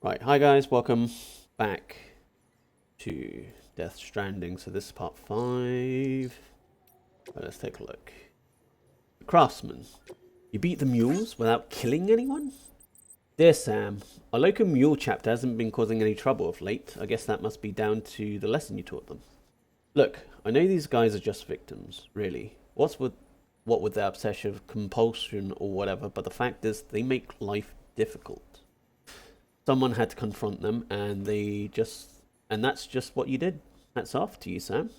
Right, hi guys, welcome back to Death Stranding. So this is part 5. Right, let's take a look. The Craftsman. You beat the mules without killing anyone? Dear Sam, our local mule chapter hasn't been causing any trouble of late. I guess that must be down to the lesson you taught them. Look, I know these guys are just victims, really. What with their obsession of compulsion or whatever, but the fact is they make life difficult. Someone had to confront them, and that's just what you did. Hats off to you, Sam.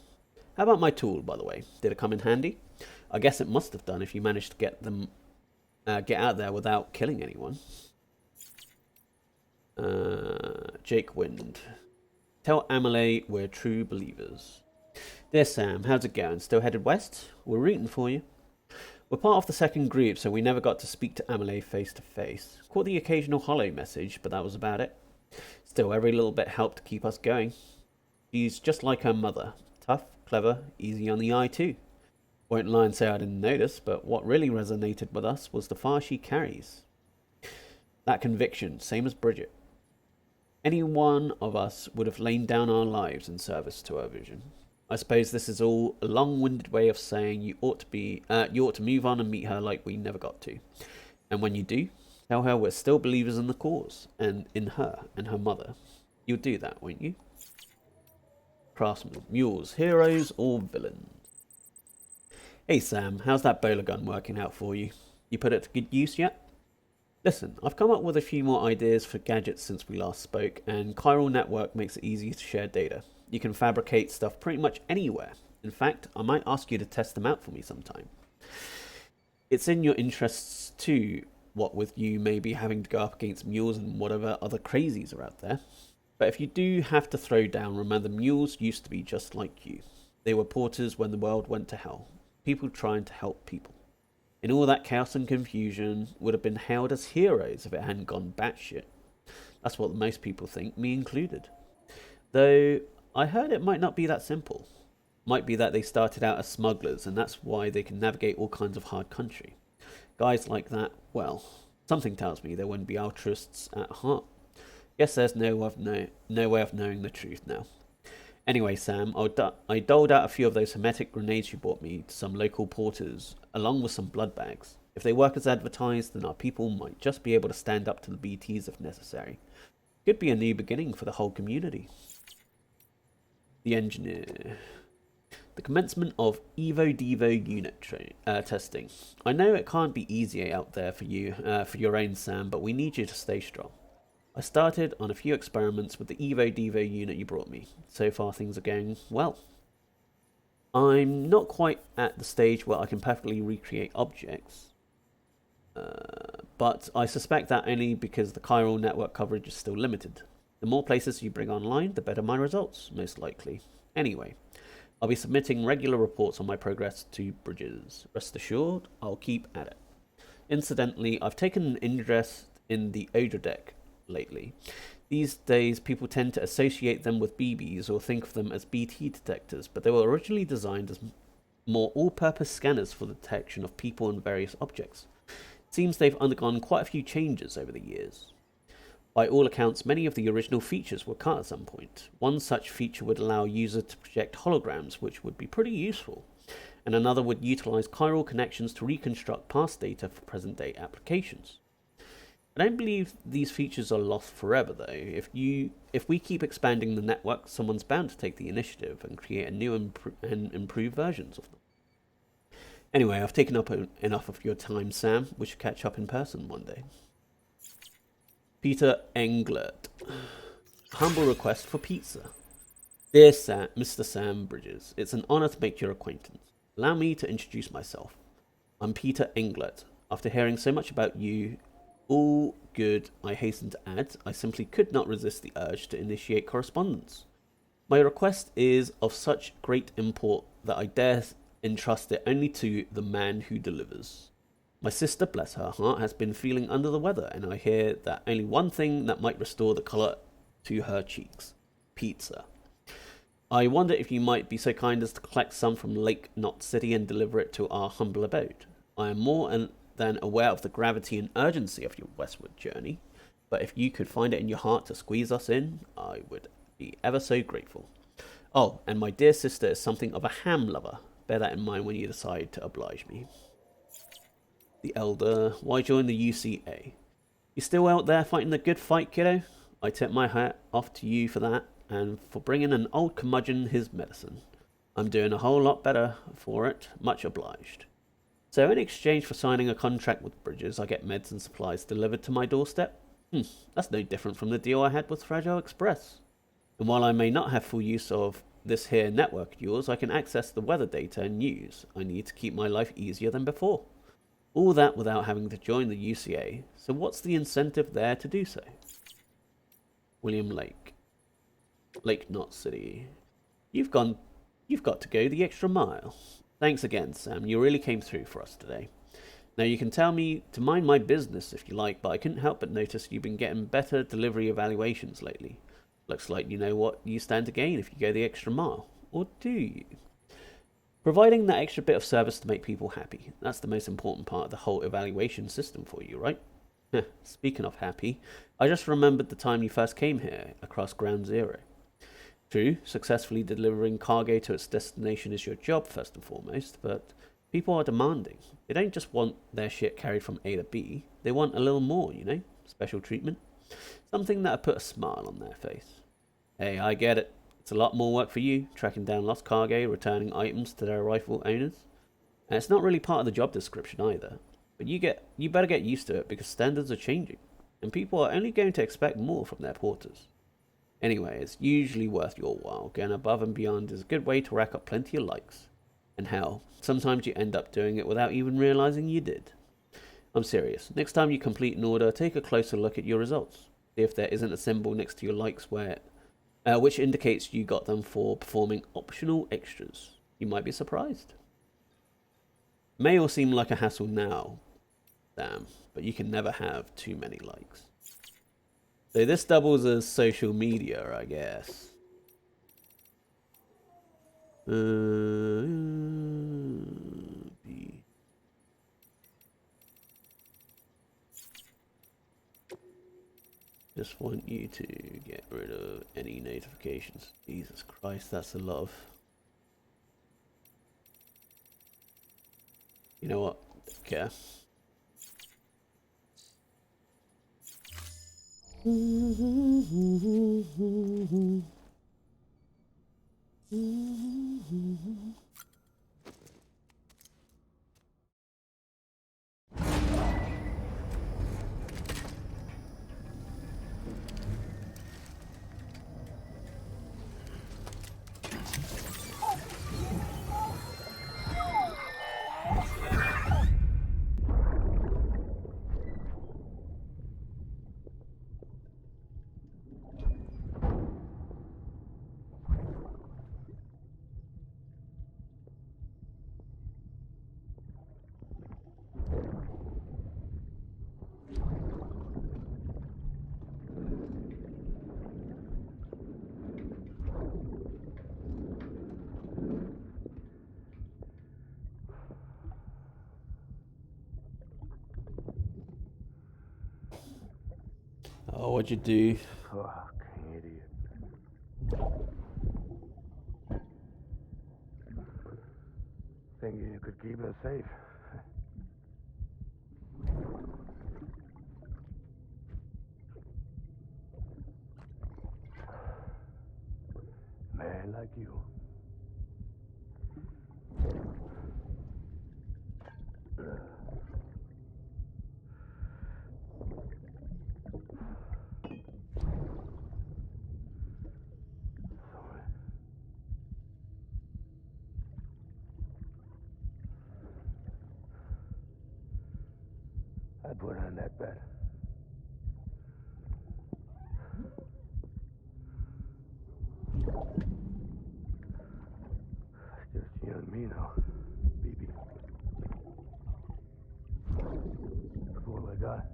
How about my tool, by the way? Did it come in handy? I guess it must have done if you managed to get out there without killing anyone. Jake Wind. Tell Amelie we're true believers. Dear Sam, how's it going? Still headed west? We're rooting for you. We're part of the second group, so we never got to speak to Amelie face to face. Caught the occasional hollow message, but that was about it. Still, every little bit helped to keep us going. She's just like her mother. Tough, clever, easy on the eye too. Won't lie and say I didn't notice, but what really resonated with us was the fire she carries. That conviction, same as Bridget. Any one of us would have lain down our lives in service to her vision. I suppose this is all a long-winded way of saying you ought to move on and meet her like we never got to. And when you do, tell her we're still believers in the cause and in her and her mother. You'll do that, won't you? Craftsman, mules, heroes or villains? Hey Sam, how's that bowler gun working out for you? You put it to good use yet? Listen, I've come up with a few more ideas for gadgets since we last spoke, and Chiral Network makes it easy to share data. You can fabricate stuff pretty much anywhere. In fact, I might ask you to test them out for me sometime. It's in your interests too, what with you maybe having to go up against mules and whatever other crazies are out there. But if you do have to throw down, remember mules used to be just like you. They were porters when the world went to hell. People trying to help people. In all that chaos and confusion, would have been hailed as heroes if it hadn't gone batshit. That's what most people think, me included. Though I heard it might not be that simple. Might be that they started out as smugglers, and that's why they can navigate all kinds of hard country. Guys like that, well, something tells me they wouldn't be altruists at heart. Guess there's no way of knowing the truth now. Anyway, Sam, I doled out a few of those hermetic grenades you bought me to some local porters, along with some blood bags. If they work as advertised, then our people might just be able to stand up to the BTs if necessary. Could be a new beginning for the whole community. The engineer. The commencement of Evo Devo unit testing. I know it can't be easy out there for you, for your own Sam, but we need you to stay strong. I started on a few experiments with the Evo Devo unit you brought me. So far things are going well. I'm not quite at the stage where I can perfectly recreate objects, but I suspect that only because the chiral network coverage is still limited. The more places you bring online, the better my results, most likely. Anyway, I'll be submitting regular reports on my progress to Bridges. Rest assured, I'll keep at it. Incidentally, I've taken an interest in the Odra deck lately. These days, people tend to associate them with BBs or think of them as BT detectors, but they were originally designed as more all-purpose scanners for the detection of people and various objects. It seems they've undergone quite a few changes over the years. By all accounts, many of the original features were cut at some point. One such feature would allow users to project holograms, which would be pretty useful, and another would utilize chiral connections to reconstruct past data for present-day applications. I don't believe these features are lost forever, though. If we keep expanding the network, someone's bound to take the initiative and create a new and improved versions of them. Anyway, I've taken up enough of your time, Sam. We should catch up in person one day. Peter Englert. Humble request for pizza. Dear Sam, Mr. Sam Bridges, it's an honor to make your acquaintance. Allow me to introduce myself. I'm Peter Englert. After hearing so much about you, all good, I hasten to add, I simply could not resist the urge to initiate correspondence. My request is of such great import that I dare entrust it only to the man who delivers. My sister, bless her heart, has been feeling under the weather, and I hear that only one thing that might restore the colour to her cheeks. Pizza. I wonder if you might be so kind as to collect some from Lake Knot City and deliver it to our humble abode. I am more than aware of the gravity and urgency of your westward journey, but if you could find it in your heart to squeeze us in, I would be ever so grateful. Oh, and my dear sister is something of a ham lover. Bear that in mind when you decide to oblige me. The Elder, why join the UCA? You still out there fighting the good fight, kiddo? I tip my hat off to you for that, and for bringing an old curmudgeon his medicine. I'm doing a whole lot better for it, much obliged. So in exchange for signing a contract with Bridges, I get meds and supplies delivered to my doorstep? That's no different from the deal I had with Fragile Express. And while I may not have full use of this here network of yours, I can access the weather data and news I need to keep my life easier than before. All that without having to join the UCA, so what's the incentive there to do so? William Lake. Lake Knot City. You've got to go the extra mile. Thanks again, Sam. You really came through for us today. Now you can tell me to mind my business if you like, but I couldn't help but notice you've been getting better delivery evaluations lately. Looks like you know what you stand to gain if you go the extra mile. Or do you? Providing that extra bit of service to make people happy. That's the most important part of the whole evaluation system for you, right? Speaking of happy, I just remembered the time you first came here across Ground Zero. True, successfully delivering cargo to its destination is your job first and foremost, but people are demanding. They don't just want their shit carried from A to B, they want a little more, you know? Special treatment. Something that'll put a smile on their face. Hey, I get it. It's a lot more work for you, tracking down lost cargo, returning items to their rightful owners. And it's not really part of the job description either. But you better get used to it because standards are changing, and people are only going to expect more from their porters. Anyway, it's usually worth your while. Going above and beyond is a good way to rack up plenty of likes. And hell, sometimes you end up doing it without even realizing you did. I'm serious. Next time you complete an order, take a closer look at your results. See if there isn't a symbol next to your likes which indicates you got them for performing optional extras. You might be surprised. May all seem like a hassle now, Sam, but you can never have too many likes. So this doubles as social media, I guess. Just want you to get rid of any notifications. Jesus Christ, that's a lot of... You know what? Don't care. Oh, what'd you do? Fuck, idiot. Thinking you could keep us safe. Man like you. I put on that bet. Just you and me now, BB. That's all I got.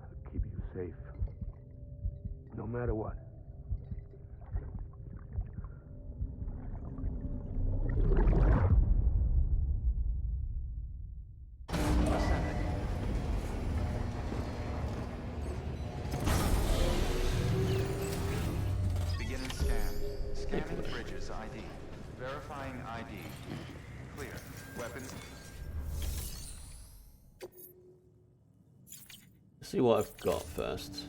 I'll keep you safe. No matter what. Verifying ID. Clear. Weapons. Let's see what I've got first.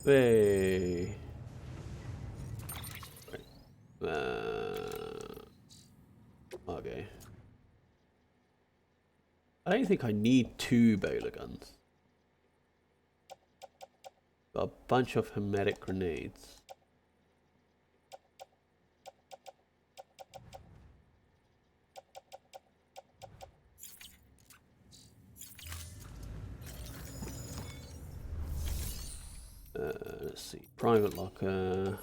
Hey. Okay. I don't think I need 2 bowler guns. Got a bunch of hermetic grenades. Let's see. Private locker.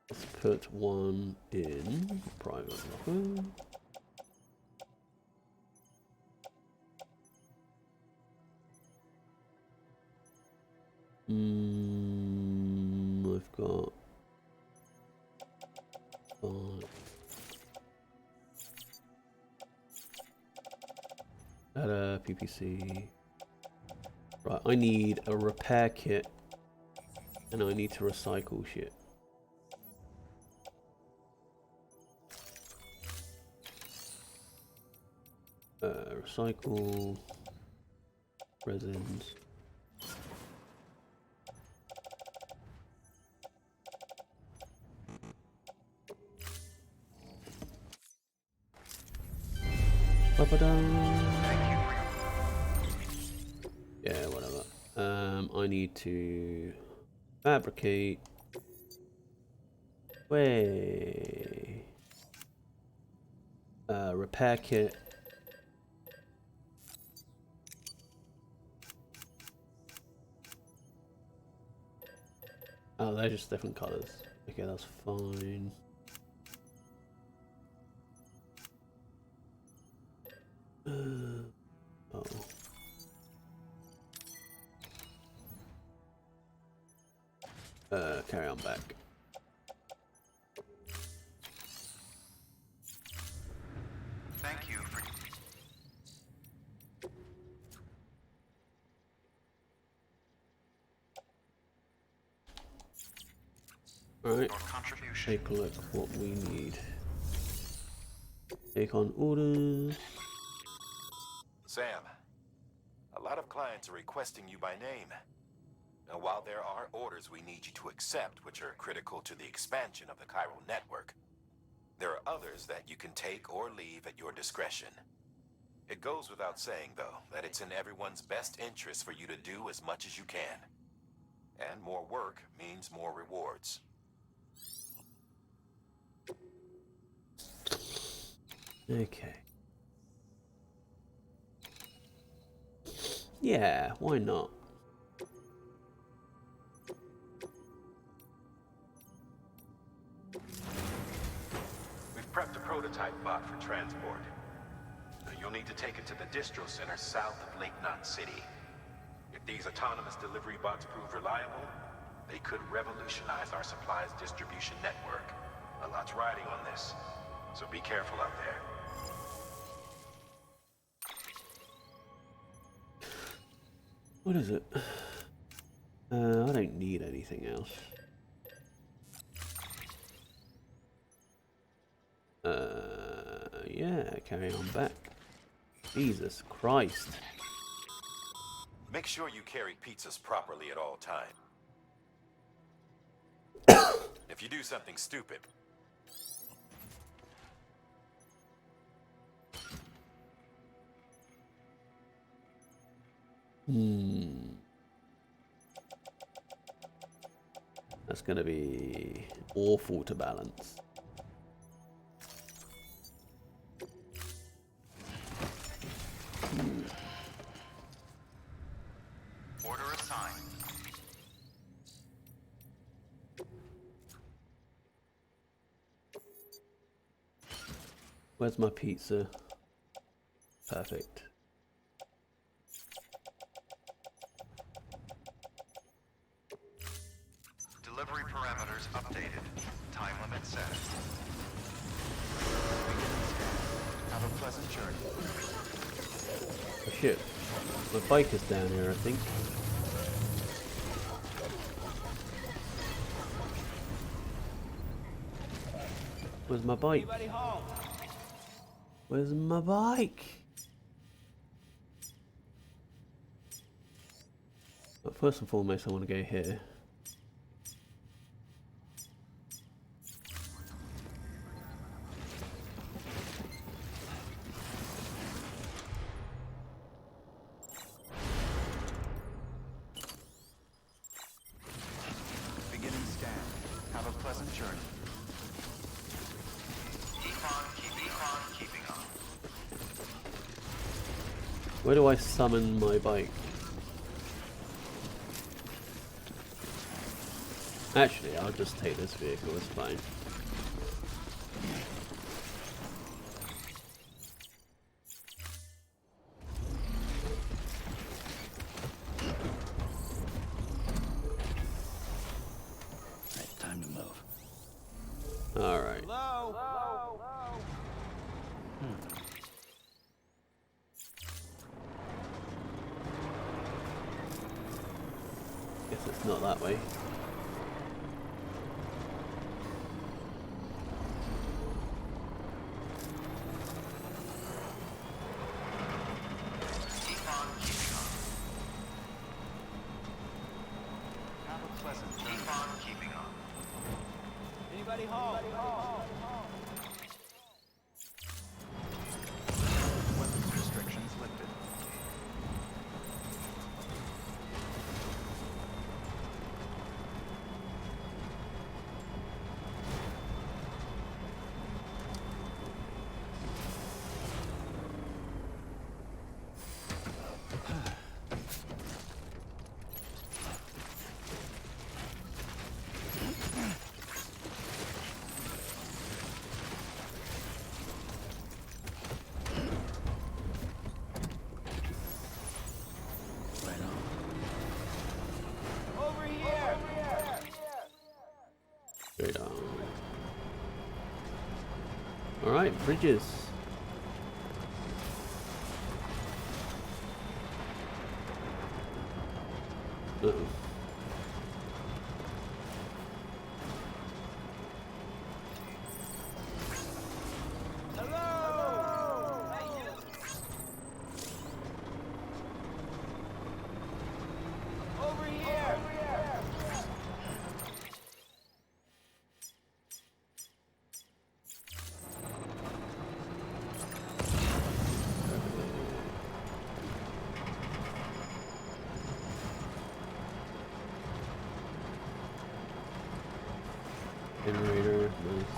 Let's put one in private locker. I've got 5. PPC. Right, I need a repair kit, and I need to recycle shit. Recycle resins. Yeah, whatever. I need to fabricate. Repair kit. Oh, they're just different colors. Okay, that's fine. Oh. Carry on back. Thank you for Alright, your contribution. take a look what we need. Take on orders. Sam, a lot of clients are requesting you by name. Now, while there are orders we need you to accept, which are critical to the expansion of the chiral network, there are others that you can take or leave at your discretion. It goes without saying, though, that it's in everyone's best interest for you to do as much as you can. And more work means more rewards. Okay. Yeah, why not? We've prepped a prototype bot for transport. You'll need to take it to the distro center south of Lake Knot City. If these autonomous delivery bots prove reliable, they could revolutionize our supplies distribution network. A lot's riding on this, so be careful out there. What is it? I don't need anything else. Yeah, carry on back. Jesus Christ. Make sure you carry pizzas properly at all times. If you do something stupid, That's gonna be awful to balance. Order assigned. Where's my pizza? Perfect. Delivery parameters updated. Time limit set. Have a pleasant journey. Oh shit. My bike is down here, I think. Where's my bike? Where's my bike? But first and foremost, I want to go here. Beginning scan. Have a pleasant journey. Keeping on. Where do I summon my bike? Actually, I'll just take this vehicle, it's fine. Right, time to move. Alright. Guess it's not that way. Have a pleasant journey. Keeping on. Anybody home? Weapons restrictions lifted. Right on. Over here! Straight on. Alright, bridges. Uh-oh. Hello! Hey, you! Over here! Generator. Nice.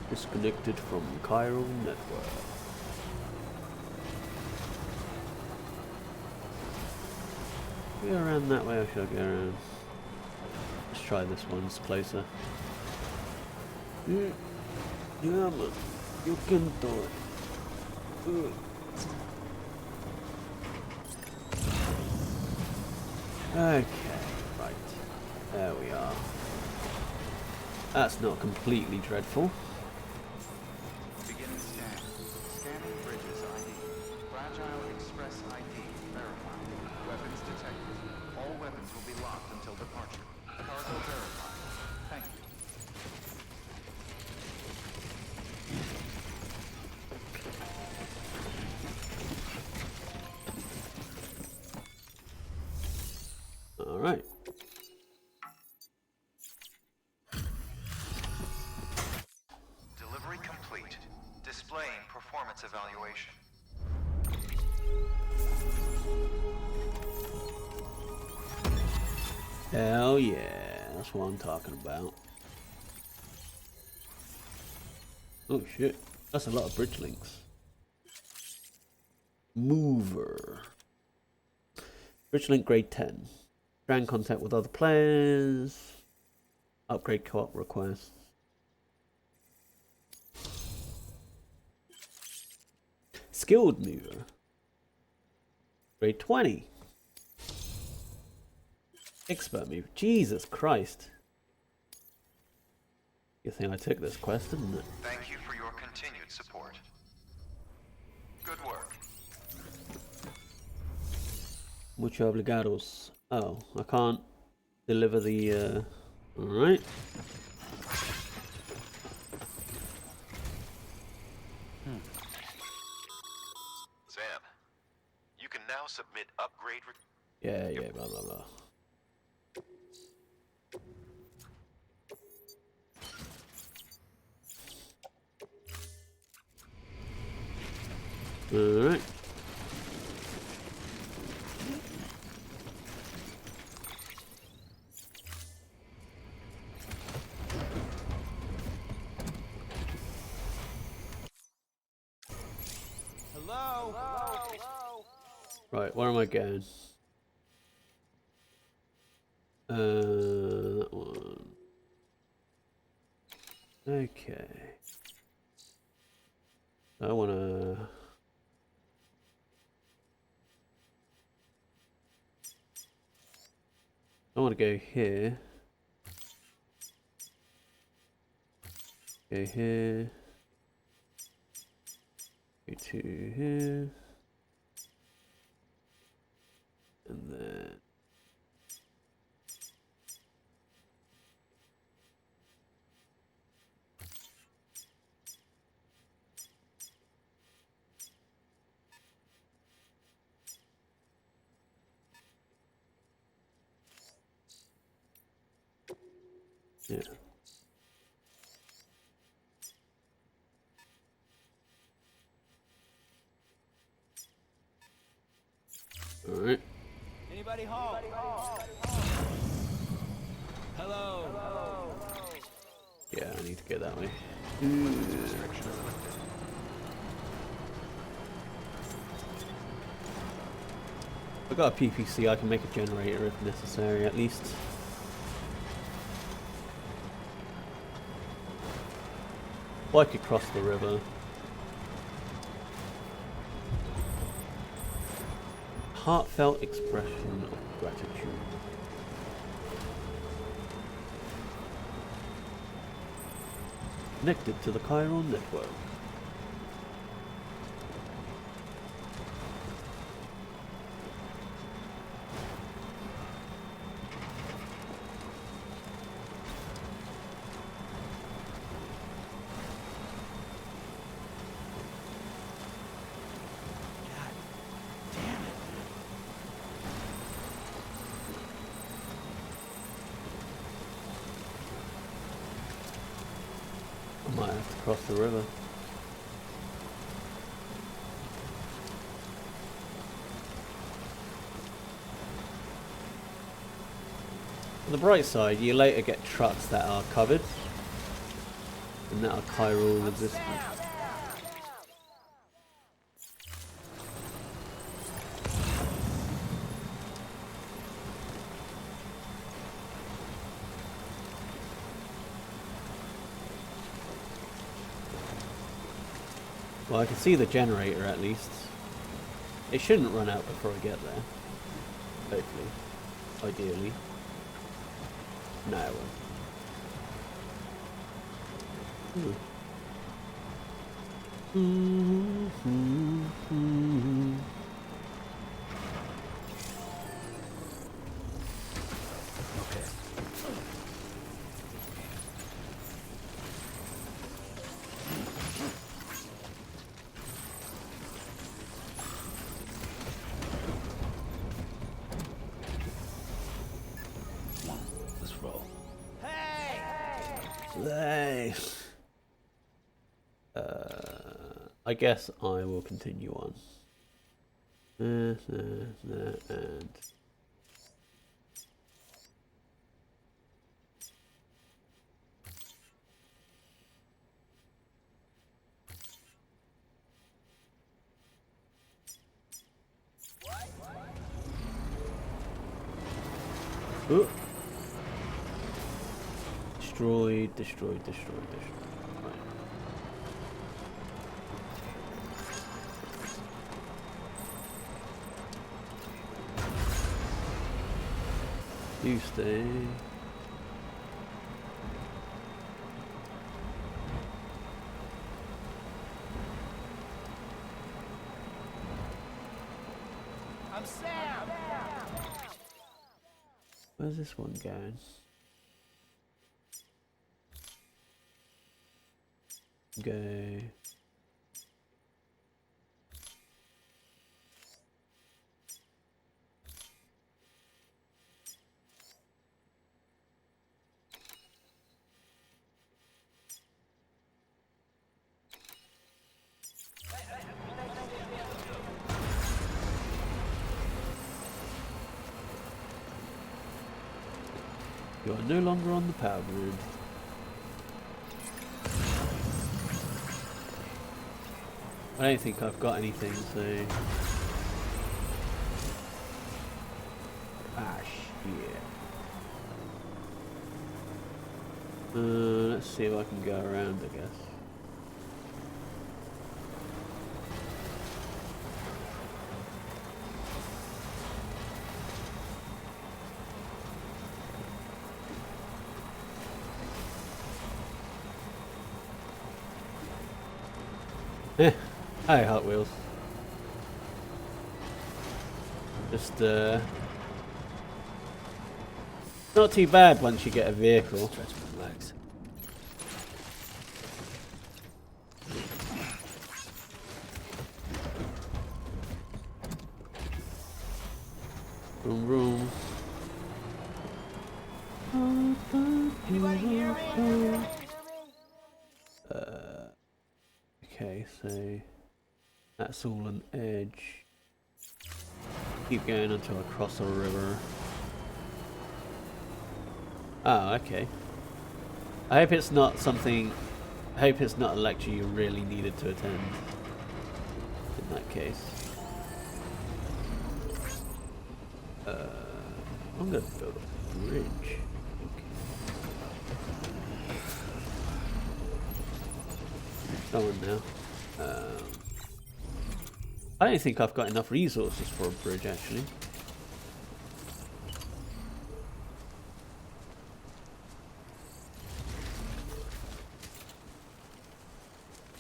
Disconnected from chiral network. Go around that way, or should I go around? Let's try this one, it's closer. Yeah, man, you can do it. Okay, right. There we are. That's not completely dreadful. Beginning scan. Scanning bridges ID. Fragile Express ID verified. Weapons detected. All weapons will be locked until departure. Cargo verified. Thank you. Alright. Delivery complete. Displaying performance evaluation. Hell yeah, that's what I'm talking about. Oh shit, that's a lot of bridge links. Mover. Bridge link grade 10. Strand contact with other players. Upgrade co-op requests. Skilled mover. Grade 20. Expert mover. Jesus Christ. Good thing I took this quest, didn't it? Thank you for your continued support. Good work. Mucho obligados. Oh, I can't deliver the. Alright. Sam, you can now submit upgrade. Yeah, blah blah blah. Alright. Hello? Right, where am I going? That one. Okay. I wanna. I wanna go here. Go here. Go to here. And then. Yeah. Alright. Anybody home? Hello? Yeah, I need to go that way. I've got a PPC, I can make a generator if necessary, at least. Or I could cross the river. Heartfelt expression of gratitude. Connected to the chiral network. I might have to cross the river. On the bright side, you later get trucks that are covered and that are chiral resistant. Well, I can see the generator at least. It shouldn't run out before I get there. Hopefully. Ideally. No, it won't. Come on, let's roll. Hey. I guess I will continue on. And oh. Destroyed. Right. You stay. I'm Sam! Where's this one going? Go. You are no longer on the power grid. I don't think I've got anything, so... Ah, shit. Let's see if I can go around, I guess. Hi, Hot Wheels. Just, not too bad once you get a vehicle. Stretch my legs. Vroom, vroom. Anybody hear me? Okay, so that's all an edge. Keep going until I cross a river. Oh, okay. I hope it's not something. I hope it's not a lecture you really needed to attend. In that case, I'm gonna build a bridge. Going now. I don't think I've got enough resources for a bridge, actually.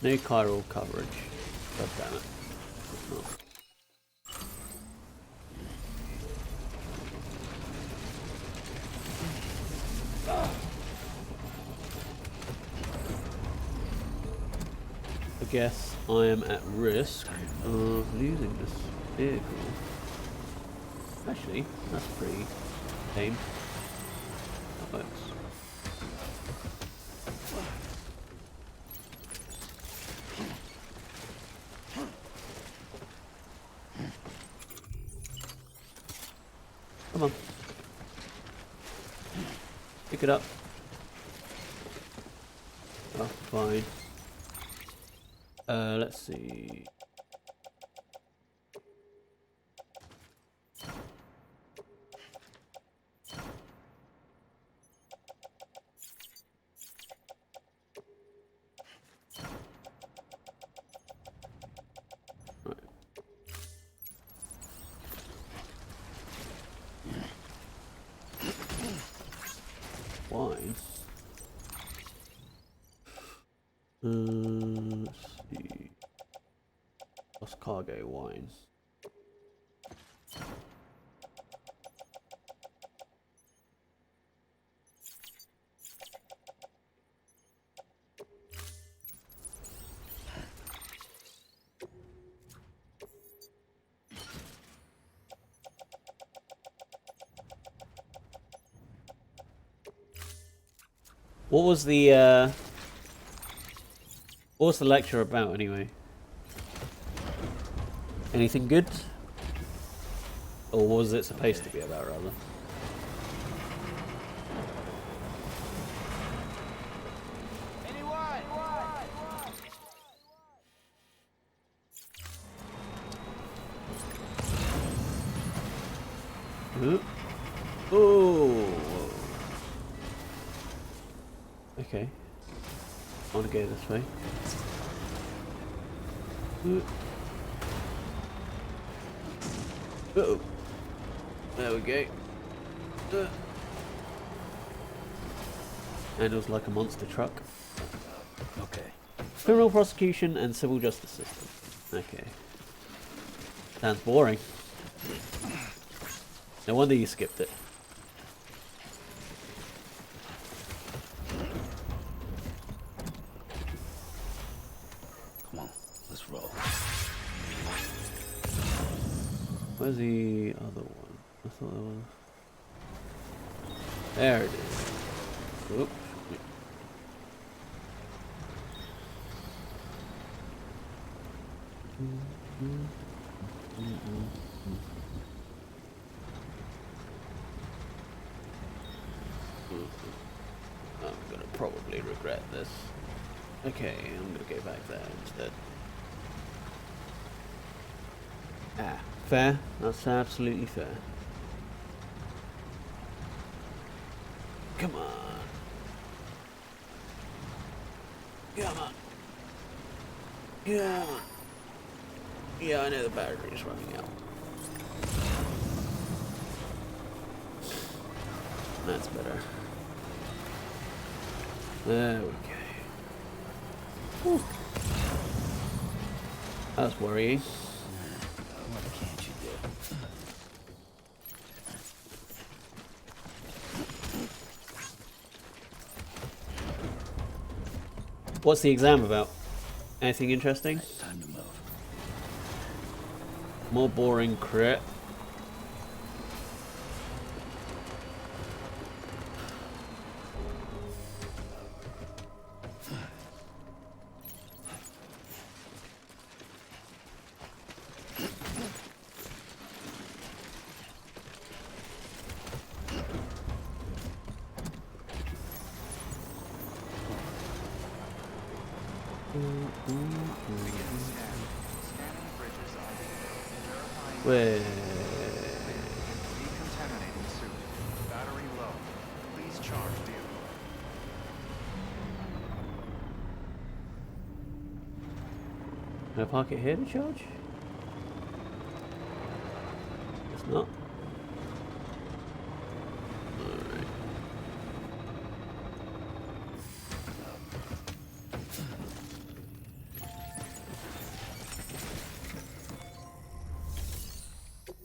No chiral coverage. God damn it. It's not. I guess I am at risk of losing this vehicle. Actually, that's pretty tame. That works. Come on. Pick it up. Oh, fine. Let's see. Right. Wine. Let's see. Lost cargo wine. What was the lecture about anyway? Anything good? Or was it supposed to be about, rather? Anyone? Oh. Okay. I want to go this way. Uh-oh. There we go. Handles like a monster truck. Okay. Criminal prosecution and civil justice system. Okay. Sounds boring. No wonder you skipped it. Where's the other one? I thought there was. There it is. Oops. I'm gonna probably regret this. Okay, I'm gonna go back there instead. Ah, fair. That's absolutely fair. Come on. Come on. Come on. Yeah, I know the battery's running out. That's better. There we go. Whew. That's worrying. What can't you do? What's the exam about? Anything interesting? Time to move. More boring crit. Begin scan. Scanning bridges ID. Verifying Wait. decontaminating suit. Battery low. Please charge vehicle. Can I park it here to charge? It's not. Alright.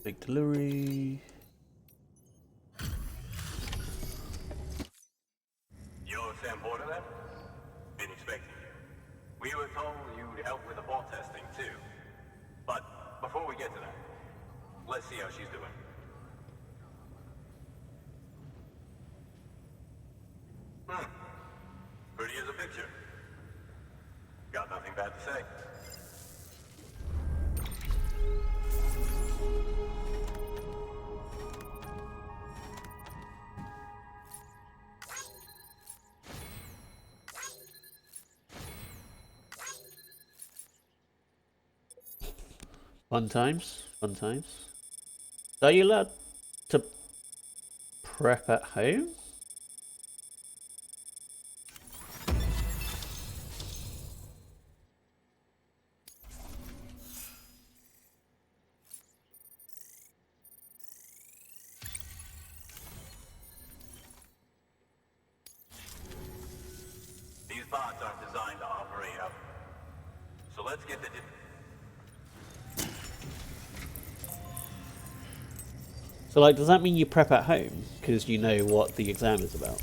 Victory. You're Sam Borderland? Been expecting you. We were told you'd help with the ball testing too. But before we get to that, let's see how she's doing. Pretty as a picture. Got nothing bad to say. Fun times. Fun times. Are you allowed to prep at home? These bots aren't designed to operate out. So let's get the... So, like, does that mean you prep at home because you know what the exam is about?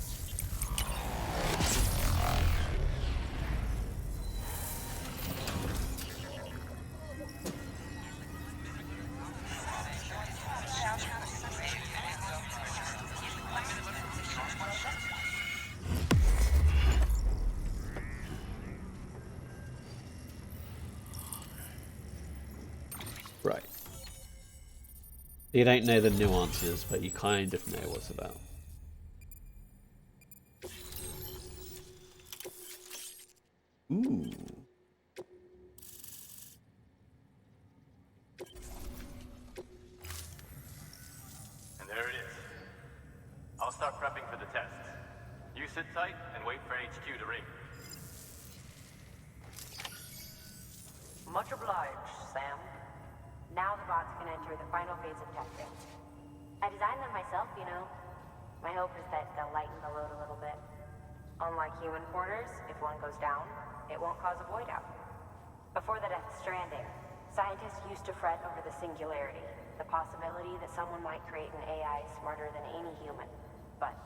Right. You don't know the nuances, but you kind of know what's about. Ooh. And there it is. I'll start prepping for the test. You sit tight and wait for HQ to ring. Much obliged, Sam. Now the bots can enter the final phase of testing. I designed them myself, you know. My hope is that they'll lighten the load a little bit. Unlike human porters, if one goes down, it won't cause a void out. Before the death of Stranding, scientists used to fret over the singularity, the possibility that someone might create an AI smarter than any human. But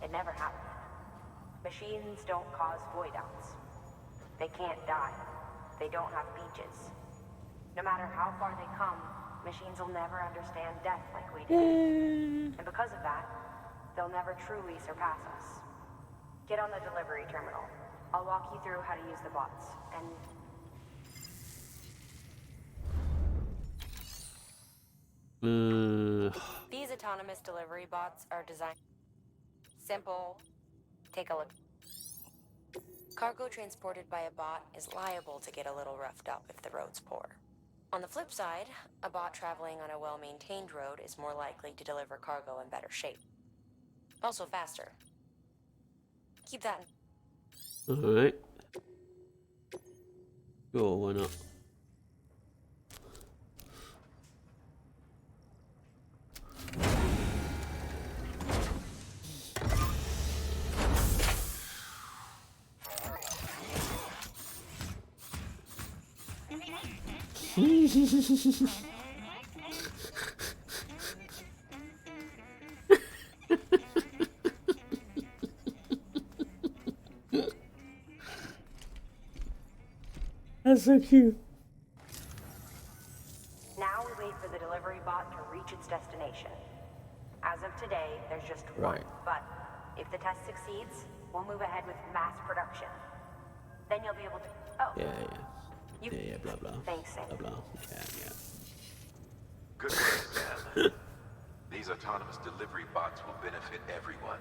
it never happened. Machines don't cause void outs. They can't die. They don't have beaches. No matter how far they come, Machines will never understand death like we do. And because of that, they'll never truly surpass us. Get on the delivery terminal. I'll walk you through how to use the bots, and... These autonomous delivery bots are designed... Simple. Take a look. Cargo transported by a bot is liable to get a little roughed up if the road's poor. On the flip side, a bot traveling on a well-maintained road is more likely to deliver cargo in better shape. Also faster. Keep that in... Alright. Sure, why not? That's so cute. Now we wait for the delivery bot to reach its destination. As of today, there's just Right. one. But if the test succeeds, we'll move ahead with mass production. Then you'll be able to... Oh. Yeah, blah blah. Thanks, Sam. Blah blah. Yeah. Good work, Sam. These autonomous delivery bots will benefit everyone,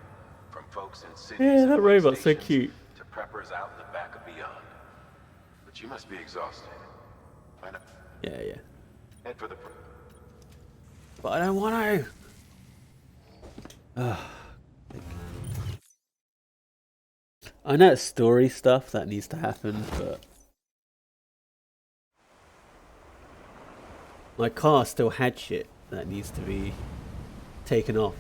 from folks in cities Yeah, and that robot's so workstations cute. to preppers out in the back and beyond. But you must be exhausted. Find a... Yeah. Head for the... But I don't want to. I know it's story stuff that needs to happen, but my car still had shit that needs to be taken off.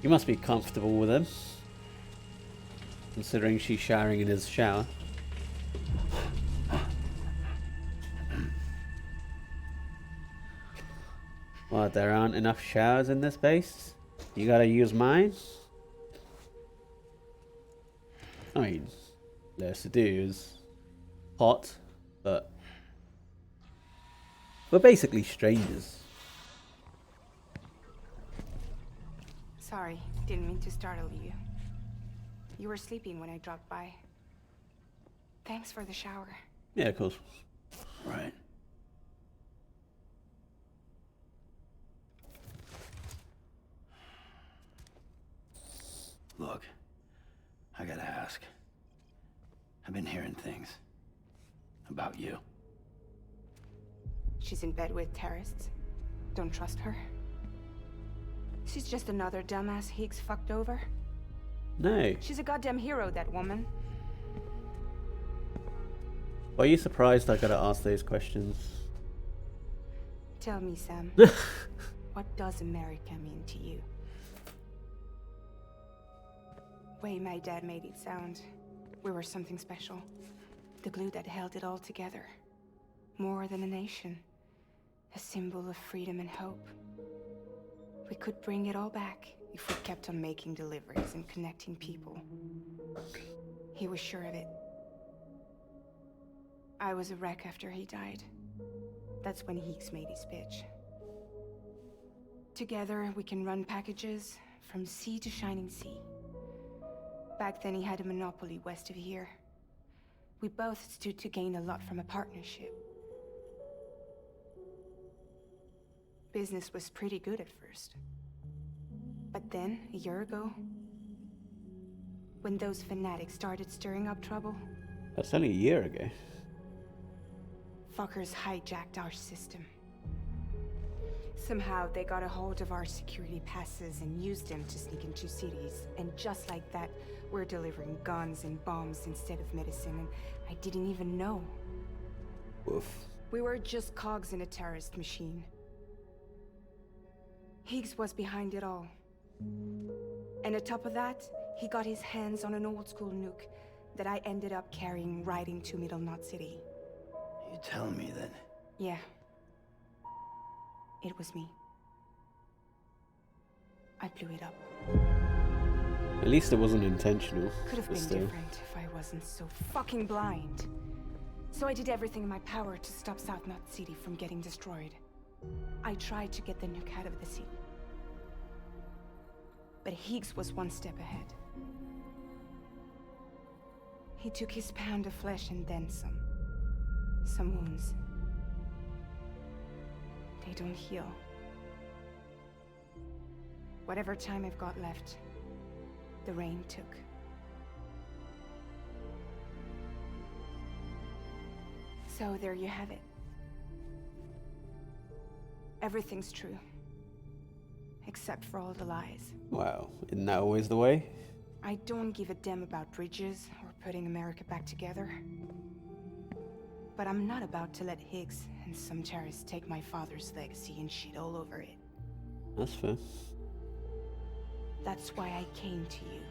You must be comfortable with him, considering she's showering in his shower. What, there aren't enough showers in this base? You gotta use mine? I mean, less to do is hot, but we're basically strangers. Sorry, didn't mean to startle you. You were sleeping when I dropped by. Thanks for the shower. Yeah, of course. Right. Look, I gotta ask. I've been hearing things about you. She's in bed with terrorists. Don't trust her. She's just another dumbass Higgs fucked over. No. She's a goddamn hero, that woman. Why are you surprised I gotta ask those questions? Tell me, Sam. What does America mean to you? Way my dad made it sound. We were something special. The glue that held it all together. More than a nation. A symbol of freedom and hope. We could bring it all back if we kept on making deliveries and connecting people. He was sure of it. I was a wreck after he died. That's when Higgs made his pitch. Together, we can run packages from sea to shining sea. Back then, he had a monopoly west of here. We both stood to gain a lot from a partnership. Business was pretty good at first. But then, a year ago, when those fanatics started stirring up trouble, That's only a year ago. fuckers hijacked our system. Somehow they got a hold of our security passes and used them to sneak into cities. And just like that, we're delivering guns and bombs instead of medicine, and I didn't even know. Woof. We were just cogs in a terrorist machine. Higgs was behind it all. And on top of that, he got his hands on an old-school nuke that I ended up carrying right into Middle Knot City. You tell me that... Yeah. It was me. I blew it up. At least it wasn't intentional. Could have but been still. different if I wasn't so fucking blind. So I did everything in my power to stop South Knot City from getting destroyed. I tried to get the nuke out of the city. But Higgs was one step ahead. He took his pound of flesh and then some. Some wounds. They don't heal. Whatever time I've got left, the rain took. So there you have it. Everything's true. Except for all the lies. Wow, isn't that always the way? I don't give a damn about bridges or putting America back together. But I'm not about to let Higgs and some terrorists take my father's legacy and shit all over it. That's fair. That's why I came to you.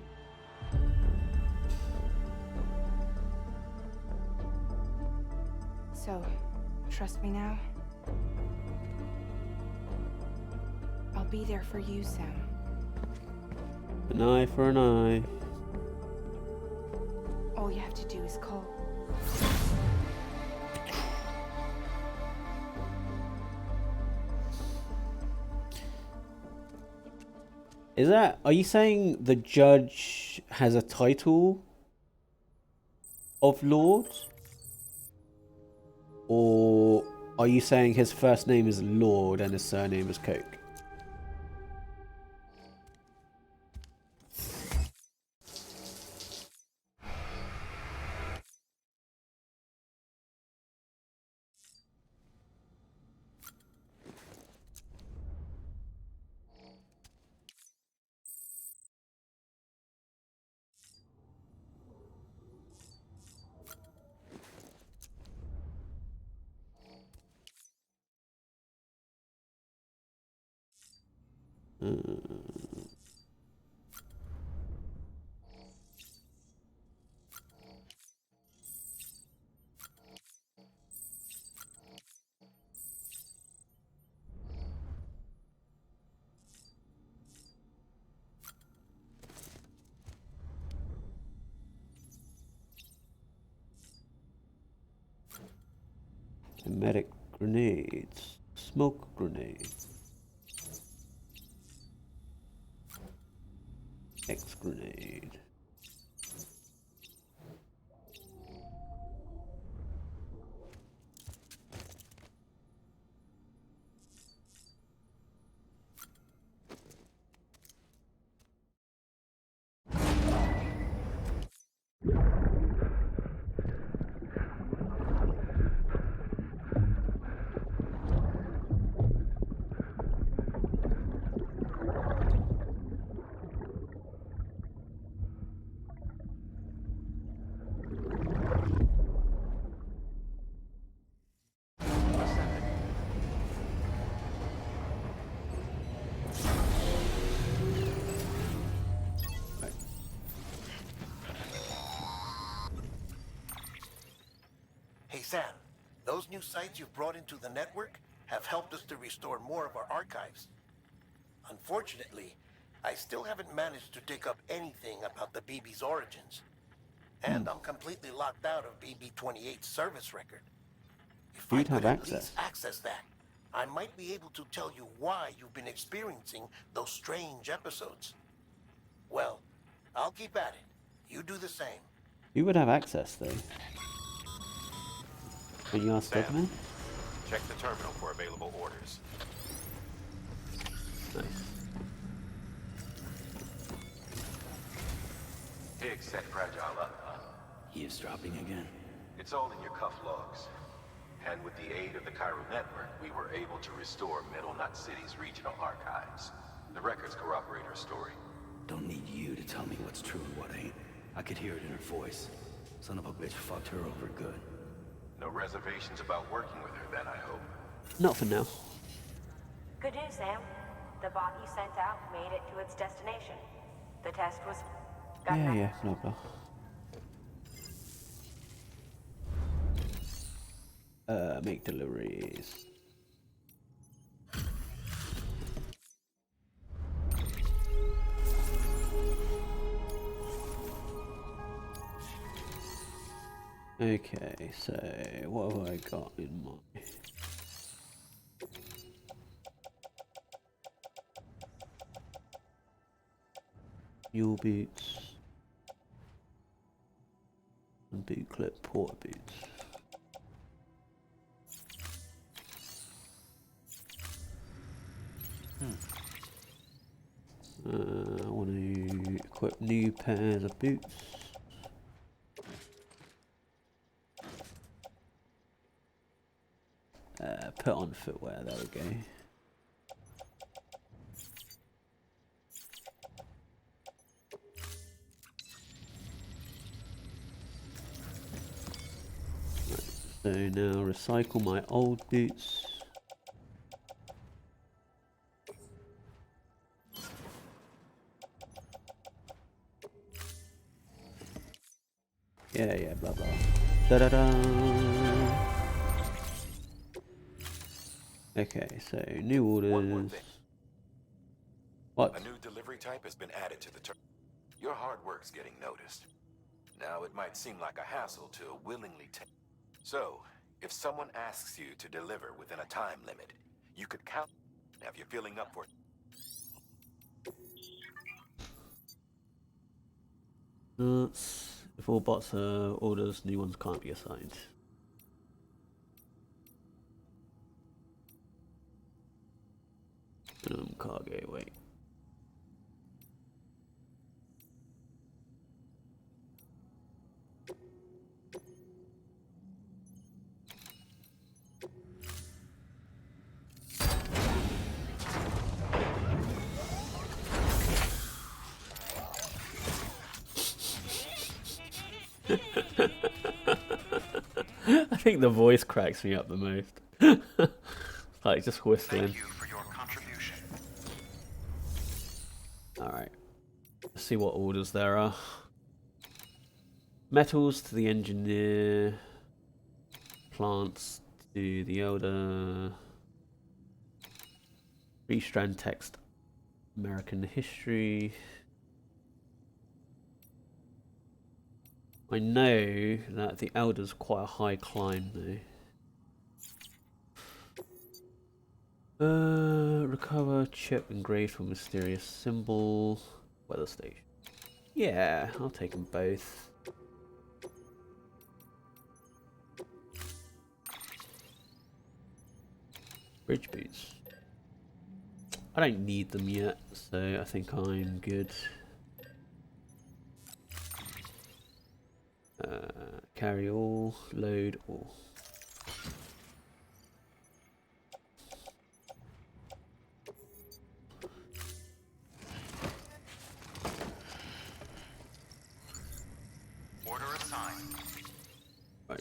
So, trust me now? I'll be there for you, Sam. An eye for an eye. All you have to do is call. Is that... Are you saying the judge has a title of Lord? Or are you saying his first name is Lord and his surname is Coke? Medic grenades. Smoke grenades. X grenade. Hey Sam, those new sites you've brought into the network have helped us to restore more of our archives. Unfortunately, I still haven't managed to dig up anything about the BB's origins. And I'm completely locked out of BB-28's service record. If I You'd have could at access. least access that, I might be able to tell you why you've been experiencing those strange episodes. Well, I'll keep at it. You do the same. Who would have access though? When you ask Sam, Steadman? check the terminal for available orders. Nice. Higgs set Fragile up. Eavesdropping again. It's all in your cuff logs. And with the aid of the Chiral Network, we were able to restore Middle Nut City's regional archives. The records corroborate her story. Don't need you to tell me what's true and what ain't. I could hear it in her voice. Son of a bitch fucked her over good. No reservations about working with her then, I hope. Not for now. Good news, Sam. The bot you sent out made it to its destination. The test was... Yeah, blah blah. Make deliveries. Okay, so what have I got in my... Mule boots and boot clip porter boots. I want to equip new pairs of boots. Put on footwear, there we go. So now recycle my old boots. Yeah, blah blah. Da-da-da! Okay, so new orders. One more thing. What? A new delivery type has been added to the Your hard work's getting noticed. Now, it might seem like a hassle to willingly take. So, if someone asks you to deliver within a time limit, you could count if you're filling up for If all bots are orders, new ones can't be assigned. Cargo, wait. I think the voice cracks me up the most. Like just whistling. Thank you for your contribution. Alright. Let's see what orders there are. Metals to the engineer. Plants to the elder. Restrand text. American history. I know that the elder's quite a high climb though. Recover chip engraved from mysterious symbol. Weather station. Yeah, I'll take them both. Bridge boots. I don't need them yet, so I think I'm good. Carry all, load all. Order assigned. Right.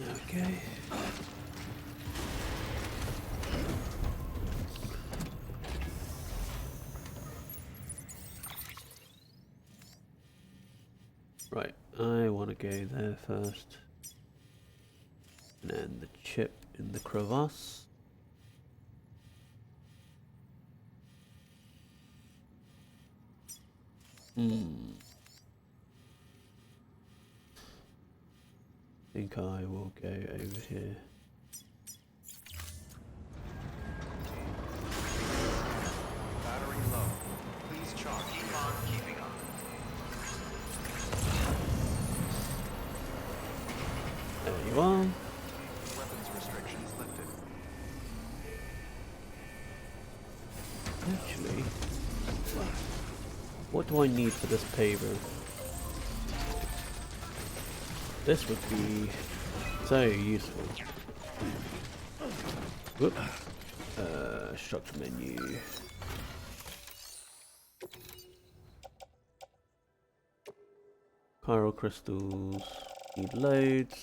Okay. Right, I want to go there first. And then the chip in the crevasse. I think I will go over here. Battery low. Please charge. Keep on keeping on. There you are. Weapons restrictions lifted. Actually, What do I need for this paver? This would be so useful. Whoop. Structure menu. Chiral crystals. Need loads.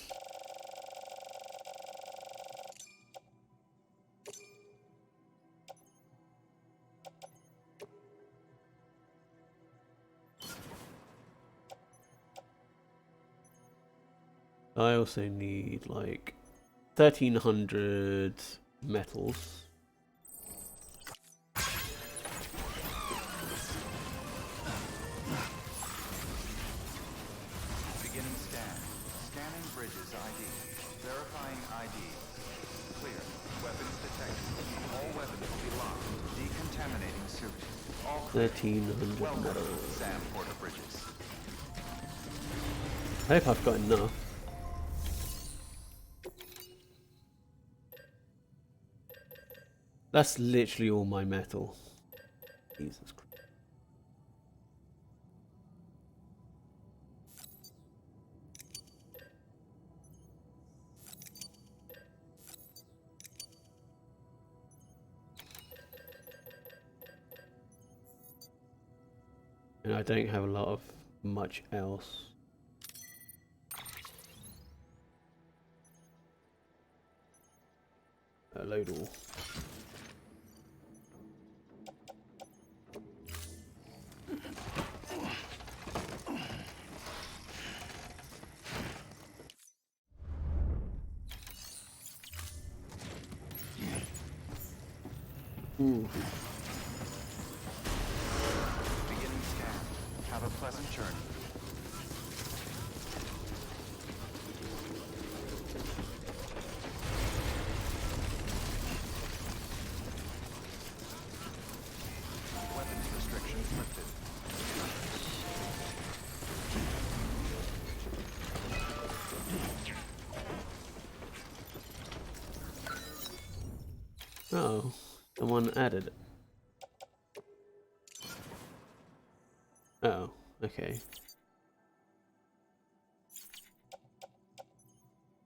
I also need like 1,300 metals. Beginning scan. Scanning bridges ID. Verifying ID. Clear. Weapons detected. All weapons will be locked. Decontaminating suit. All clear. 1,300 Welcome, metals. Sam Porter Bridges. I hope I've got enough. That's literally all my metal. Jesus Christ. And I don't have a lot of much else. Load all. Beginning scan. Have a pleasant journey. Weapons restrictions lifted. Oh, someone added it. Oh, okay.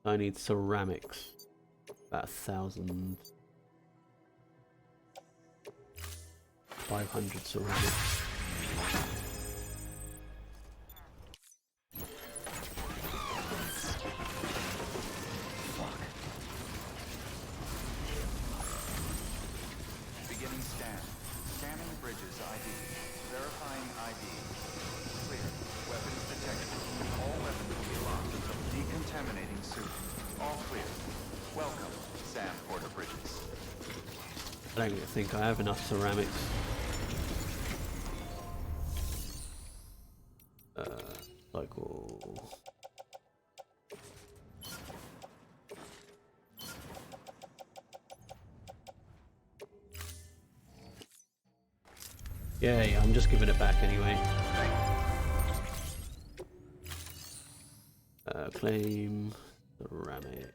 I need ceramics. About 1,000. 500 ceramics. Beginning scan. Scanning bridges ID. Verifying ID. Clear. Weapons detected. All weapons will be locked until decontaminating suit. All clear. Welcome, Sam Porter Bridges. I don't think I have enough ceramics. Cycle. Yeah, I'm just giving it back anyway. Claim ceramic.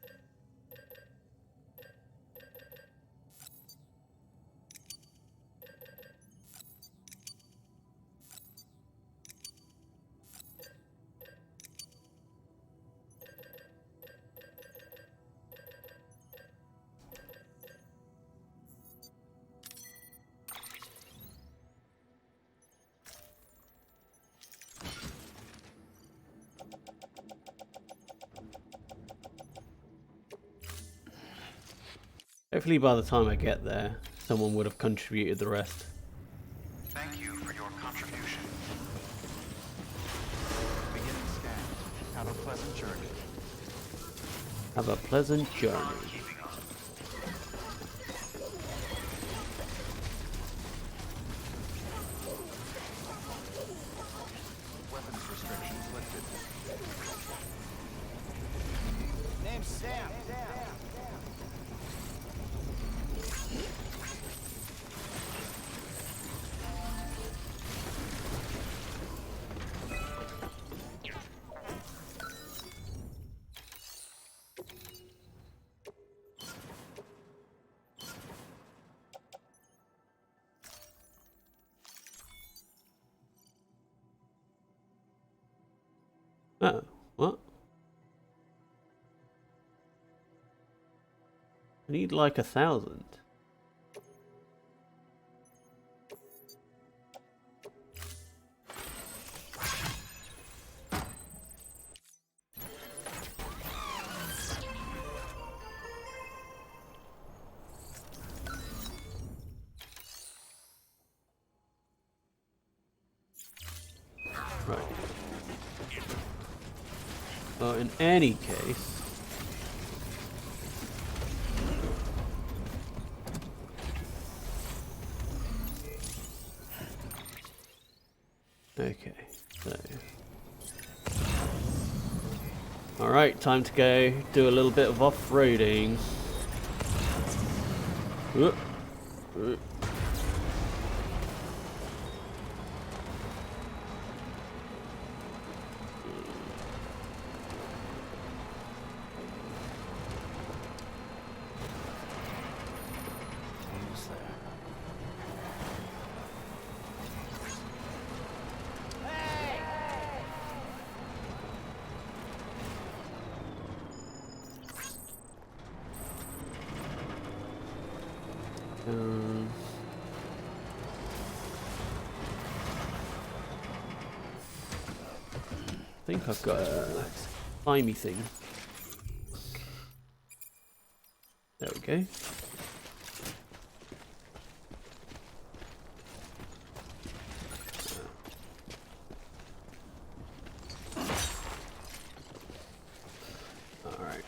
Hopefully by the time I get there, someone would have contributed the rest. Thank you for your contribution. Beginning scan. Have a pleasant journey. Have a pleasant journey. Keeping up. Weapons restrictions lifted. Name's Sam. I need like 1,000. Right. Well, in any case... Okay, so... Alright, time to go do a little bit of off-roading. Almost there. I think I've got a slimy thing. There we go. Alright.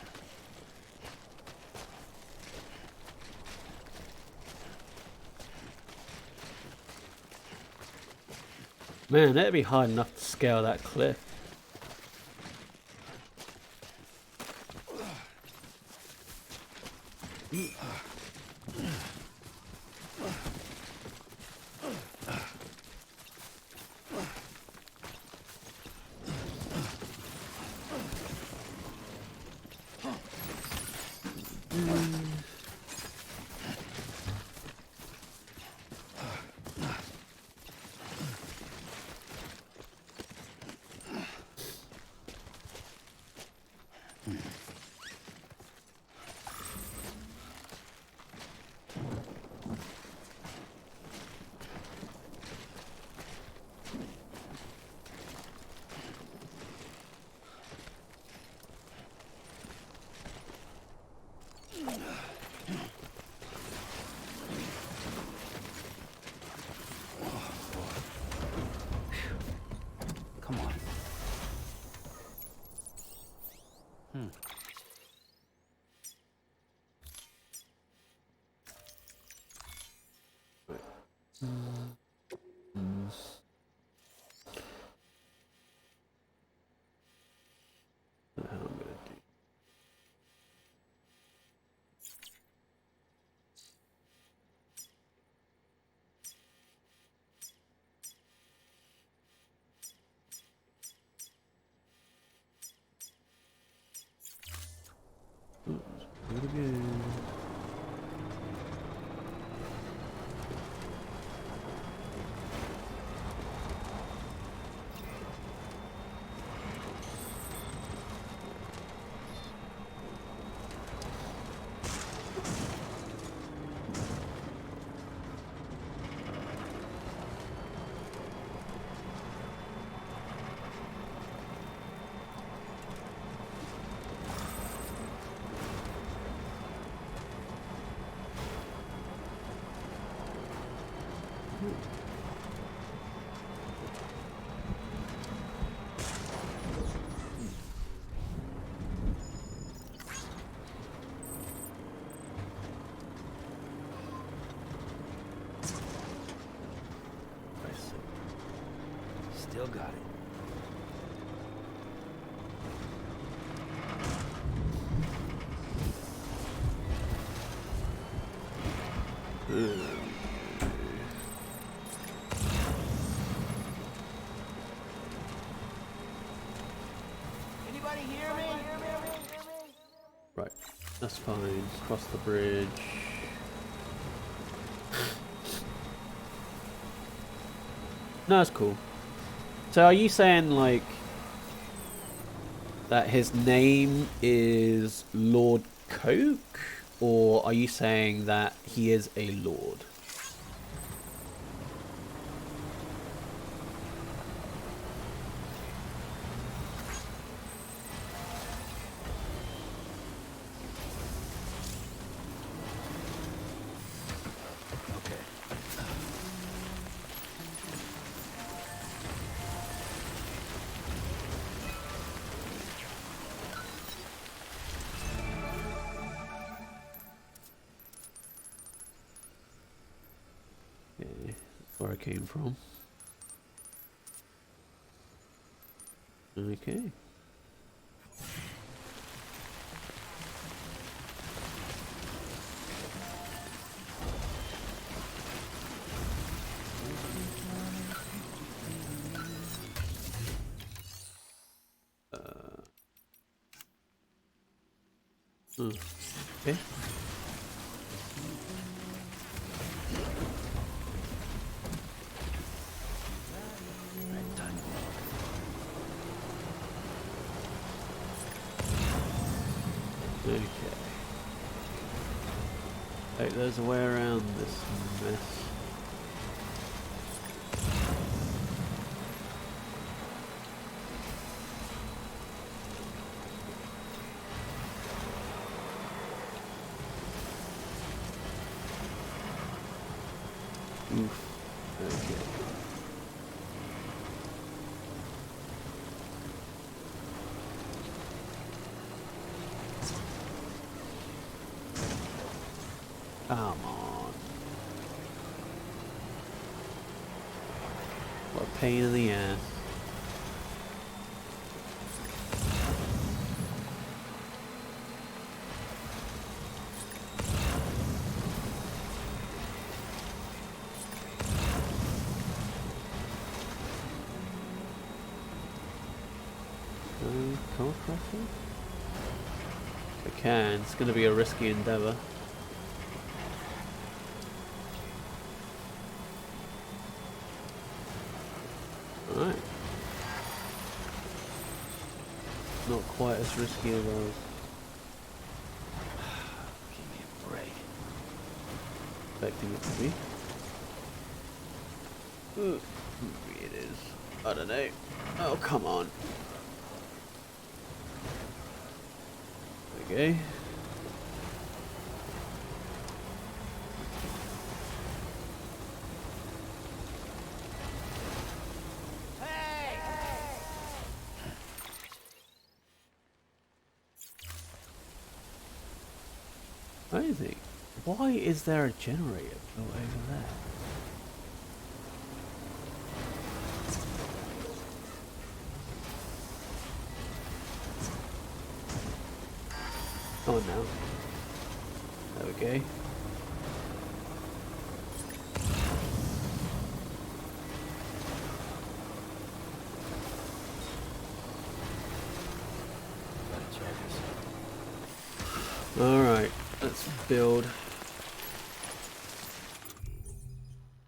Man, that'd be hard enough to scale that cliff. Come on. What the hell I'm gonna do? Do it again. Still got it. Anybody hear me? Right, that's fine. Cross the bridge. No, that's cool. So are you saying, like, that his name is Lord Coke? or are you saying that he is a lord? Okay. Okay, where I came from. Okay. Okay. Right, done. Okay. Right, there's a way around this mess. Oof. Okay. Come on. What a pain in the ass. Come across it? I can. It's going to be a risky endeavour. Alright. Not quite as risky as I was. Give me a break. Expecting it to be. Maybe it is. I don't know. Oh, come on. Okay. I think. Why is there a generator built over there? Come on now. There we go. Gotta charge this. Alright, let's build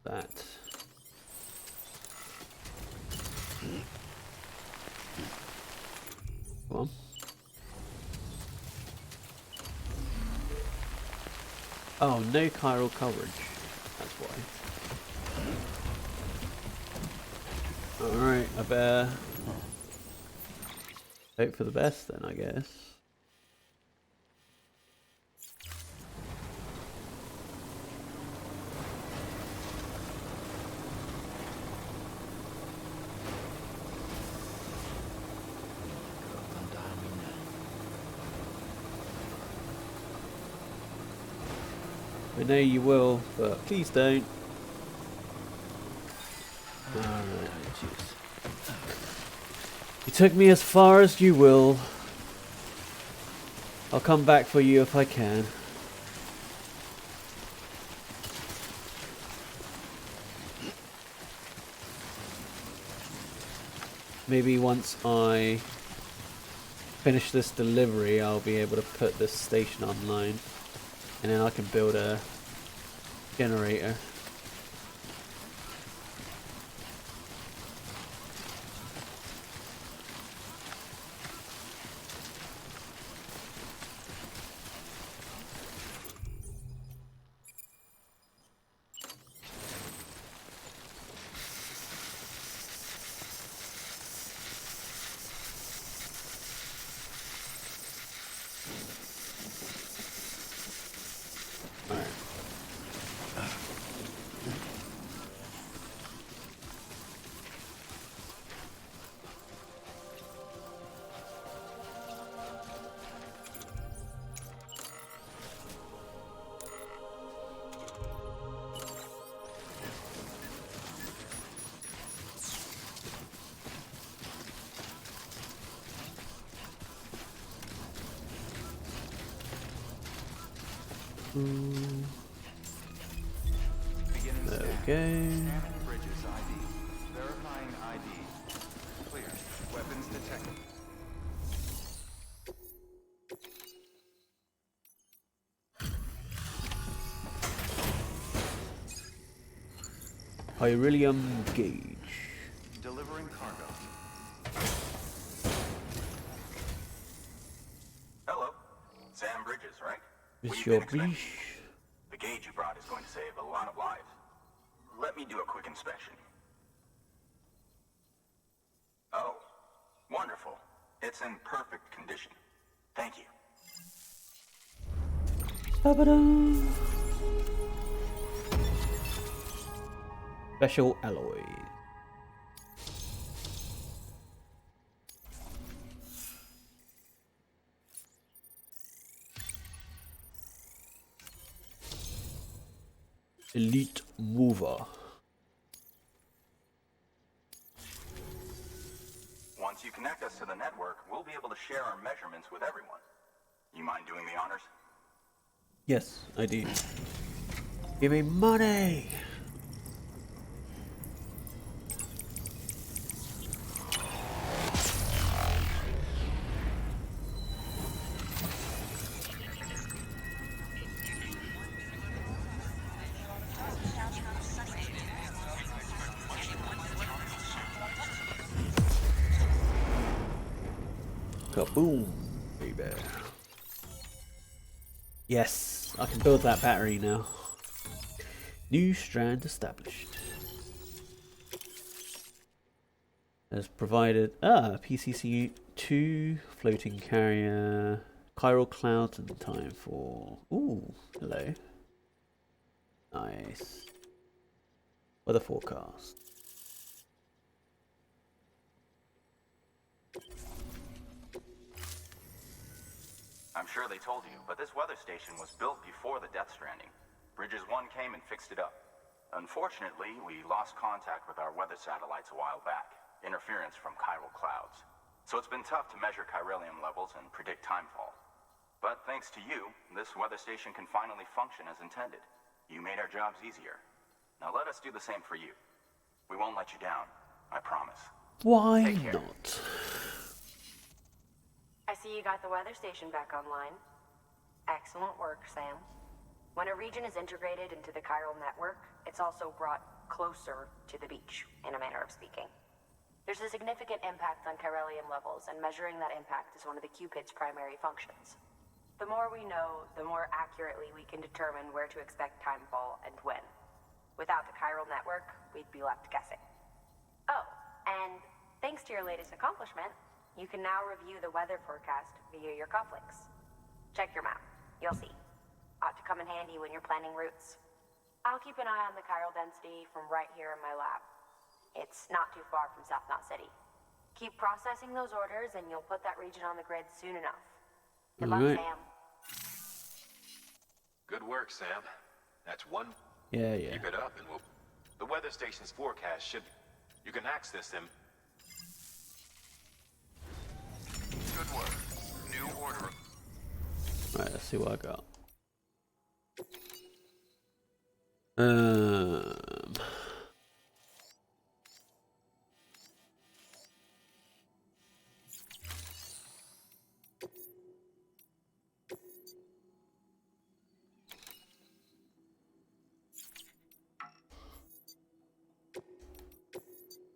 that. Come on. Oh, no chiral coverage. That's why. Alright, I better hope for the best then, I guess. I know you will, but please don't. Alright. You took me as far as you will. I'll come back for you if I can. Maybe once I finish this delivery, I'll be able to put this station online. And then I can build a generator. Beginning There we scan. go. Scanning bridges ID. Verifying ID. Clear. Weapons detected. Hyrillium gauge. Delivering cargo. Hello. Sam Bridges, right? Is We've your been expecting biche? you. The gauge you brought is going to save a lot of lives. Let me do a quick inspection. Oh, wonderful. It's in perfect condition. Thank you. Ba-ba-da. Special alloy. Elite mover. Once you connect us to the network, we'll be able to share our measurements with everyone. You mind doing the honors? Yes, I do. Give me money. Kaboom, baby. Yes, I can build that battery now. New strand established. Has provided PCC 2 floating carrier, chiral clouds and time for. Ooh, hello. Nice. Weather forecast. I'm sure they told you, but this weather station was built before the Death Stranding. Bridges 1 came and fixed it up. Unfortunately, we lost contact with our weather satellites a while back. Interference from chiral clouds. So it's been tough to measure chiralium levels and predict timefall. But thanks to you, this weather station can finally function as intended. You made our jobs easier. Now let us do the same for you. We won't let you down, I promise. Why Take care. not? I see you got the weather station back online. Excellent work, Sam. When a region is integrated into the chiral network, it's also brought closer to the beach, in a manner of speaking. There's a significant impact on chiralium levels, and measuring that impact is one of the Cupid's primary functions. The more we know, the more accurately we can determine where to expect timefall and when. Without the chiral network, we'd be left guessing. Oh, and thanks to your latest accomplishment, you can now review the weather forecast via your cufflinks. Check your map. You'll see. Ought to come in handy when you're planning routes. I'll keep an eye on the chiral density from right here in my lab. It's not too far from South Knot City. Keep processing those orders and you'll put that region on the grid soon enough. Good luck, Alright. Sam. Good work, Sam. That's one. Yeah. Keep it up and we'll... The weather station's forecast should... You can access them. Good work. New order. Right, let's see what I got.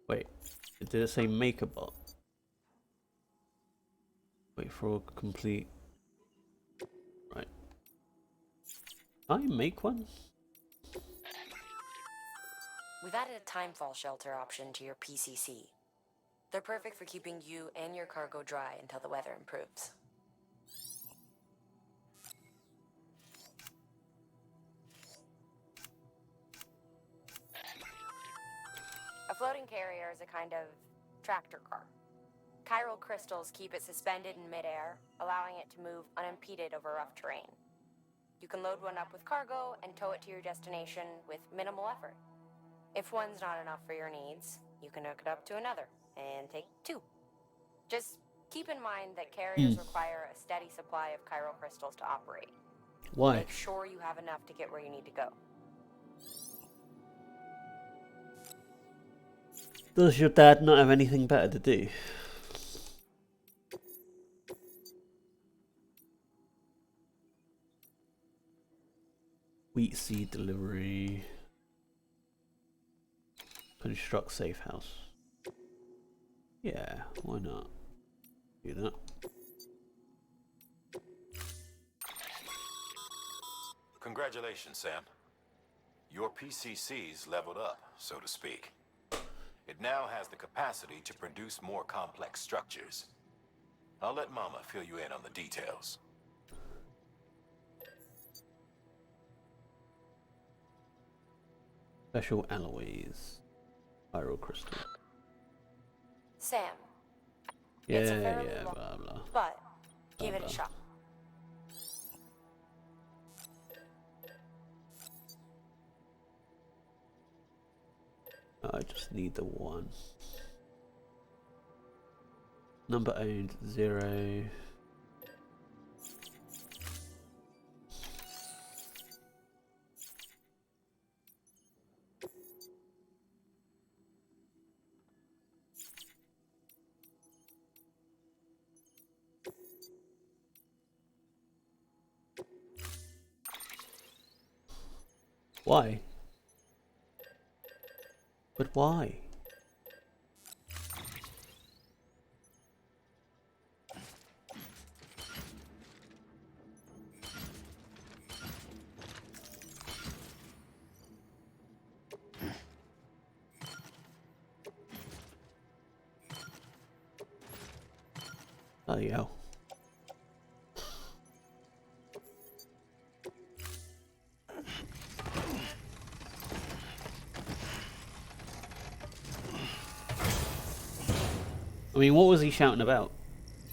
Wait, did it say make a bot? Wait for a complete. Right. Can I make one? We've added a timefall shelter option to your PCC. They're perfect for keeping you and your cargo dry until the weather improves. A floating carrier is a kind of tractor car. Chiral crystals keep it suspended in midair, allowing it to move unimpeded over rough terrain. You can load one up with cargo and tow it to your destination with minimal effort. If one's not enough for your needs, you can hook it up to another and take two. Just keep in mind that carriers require a steady supply of chiral crystals to operate. Why? Make sure you have enough to get where you need to go. Does your dad not have anything better to do? Wheat seed delivery. Construct safe house. Yeah, why not? Do that. Congratulations, Sam. Your PCC's leveled up, so to speak. It now has the capacity to produce more complex structures. I'll let Mama fill you in on the details. Special alloys. Spiral crystal. Sam, Yeah, it's a fairly yeah, long, blah blah. but give Blah, it a blah. shot. I just need the one. Number owned 0. Why? But why? Bloody hell. I mean, what was he shouting about?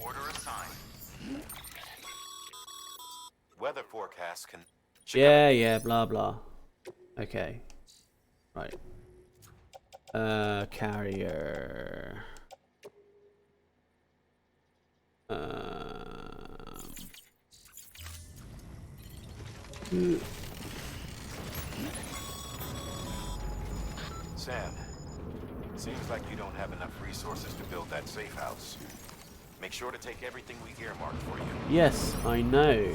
Order assigned. Weather forecasts can... Yeah, yeah, blah blah. Okay. Right. Carrier. Sam, seems like you don't have enough resources to build that safe house. Make sure to take everything we earmarked for you. Yes, I know.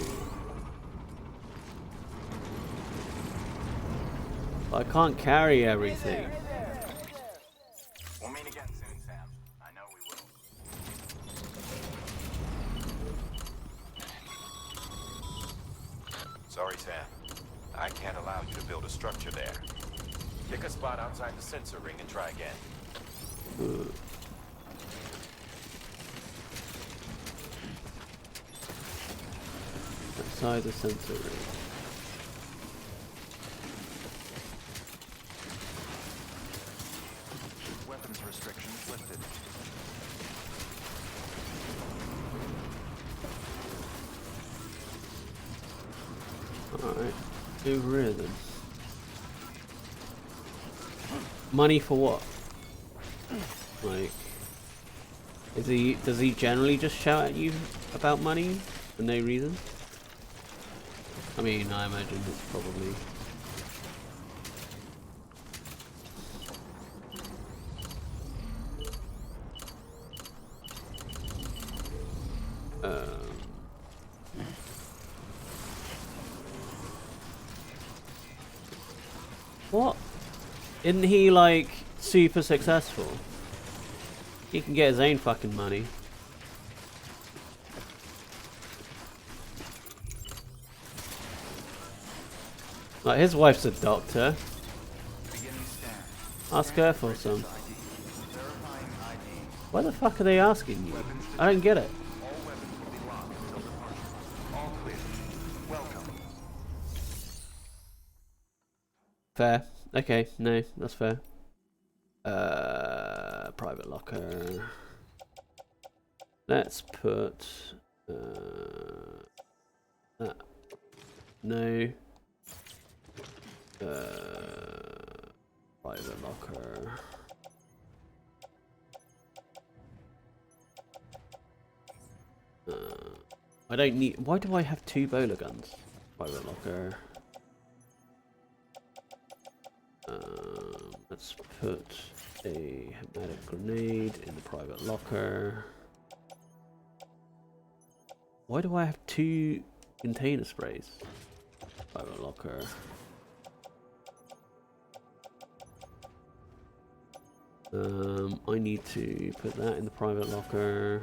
I can't carry everything. We'll meet again soon, Sam. I know we will. Sorry, Sam. I can't allow you to build a structure there. Pick a spot outside the sensor ring and try again. Outside the sensor ring. Weapons restrictions lifted. Alright. Over here then. Money for what? Like, does he generally just shout at you about money for no reason? I mean, I imagine it's probably... What? Isn't he like super successful? He can get his own fucking money. Like, his wife's a doctor. Beginning scan. Ask her for some. ID. Verifying ID. Why the fuck are they asking you? I don't get it. All weapons will be locked until departure. All clear. Welcome. Fair. Okay, no, that's fair. Private locker. Let's put that. No. Private locker. I don't need. Why do I have 2 bowler guns? Private locker. Let's put a hermetic grenade in the private locker. Why do I have 2 container sprays? Private locker. I need to put that in the private locker.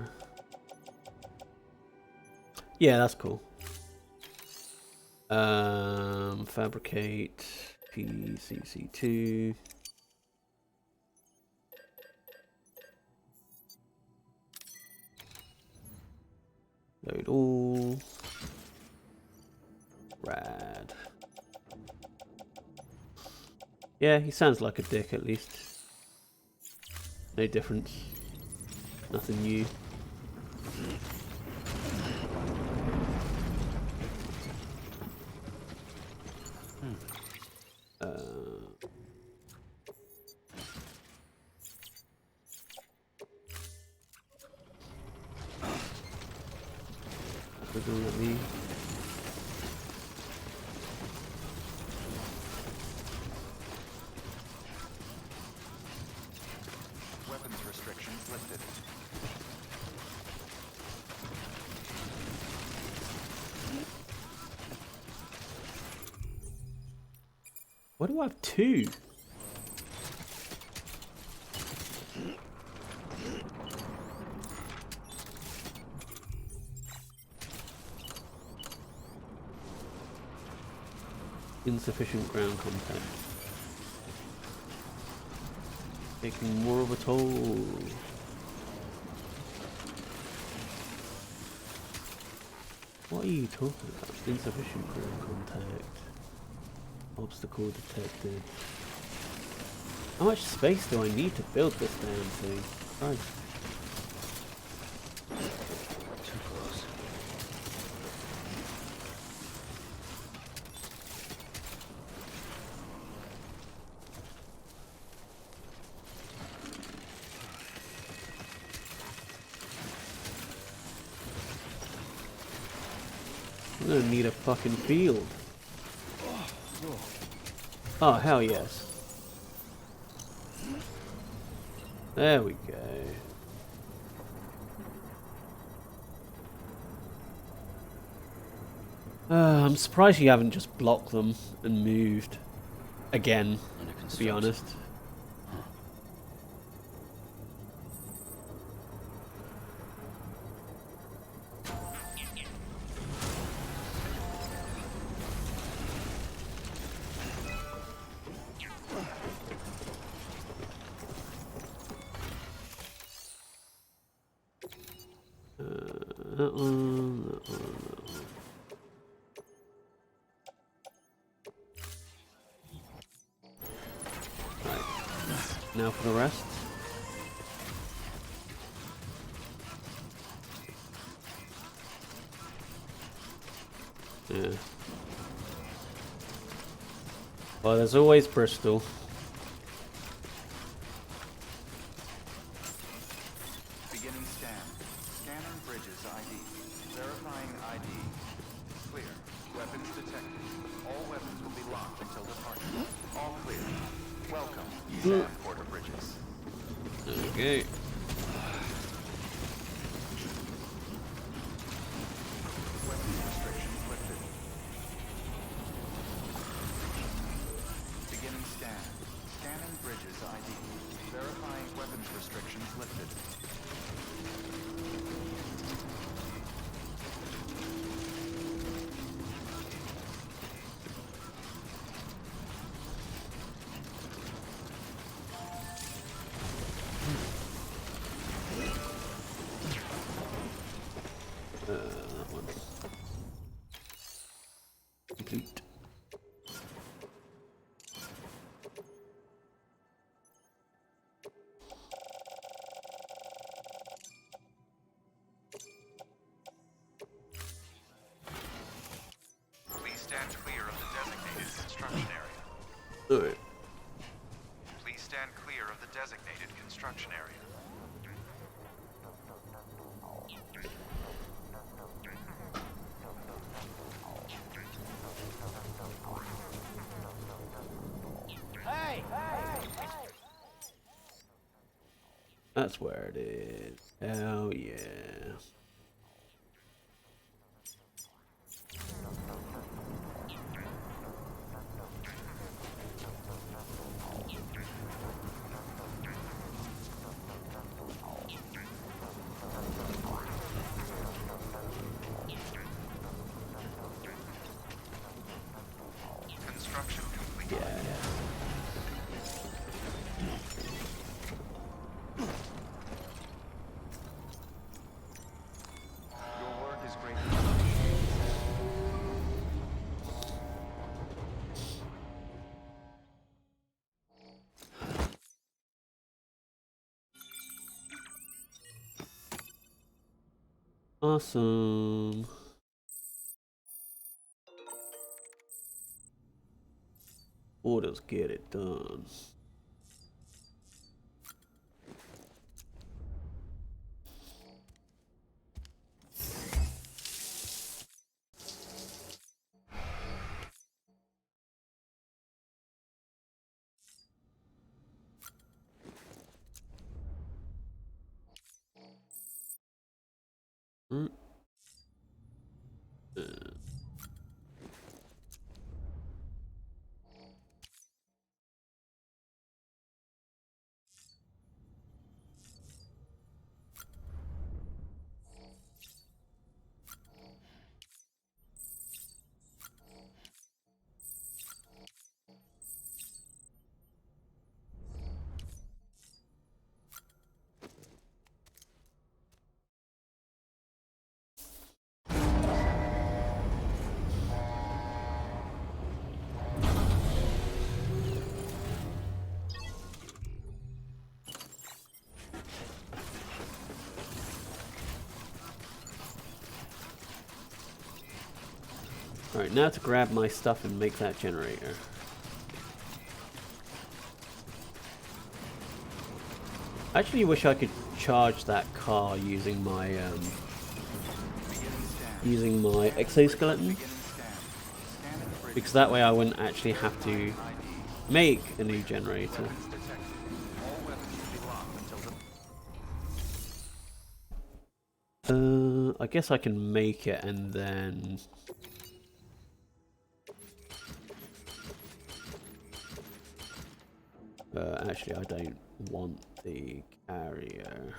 Yeah, that's cool. Fabricate PCC2. Load all. Rad. Yeah, he sounds like a dick at least. No difference. Nothing new. Doesn't let me. Weapons restrictions lifted. Why do I have 2? Insufficient ground contact. Taking more of a toll. What are you talking about? Insufficient ground contact. Obstacle detected. How much space do I need to build this damn thing? Christ. Too close. I'm gonna need a fucking field. Oh, hell yes. There we go. I'm surprised you haven't just blocked them and moved again, to be honest. That one, that one, that one. Right. Now for the rest. Yeah. Well, there's always Bristol. Beginning scan. Scanning bridges ID. Verifying ID. Clear. Weapons detected. All weapons will be locked until departure. All clear. Welcome, Sam Porter Bridges. Okay. Weapons restrictions lifted. Beginning scan. Scanning bridges ID. Verifying weapons restrictions lifted. That one. Complete. Please stand clear of the designated construction area. Alright. Please stand clear of the designated construction area. That's where it is. Oh yeah. Construction complete. Yeah. Your work is greatly appreciated. Awesome. Orders get it done. Mm. Alright, now to grab my stuff and make that generator. I actually wish I could charge that car using my exoskeleton, because that way I wouldn't actually have to make a new generator. I guess I can make it and then actually I don't want the carrier.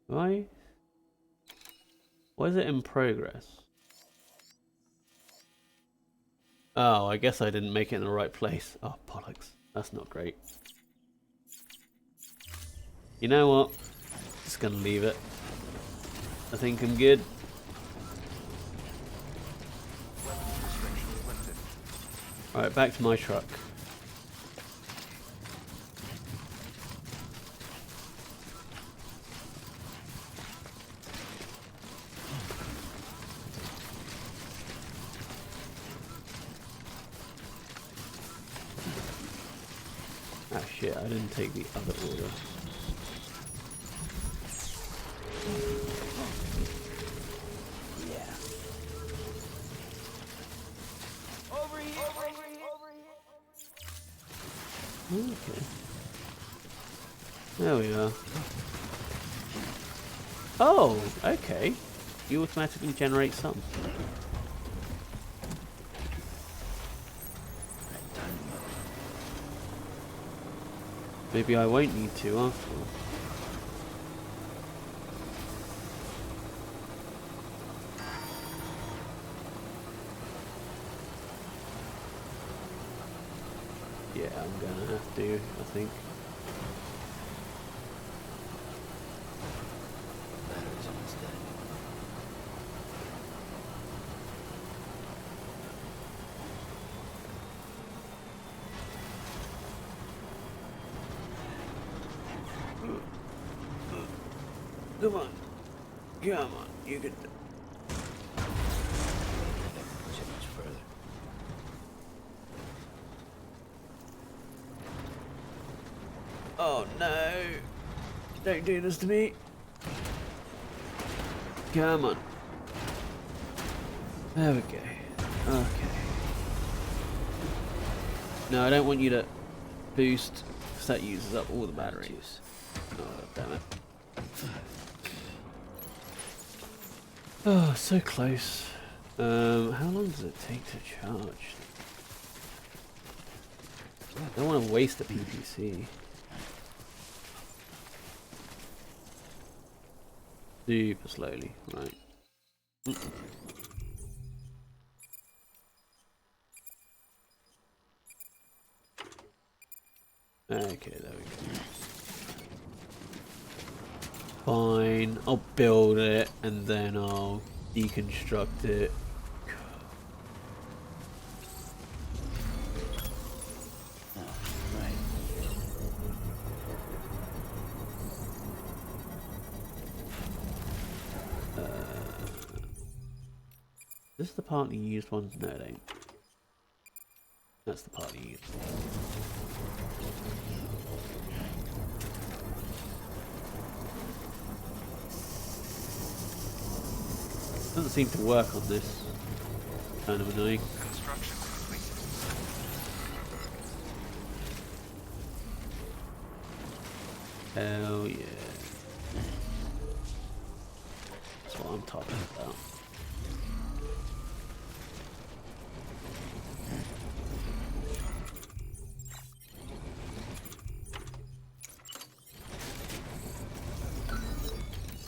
Why? Why is it in progress? Oh, I guess I didn't make it in the right place. Oh, bollocks. That's not great. You know what? Just gonna leave it. I think I'm good. Alright, back to my truck. Ah shit, I didn't take the other order. Yeah. Over here! Okay. There we are. Oh, okay. You automatically generate some. Maybe I won't need to after all. Yeah, I'm gonna have to, I think. Batteries almost dead. Come on. Come on, you can... Push it much further. Oh no! Don't do this to me. Come on. There we go. Okay. No, I don't want you to boost, because that uses up all the batteries. Oh, damn it. Oh, so close. How long does it take to charge? I don't want to waste the PPC. Super slowly, right. Okay, there we go. Fine, I'll build it and then I'll deconstruct it. Is this the partly used one? No, it ain't. That's the partly used one. Doesn't seem to work on this. Kind of annoying. Construction complete. Hell yeah. That's what I'm talking about.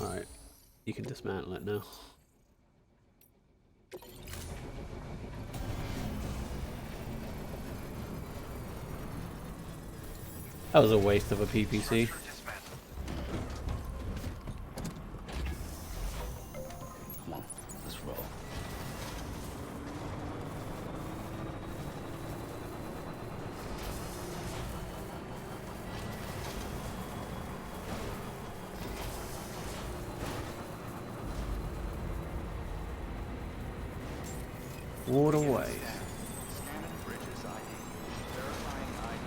Alright, you can dismantle it now. That was a waste of a PPC. Come on, let's roll. What away. Scanning bridges ID. Verifying ID.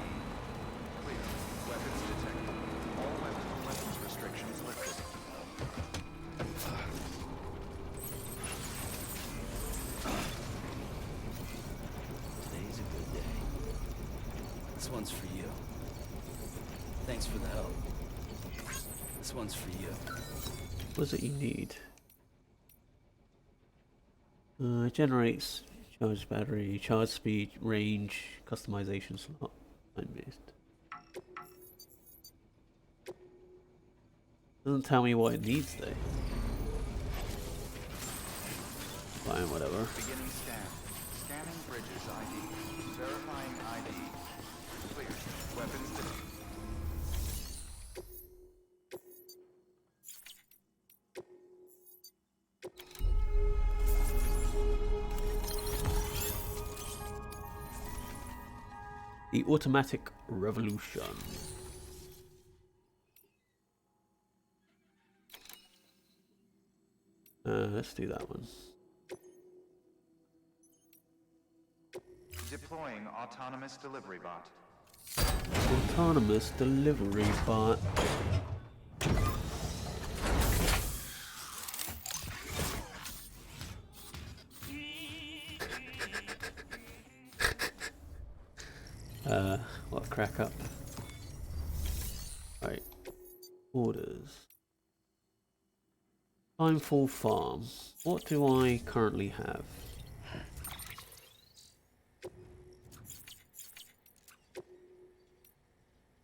Clear. Weapons detected. All weapons restrictions lifted. Today's a good day. This one's for you. Thanks for the help. This one's for you. What is it you need? It generates charge battery, charge speed, range, customization slot, time based. Doesn't tell me what it needs though. Fine, whatever. Beginning scan. Scanning bridges ID. Verifying ID. Clear. Weapons detected. The automatic revolution. Let's do that one. Deploying autonomous delivery bot. Autonomous delivery bot. What crack up? Right. Orders. Timefall Farm. What do I currently have?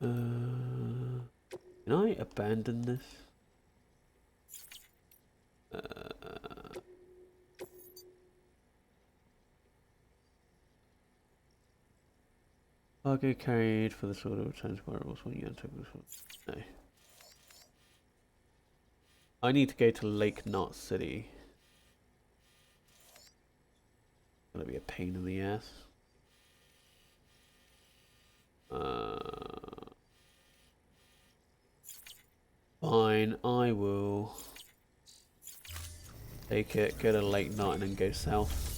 Can I abandon this? Cargo carried for the sort of transportables when you enter this one. No. I need to go to Lake Knot City. Gonna be a pain in the ass. Fine, I will take it, go to Lake Knot and then go south.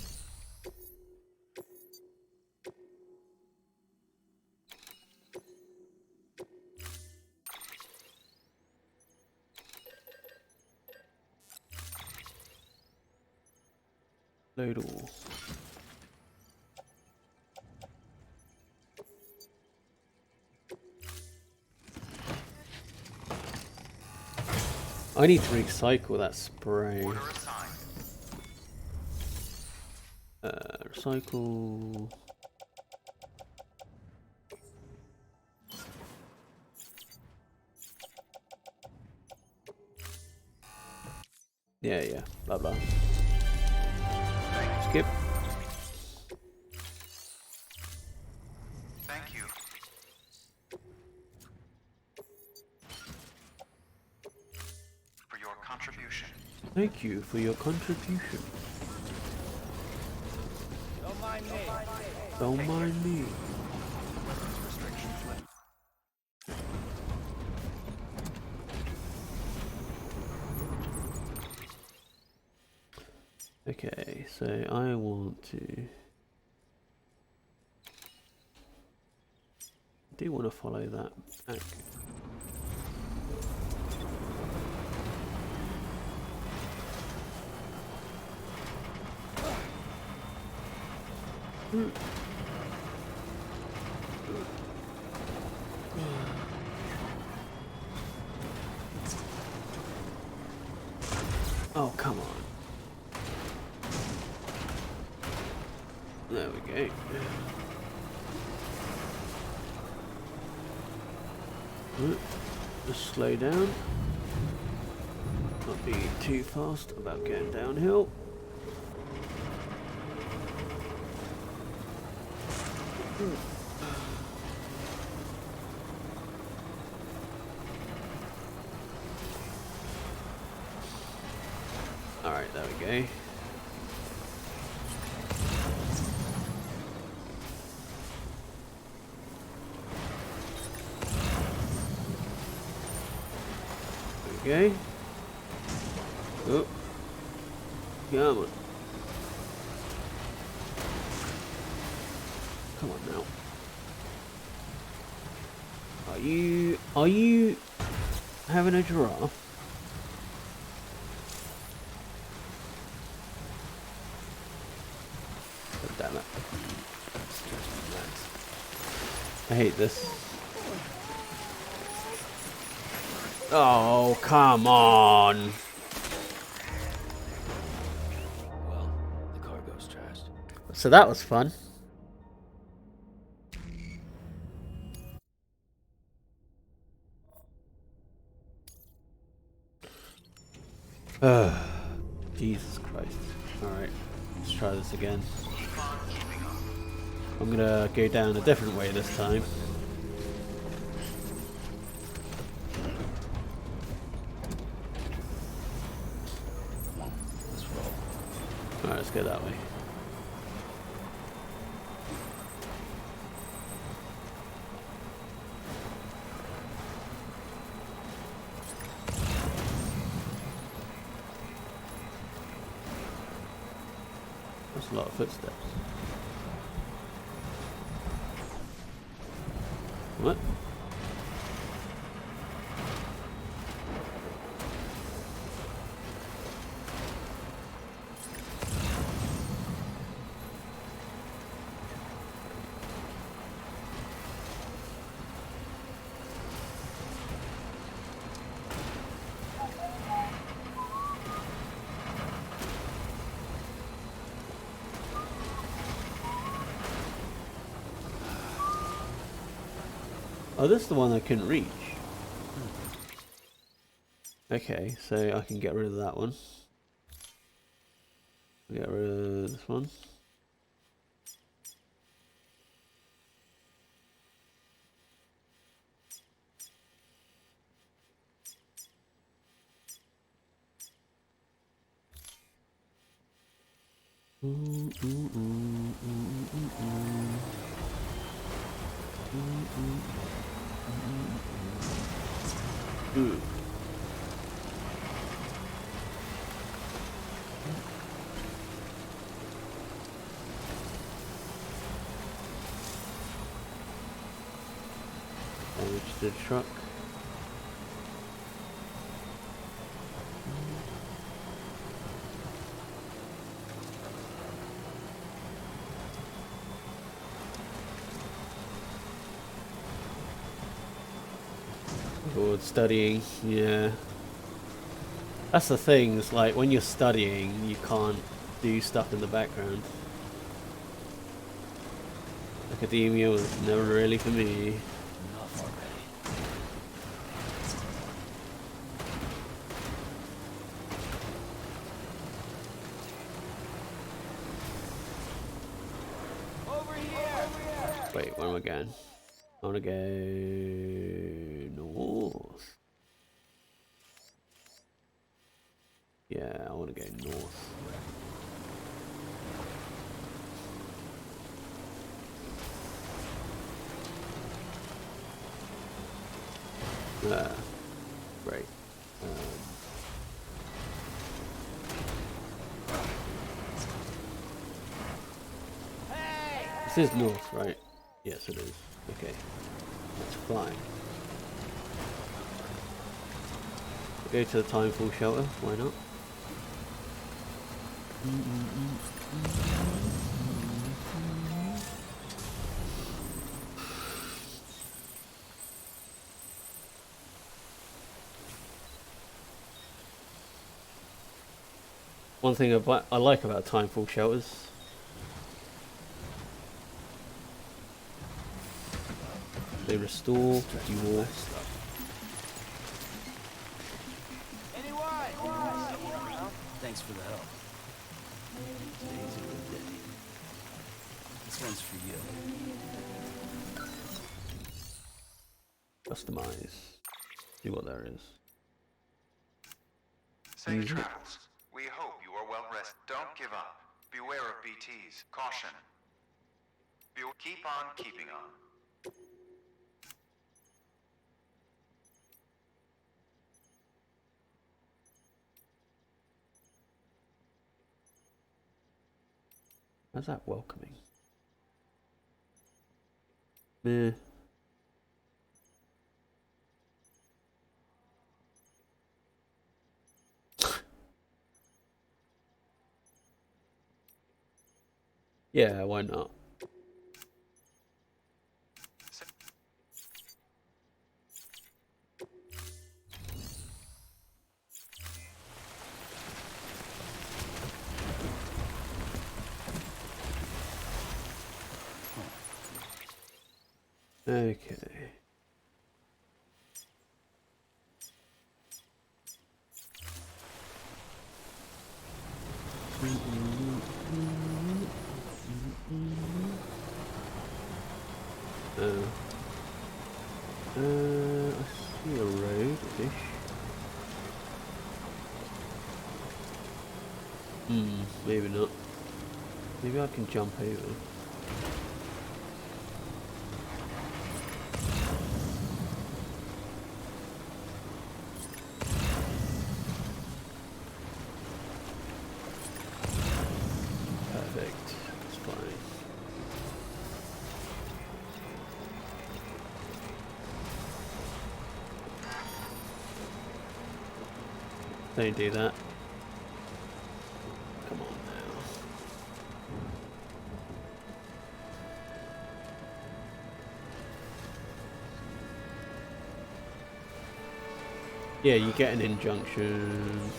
Load all. I need to recycle that spray. Order assigned. Recycle. Yeah, blah blah. Skip. Thank you. For your contribution. Thank you for your contribution. Don't mind me. Weapons restrictions. Okay, so I want to. I do want to follow that back. Oh, come on. There we go. Just slow down. Not be too fast about going downhill. Alright, there we go. Okay. Oh. Come on. Come on now. Are you having a giraffe? God damn it. I hate this. Oh, come on. Well, the cargo's trashed. So that was fun. Jesus Christ. Alright, let's try this again. I'm gonna go down a different way this time. Alright, let's go that way. That's a lot of footsteps. What? Oh, this is the one I couldn't reach. Okay, so I can get rid of that one. Get rid of this one. Ooh. Damage to the truck. bored. Studying, yeah. That's the thing, it's like when you're studying, you can't do stuff in the background. Academia was never really for me. Enough already. Wait, where am I going? I want to go north. Yeah, I want to go north. Right. This is north, right? Yes, it is. Okay. Let's fly. Go to the Timefall shelter. Why not? One thing I like about Timefall shelters. They restore your Thanks for the help. Today's a good day. This one's for you. customize. See what there is. Safe travels. We hope you are well rested. Don't give up. Beware of BTs. Caution. Keep on keeping on. How's that welcoming? Meh. Yeah, why not? Okay. I see a road-ish. Maybe not. Maybe I can jump over. Perfect. That's fine. Don't do that. Come on now. Yeah, you get an injunction.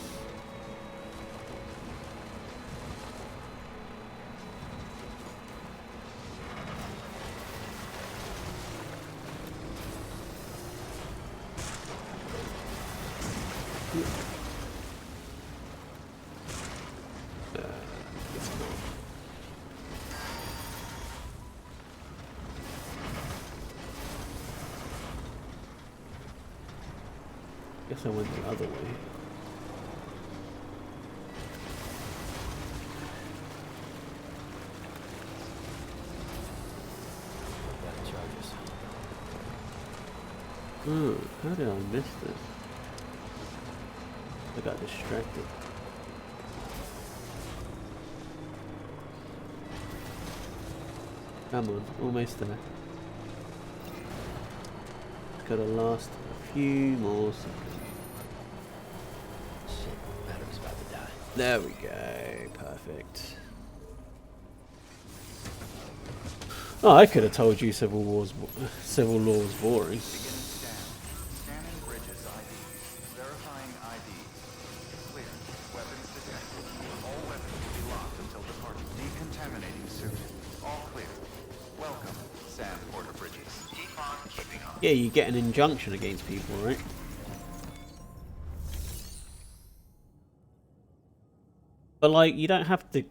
Guess I went the other way. Got charges. Oh, how did I miss this? I got distracted. Come on, almost there. It's gotta last a few more seconds. Shit, Adam's about to die. There we go, perfect. Oh, I could have told you Civil Law was boring. Scanning Yeah, you get an injunction against people, right? But like, you don't have to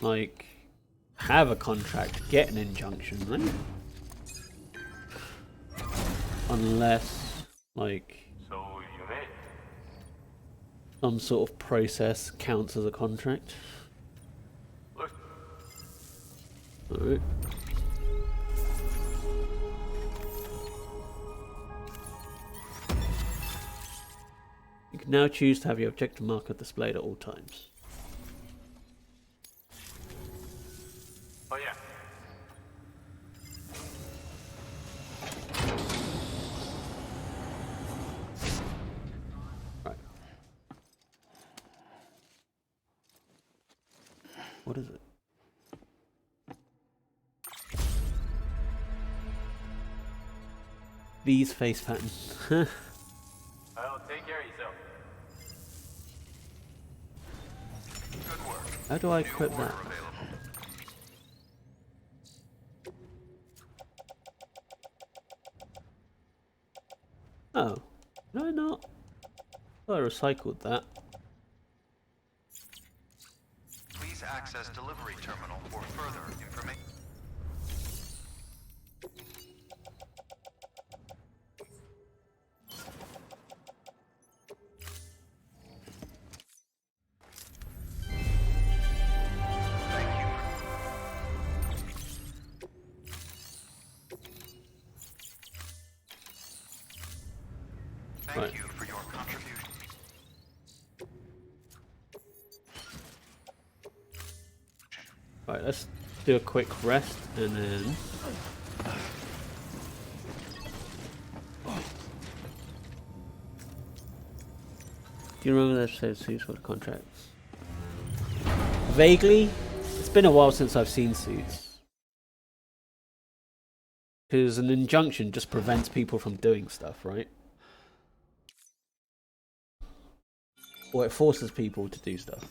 like have a contract to get an injunction, right? Unless like some sort of process counts as a contract. Alright. You can now choose to have your objective marker displayed at all times. Oh yeah. Right. What is it? V's face pattern. Well, take care of yourself. Good work. How do I equip New that? order available. Oh, did I not? I recycled that. Please access delivery terminal for further information. Thank you. Thank Right. you for your contribution. Right, let's do a quick rest and then. Do you remember that said suits for the contracts? Vaguely, it's been a while since I've seen suits. Because an injunction just prevents people from doing stuff, right? Or it forces people to do stuff.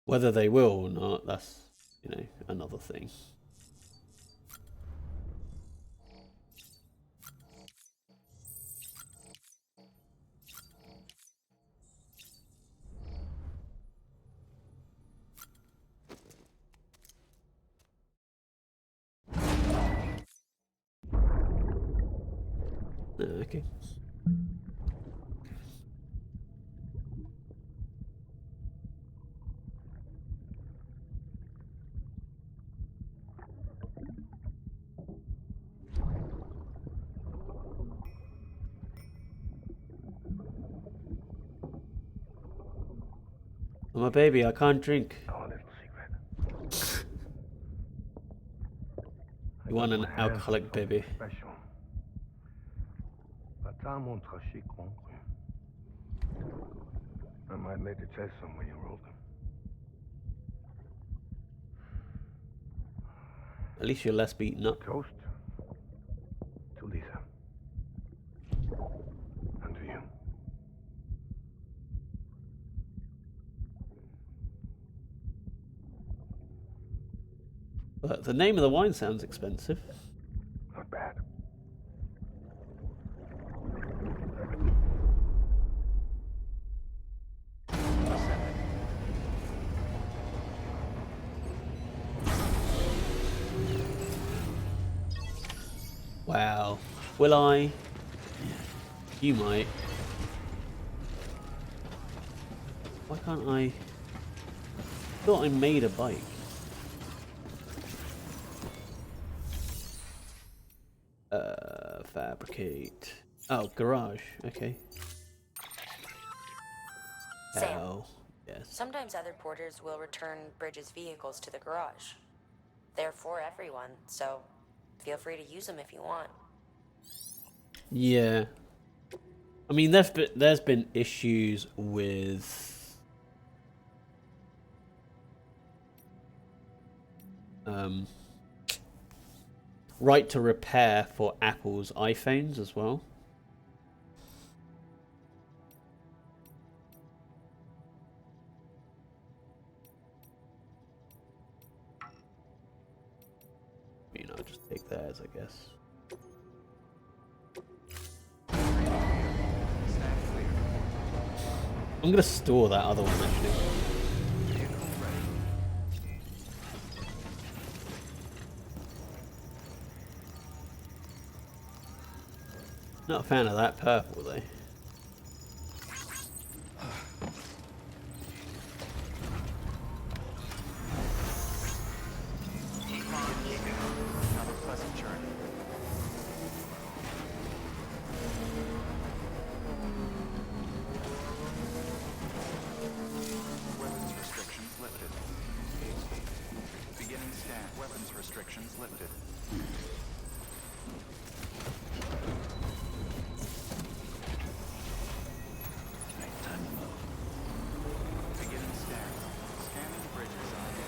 Whether they will or not, that's, you know, another thing. Okay. I'm a baby, I can't drink. Our little secret. You want an alcoholic baby. Special. Papa mon traché concru. I might make a test somewhere you wrote them. At least you're less beaten up. Toast to Lisa. And to you. But the name of the wine sounds expensive. Not bad. Wow. Will I? You might. Why can't I? Thought I made a bike. Fabricate. Oh, garage. Okay. Sam. Oh, yes. Sometimes other porters will return Bridges' vehicles to the garage. They're for everyone, so feel free to use them if you want. Yeah. I mean, there's been issues with right to repair for Apple's iPhones as well. I mean, I'll just take theirs, I guess. I'm gonna store that other one actually. Not a fan of that purple though. Have a pleasant journey. Weapons restrictions lifted. Beginning scan. Weapons restrictions lifted. Time to move. Beginning scan. Scanning bridges ID.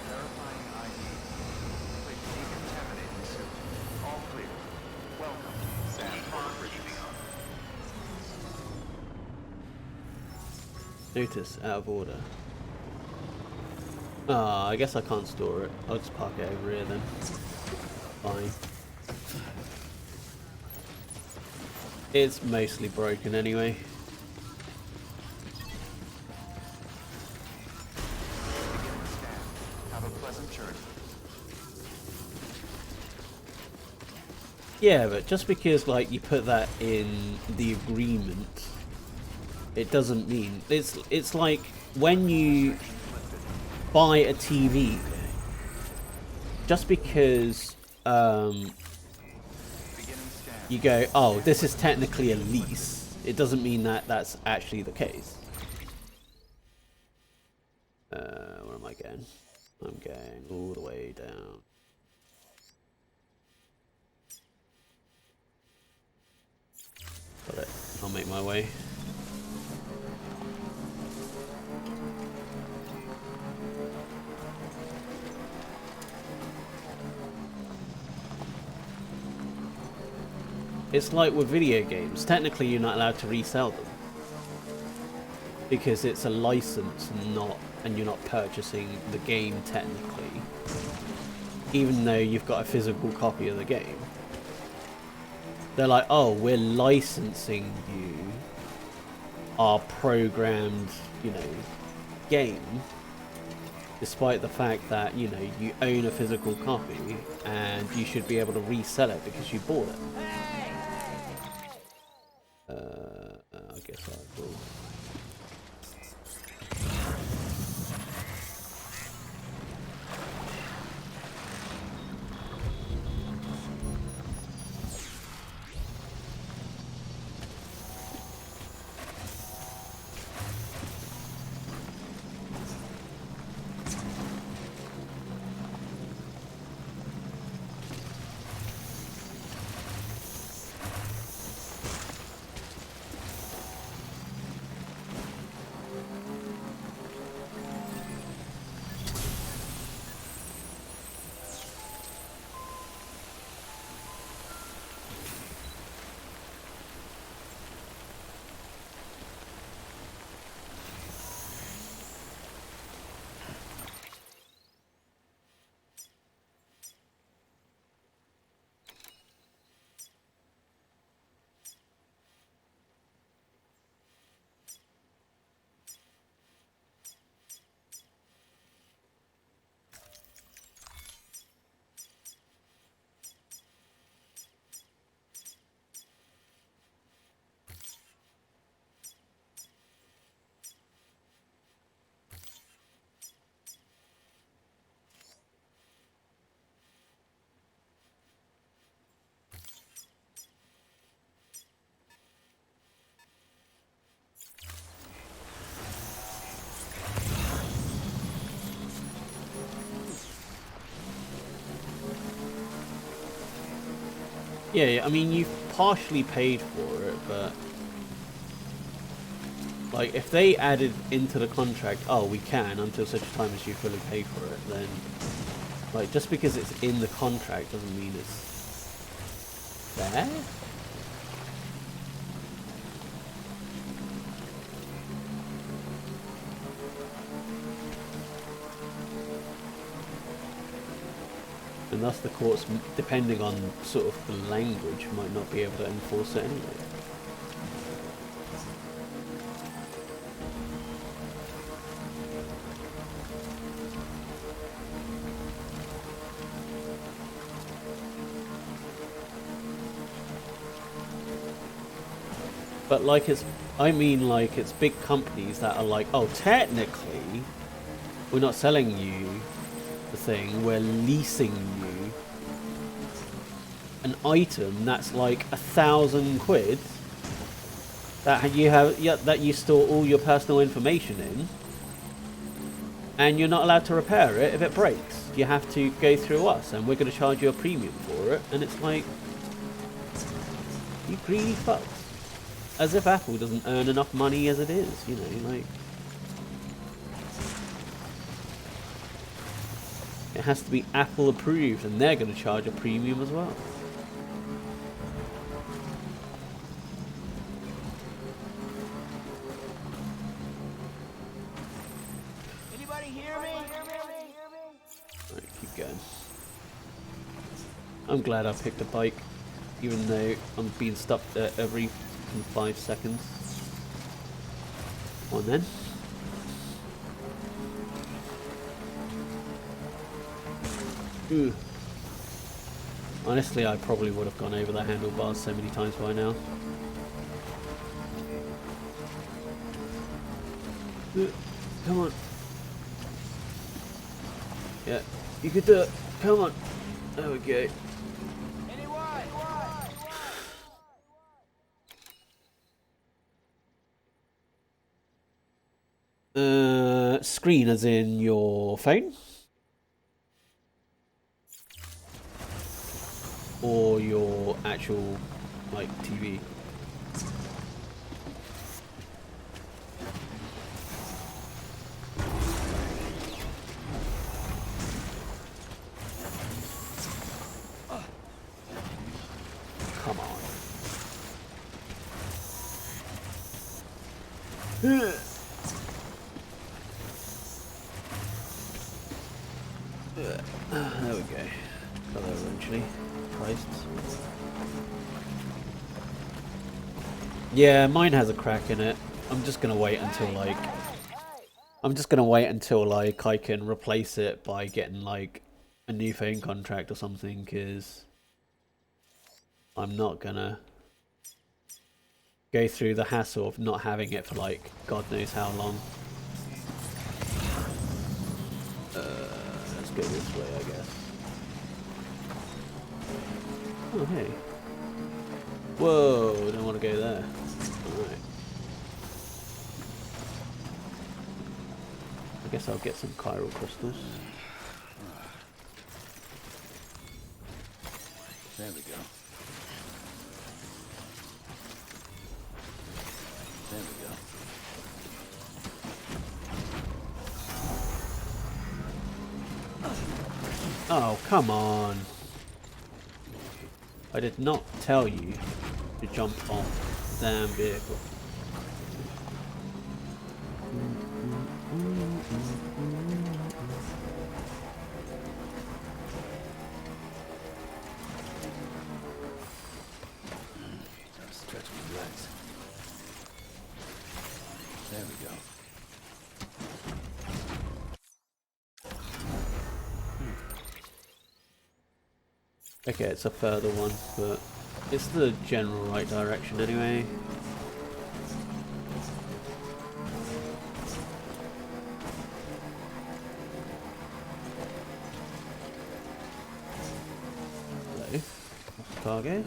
Verifying ID. Complete decontaminating suit. All clear. Welcome. Sand bridges. Notice out of order. Ah, I guess I can't store it. I'll just park it over here then. Fine. It's mostly broken anyway. Beginning scan. Have a pleasant journey. Yeah, but just because like you put that in the agreement, it doesn't mean it's like when you buy a TV. Just because you go, oh, this is technically a lease, it doesn't mean that that's actually the case. Where am I going? I'm going all the way down. Got it. I'll make my way. It's like with video games. Technically, you're not allowed to resell them because it's a license, and you're not purchasing the game technically, even though you've got a physical copy of the game. They're like, oh, we're licensing you our programmed, game, despite the fact that, you own a physical copy and you should be able to resell it because you bought it. I guess I will. Yeah, I mean, you've partially paid for it, but like, if they added into the contract, oh, we can until such time as you fully pay for it, then, like, just because it's in the contract doesn't mean it's fair. And thus the courts, depending on sort of the language, might not be able to enforce it anyway. But like I mean like it's big companies that are like, oh, technically, we're not selling you the thing, we're leasing you an item that's like £1,000 that you have, that you store all your personal information in, and you're not allowed to repair it if it breaks. You have to go through us, and we're going to charge you a premium for it. And it's like, you greedy fucks. As if Apple doesn't earn enough money as it is, you know, like. It has to be Apple approved, and they're going to charge a premium as well. Anybody hear me? Right, keep going. I'm glad I picked a bike, even though I'm being stopped every 5 seconds. Come on then. Ooh. Honestly, I probably would have gone over the handlebars so many times by now. Come on. Yeah, you could do it. Come on. There we go. Screen as in your phone? Or your actual, like, TV? Come on. There we go. Got there eventually. Christ. Yeah, mine has a crack in it. I'm just gonna wait until like I can replace it by getting like a new phone contract or something, because I'm not gonna go through the hassle of not having it for like God knows how long. Let's go this way, I guess. Oh, hey. Whoa, don't want to go there. Alright. I guess I'll get some chiral crystals. There we go. There we go. Oh, come on. I did not tell you to jump off the damn vehicle. Stretch my legs. There we go. Okay, it's a further one, but it's the general right direction anyway. Hello. Cargo.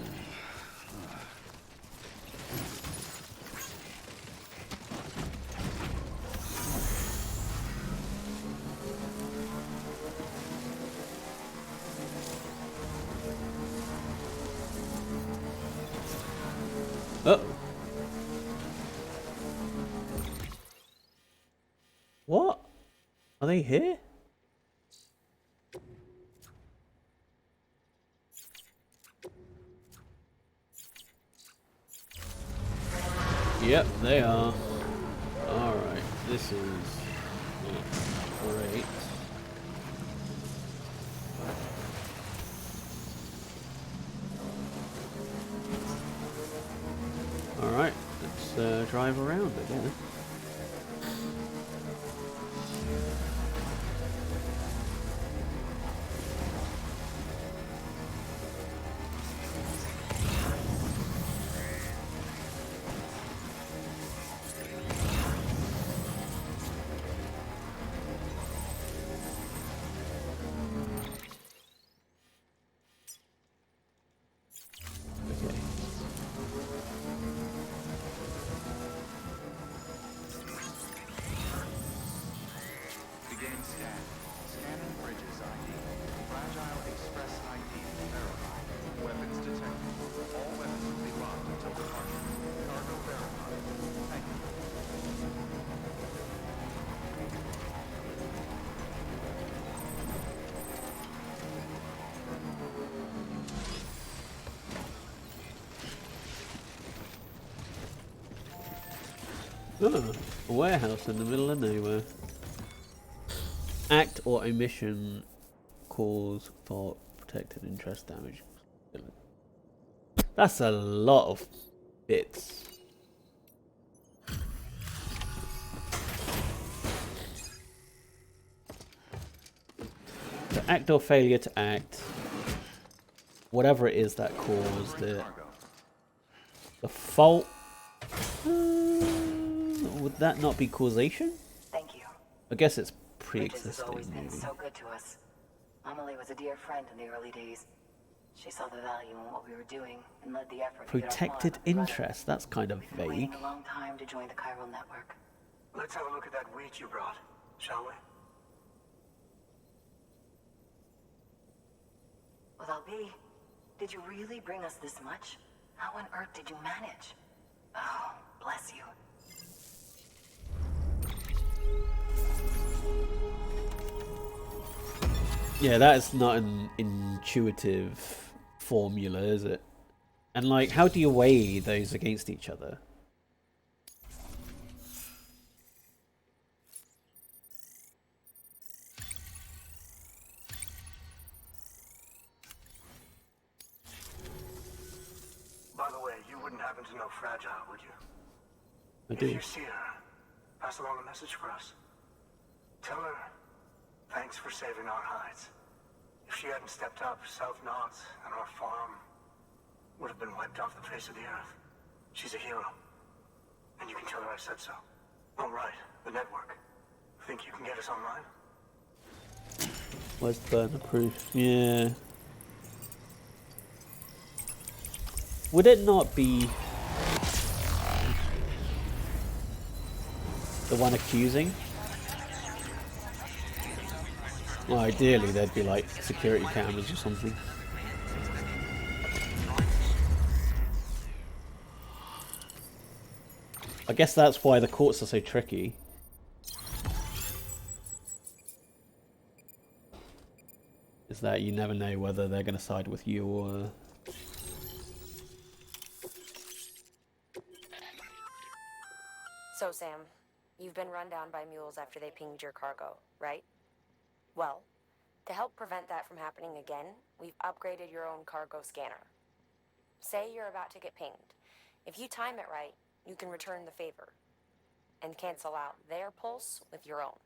Are they here? Yep, they are. Alright, this is great. Alright, let's drive around again. Beginning scan. Scanning bridges ID. Fragile Express ID verified. Weapons detected. All weapons will be locked until departure. Cargo verified. Thank you. Oh, a warehouse in the middle of nowhere. Act or omission cause for protected interest damage. That's a lot of bits. So act or failure to act, whatever it is that caused it. The fault. Would that not be causation? Thank you. I guess it's Bridges has pre-existing. always been Maybe. so good to us. Amelie was a dear friend in the early days. She saw the value in what we were doing and led the effort to get our Protected farm up and running. interest. That's kind of We've been vague. waiting a long time to join the chiral network. Let's have a look at that wheat you brought, shall we? Well, Albi, did you really bring us this much? How on earth did you manage? Oh, bless you. Yeah, that is not an intuitive formula, is it? And like, how do you weigh those against each other? By the way, you wouldn't happen to know Fragile, would you? I If do. you see her, pass along a message for us. Tell her, thanks for saving our hides. If she hadn't stepped up, South Knots and our farm would have been wiped off the face of the earth. She's a hero. And you can tell her I said so. All right, the network. Think you can get us online? Where's the burner proof? Yeah. Would it not be the one accusing? Well, ideally there'd be like security cameras or something. I guess that's why the courts are so tricky. Is that you never know whether they're going to side with you or... So, Sam, you've been run down by mules after they pinged your cargo, right? Well, to help prevent that from happening again, we've upgraded your own cargo scanner. Say you're about to get pinged. If you time it right, you can return the favor and cancel out their pulse with your own.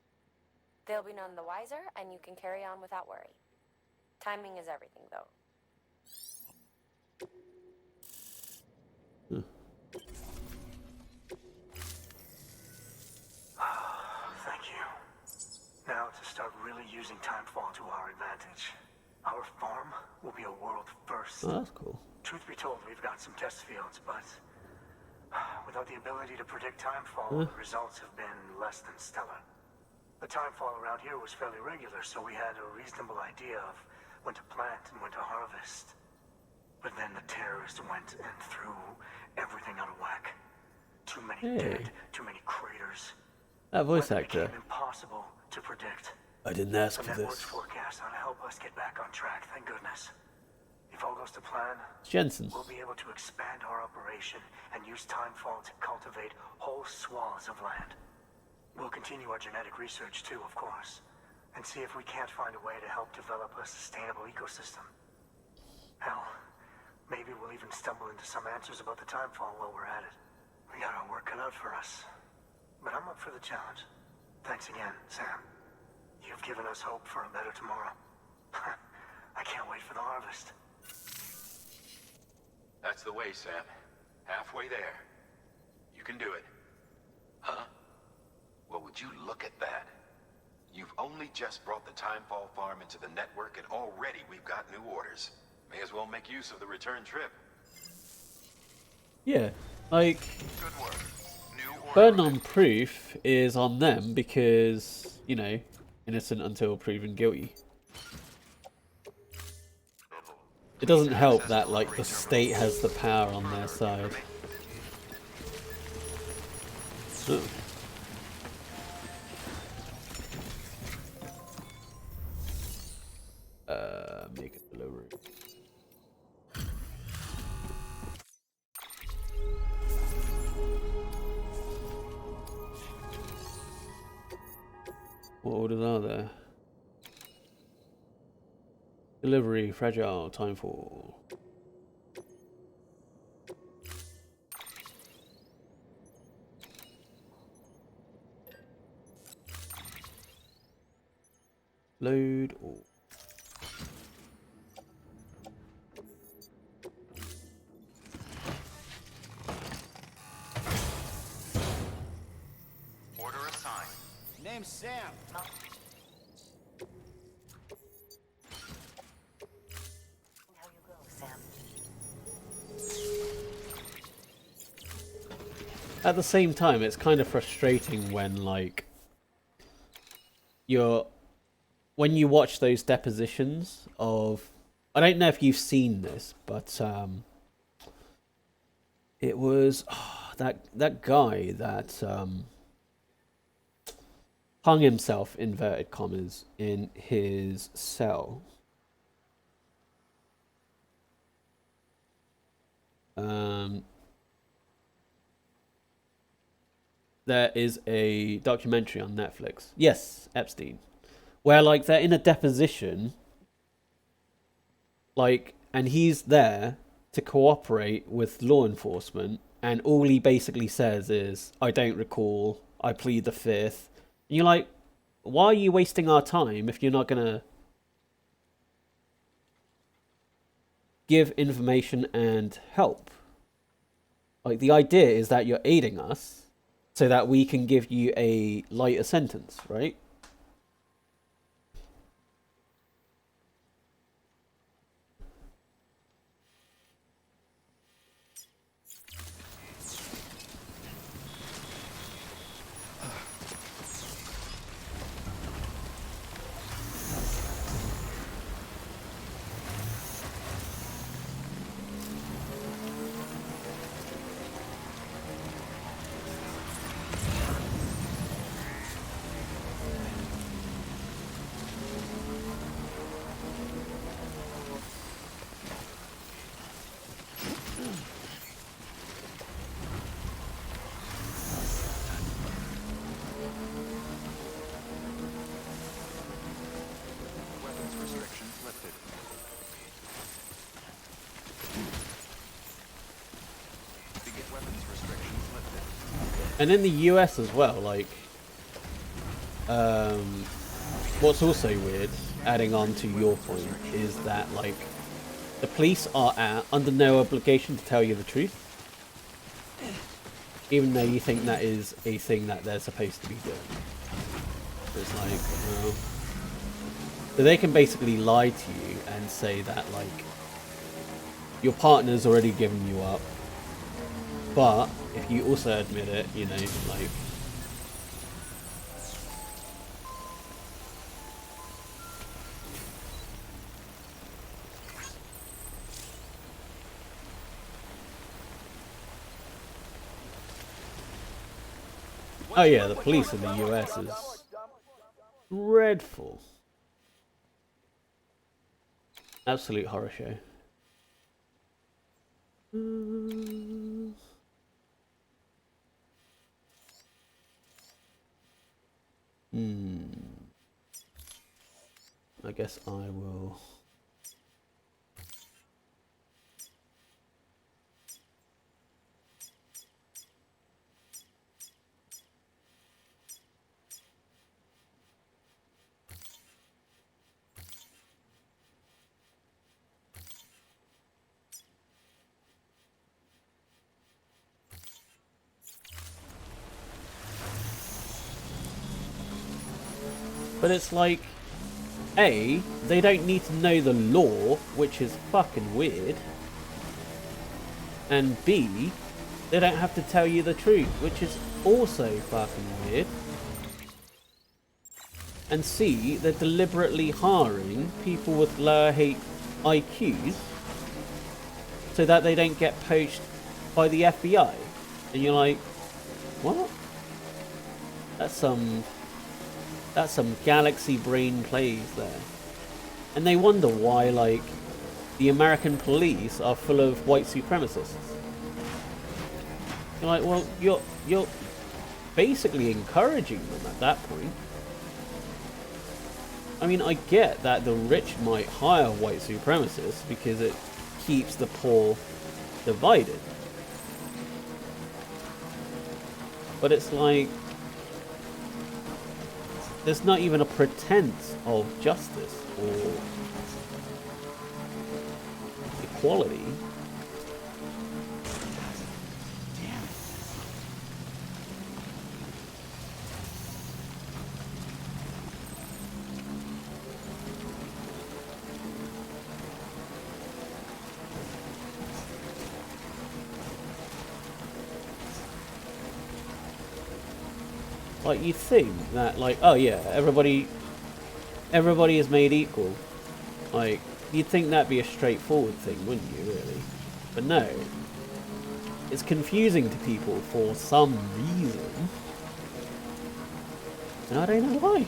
They'll be none the wiser, and you can carry on without worry. Timing is everything, though. Thank you. Now to start really using timefall to our advantage. Our farm will be a world first. Oh, that's cool. Truth be told, we've got some test fields, but without the ability to predict timefall, the results have been less than stellar. The timefall around here was fairly regular, so we had a reasonable idea of when to plant and when to harvest. But then the terrorists went and threw everything out of whack. Too many dead, too many craters. That voice Weather actor. became impossible to predict. I didn't ask The for network's this. forecast ought to help us get back on track, thank goodness. If all goes to plan, It's Jensen. we'll be able to expand our operation and use Timefall to cultivate whole swaths of land. We'll continue our genetic research too, of course, and see if we can't find a way to help develop a sustainable ecosystem. Hell, maybe we'll even stumble into some answers about the Timefall while we're at it. We got our work cut out for us, but I'm up for the challenge. Thanks again, Sam. You've given us hope for a better tomorrow. I can't wait for the harvest. That's the way, Sam. Halfway there. You can do it. Huh? Well, would you look at that? You've only just brought the Timefall farm into the network, and already we've got new orders. May as well make use of the return trip. Yeah, like, Good work. New order. burden on proof is on them because, you know, innocent until proven guilty. It doesn't help that, like, the state has the power on their side. Oh. Make a delivery. What orders are there? Delivery, fragile, timefall. Load all. Order assigned. Name's Sam. How you go, Sam? At the same time, it's kind of frustrating when, like, when you watch those depositions of, I don't know if you've seen this, but it was that guy that hung himself, inverted commas, in his cell. There is a documentary on Netflix. Yes, Epstein. Where, like, they're in a deposition, like, and he's there to cooperate with law enforcement, and all he basically says is, I don't recall, I plead the fifth. And you're like, why are you wasting our time if you're not gonna give information and help? Like, the idea is that you're aiding us so that we can give you a lighter sentence, right? Weapons restrictions lifted. To get weapons restrictions lifted. And in the US as well, like, what's also weird, adding on to your point, is that, like, the police are under no obligation to tell you the truth, even though you think that is a thing that they're supposed to be doing. It's like, well, so they can basically lie to you and say that, like, your partner's already given you up, but if you also admit it, you know, like, Oh yeah, the police in the US is dreadful. Absolute horror show. I guess I will. But it's like, A, they don't need to know the law, which is fucking weird. And B, they don't have to tell you the truth, which is also fucking weird. And C, they're deliberately hiring people with lower IQs so that they don't get poached by the FBI. And you're like, what? That's some galaxy brain plays there. And they wonder why, like, the American police are full of white supremacists. You're like, well, you're basically encouraging them at that point. I mean, I get that the rich might hire white supremacists because it keeps the poor divided. But it's like, there's not even a pretense of justice or equality. Like, you think that, like, oh yeah, everybody is made equal. Like, you'd think that'd be a straightforward thing, wouldn't you, really? But no. It's confusing to people for some reason. And I don't know why.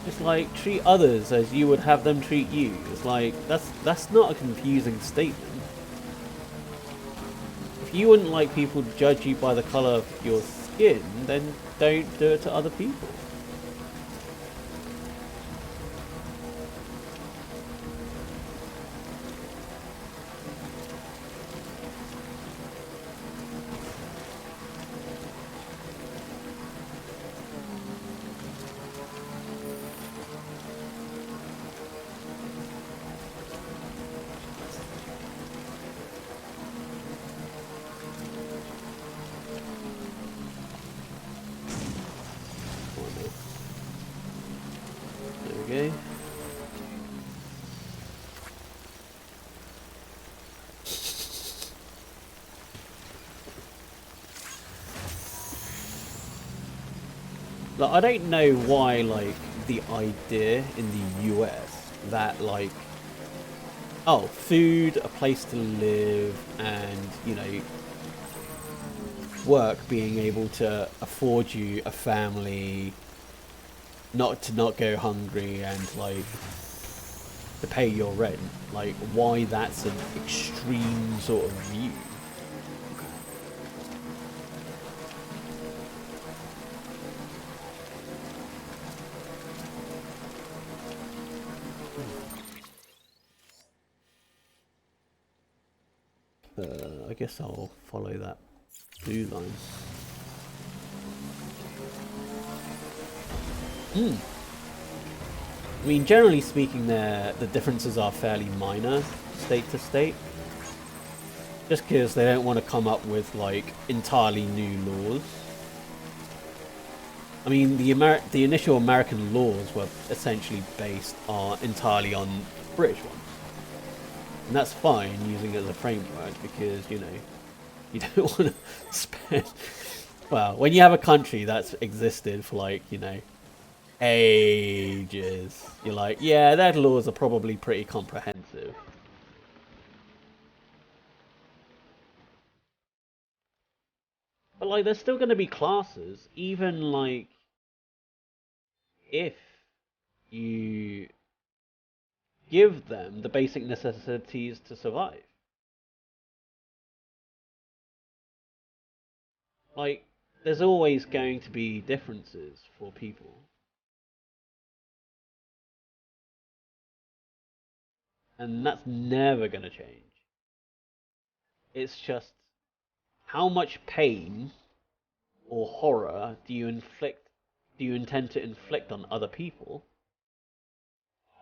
It's like, treat others as you would have them treat you. It's like, that's not a confusing statement. If you wouldn't like people to judge you by the colour of your skin, then don't do it to other people. Like, I don't know why, like, the idea in the US that, like, oh, food, a place to live, and, you know, work being able to afford you a family, not go hungry, and, like, to pay your rent, like, why that's an extreme sort of view. I guess I'll follow that blue line. I mean, generally speaking, the differences are fairly minor, state to state. Just because they don't want to come up with, like, entirely new laws. I mean, the initial American laws were essentially based entirely on British ones. And that's fine using it as a framework because, you know, you don't want to spend... Well, when you have a country that's existed for, like, you know, ages, you're like, yeah, their laws are probably pretty comprehensive. But like, there's still going to be classes, even like if you give them the basic necessities to survive. Like, there's always going to be differences for people. And that's never going to change. It's just how much pain or horror do you intend to inflict on other people?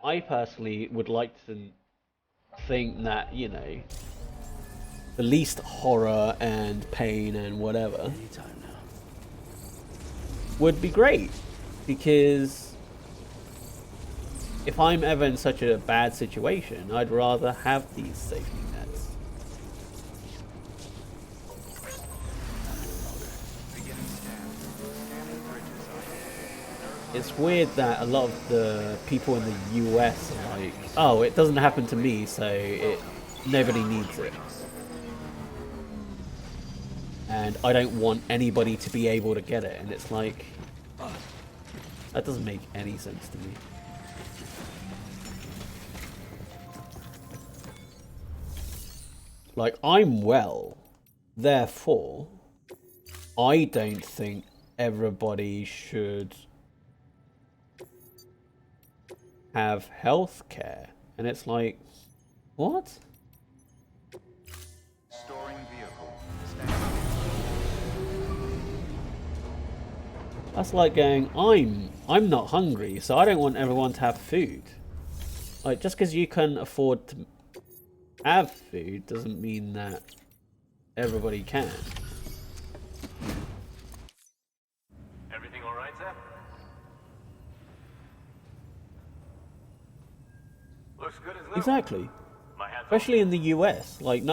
I personally would like to think that, you know, the least horror and pain and whatever would be great, because if I'm ever in such a bad situation, I'd rather have these safety nets. It's weird that a lot of the people in the US are like, oh, it doesn't happen to me, so nobody needs it. And I don't want anybody to be able to get it. And it's like, that doesn't make any sense to me. Like, I'm well, therefore, I don't think everybody should have health care. And it's like, what? Storing vehicle. That's like going, I'm not hungry, so I don't want everyone to have food. Like, just because you can afford to have food doesn't mean that everybody can. Everything all right, Zeb? Looks good as new. Exactly. My hat's off. Especially in the US. Like,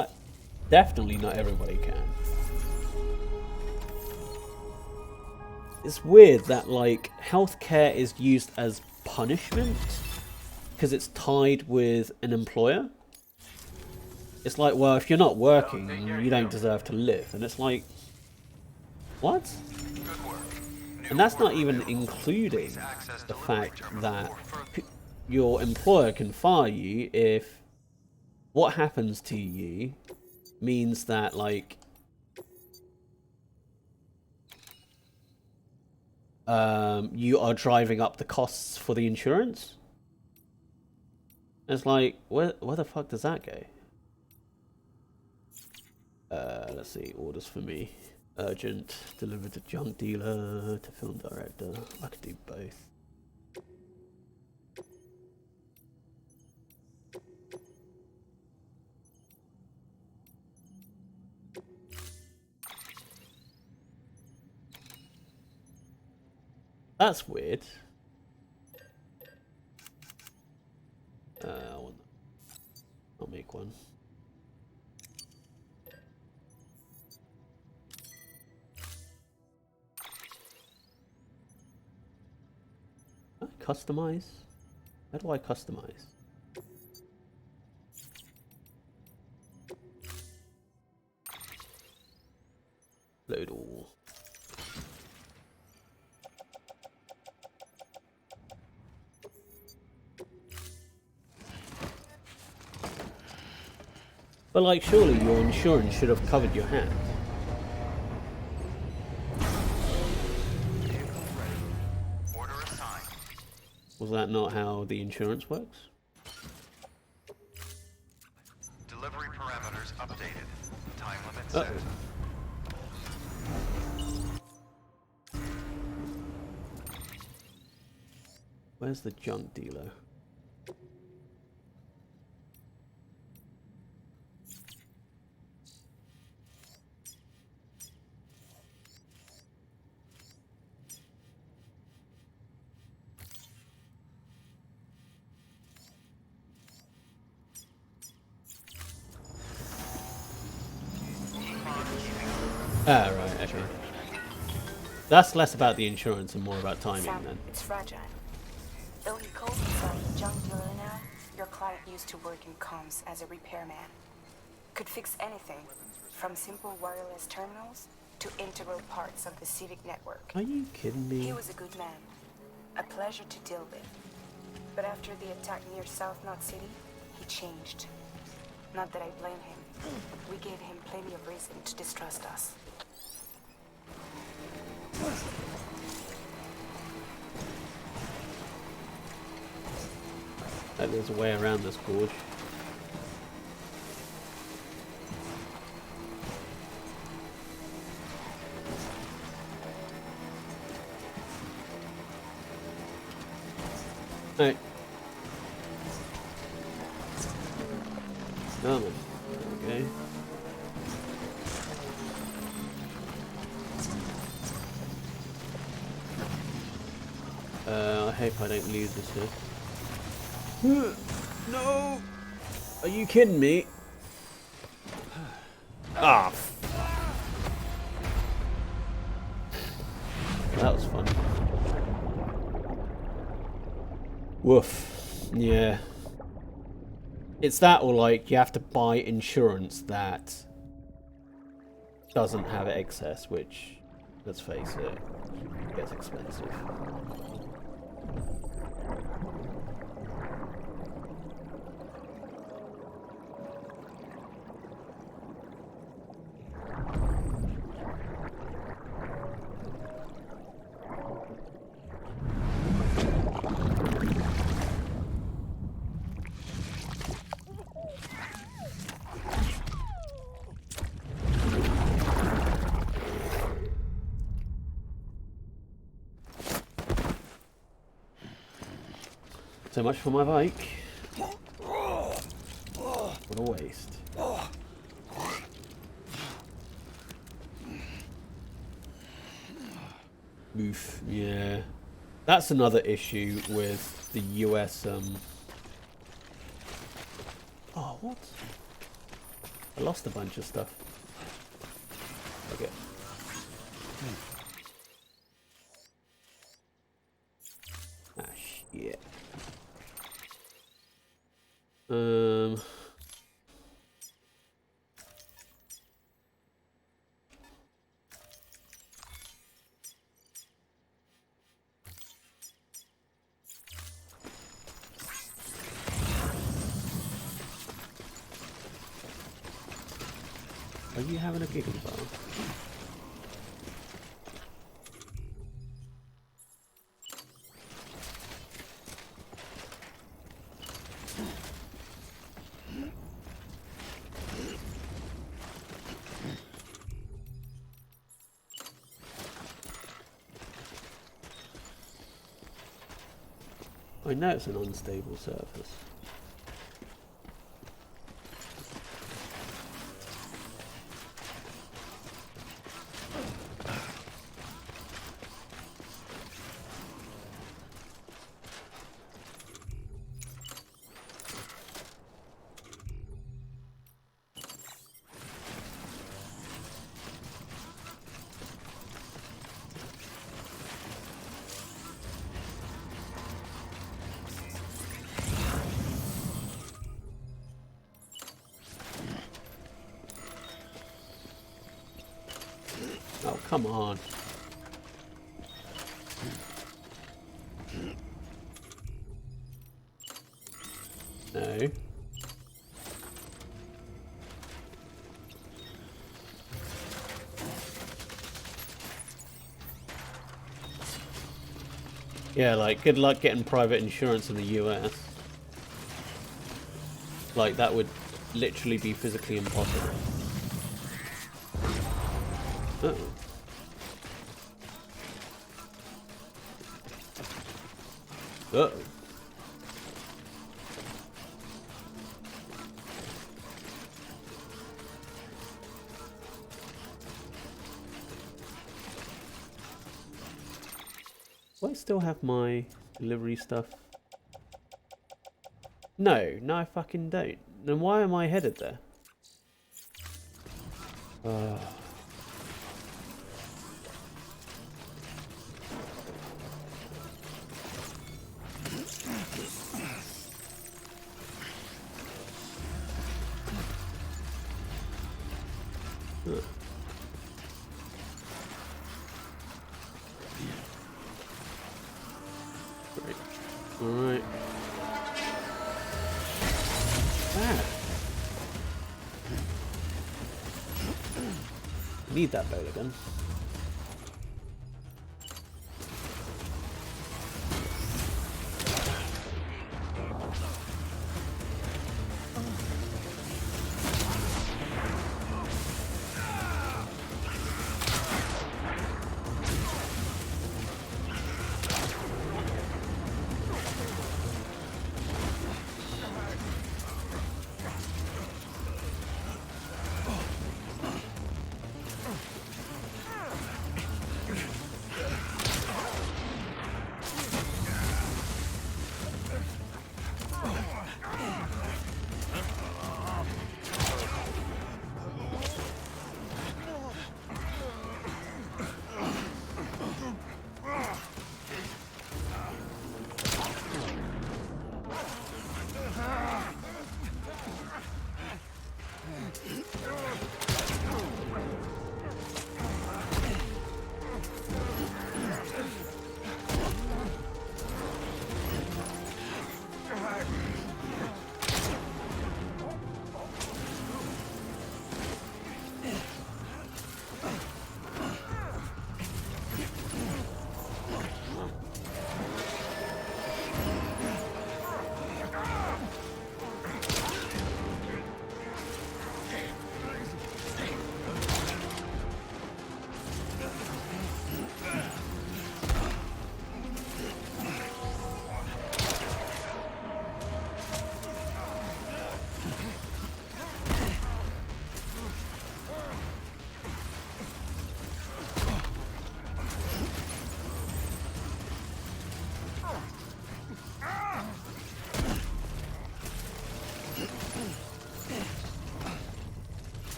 definitely not everybody can. It's weird that, like, healthcare is used as punishment because it's tied with an employer. It's like, well, if you're not working, you don't deserve to live. And it's like, what? And that's not even including the fact that your employer can fire you if what happens to you means that, like, you are driving up the costs for the insurance. It's like, where the fuck does that go? Let's see, orders for me. Urgent, delivered to junk dealer, to film director. I could do both. That's weird. I'll make one. Customize? How do I customize? Load all. But, like, surely your insurance should have covered your hand. Was that not how the insurance works? Delivery parameters updated. Time limit Uh-oh. set. Where's the junk dealer? Ah, right, okay. That's less about the insurance and more about timing, Sam, then. it's fragile. Though he calls himself a junk dealer now, your client used to work in comms as a repairman. Could fix anything, From simple wireless terminals to integral parts of the civic network. Are you kidding me? He was a good man, a pleasure to deal with. But after the attack near South Knot City, he changed. Not that I blame him. We gave him plenty of reason to distrust us. There's a way around this gorge. Hey. Oh, man. Okay. I hope I don't lose this here. No! Are you kidding me? Ah! That was fun. Woof. Yeah. It's that or like you have to buy insurance that doesn't have excess, which, let's face it, gets expensive. So much for my bike. What a waste. Oof, yeah. That's another issue with the US, Oh, what? I lost a bunch of stuff. Okay. Ah, shit. Are you having a giggle bar? I know it's an unstable surface. Oh, come on. No. Yeah, like, good luck getting private insurance in the US. Like, that would literally be physically impossible. Uh-oh. Uh-oh. Do I still have my delivery stuff? No, no I fucking don't. Then why am I headed there? Alright. Ah. Need that boat again.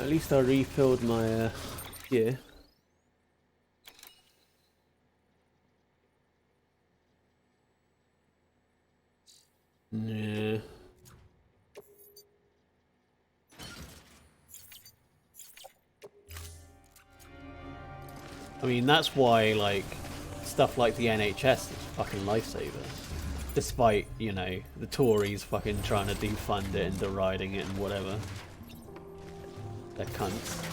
At least I refilled my gear. Yeah. I mean, that's why, like, stuff like the NHS is a fucking lifesaver. Despite, you know, the Tories fucking trying to defund it and deriding it and whatever. They're cunts.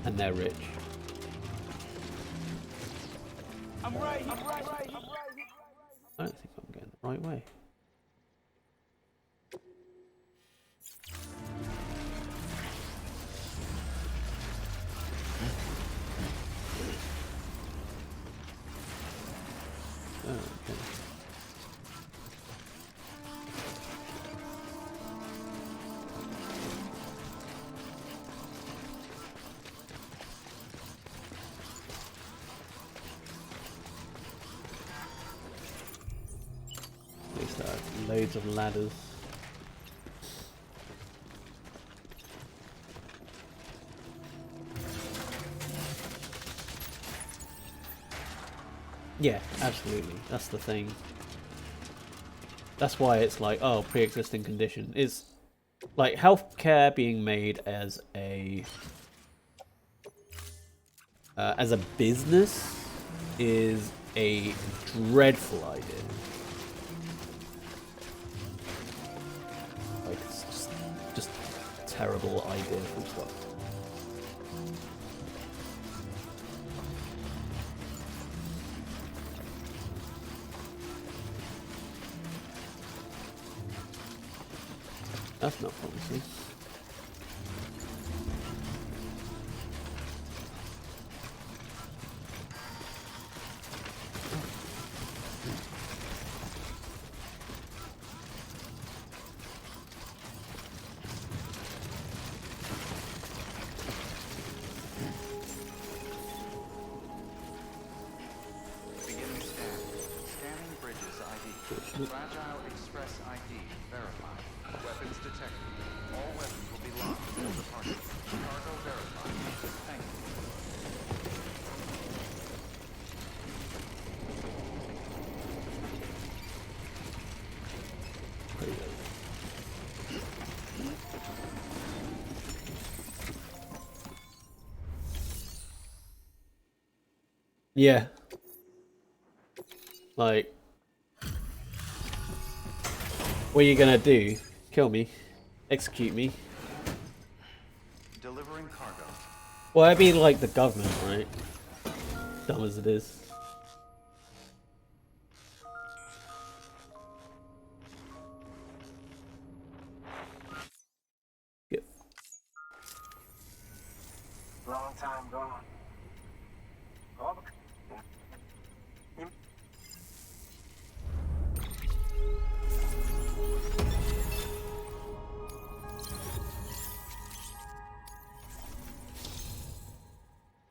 And they're rich. I'm right. I don't think I'm going the right way. Oh, okay. At least there are loads of ladders. Yeah, absolutely. That's the thing. That's why it's like, oh, pre-existing condition is like healthcare being made as a business is a dreadful idea. Like it's just a terrible idea from start. That's not promising. Beginning scan. Scanning bridges ID. Fragile Express ID verified. Weapons detected. All weapons will be locked until departure. Cargo verified. Thank you. Yeah. Like, what are you gonna do? Kill me? Execute me? Delivering cargo. Well, it'd be like the government, right? Dumb as it is. Yep. Long time gone. All the...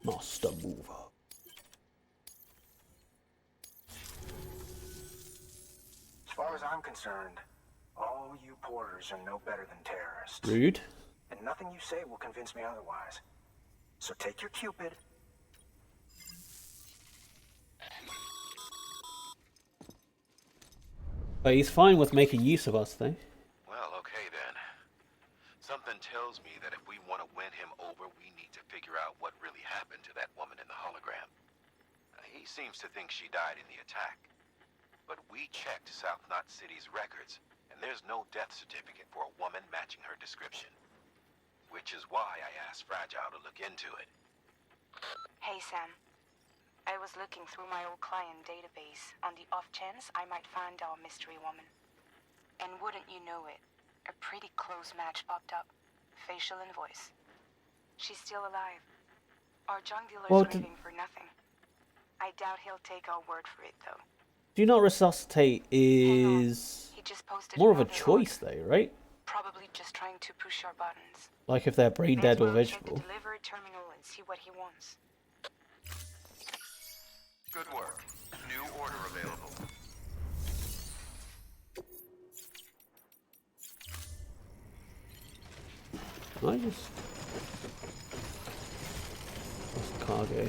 Master mover. As far as I'm concerned, all you porters are no better than terrorists. Rude. And nothing you say will convince me otherwise. So take your Cupid. But he's fine with making use of us, though. Well, okay then. Something tells me that if we want to win him over, we need to figure out what really happened to that woman in the hologram. He seems to think she died in the attack. But we checked South Knot City's records, and there's no death certificate for a woman matching her description. Which is why I asked Fragile to look into it. Hey, Sam. I was looking through my old client database on the off chance I might find our mystery woman. And wouldn't you know it, a pretty close match popped up. Facial and voice. She's still alive. Our junk dealer's leaving for nothing. I doubt he'll take our word for it, though. Do not resuscitate is He just posted more of a another choice, order. though, right? Probably just trying to push our buttons. Like if they're brain dead or Let's check the vegetable. delivery terminal and see what he wants. Good work. New order available. Can I just... What's the cargo?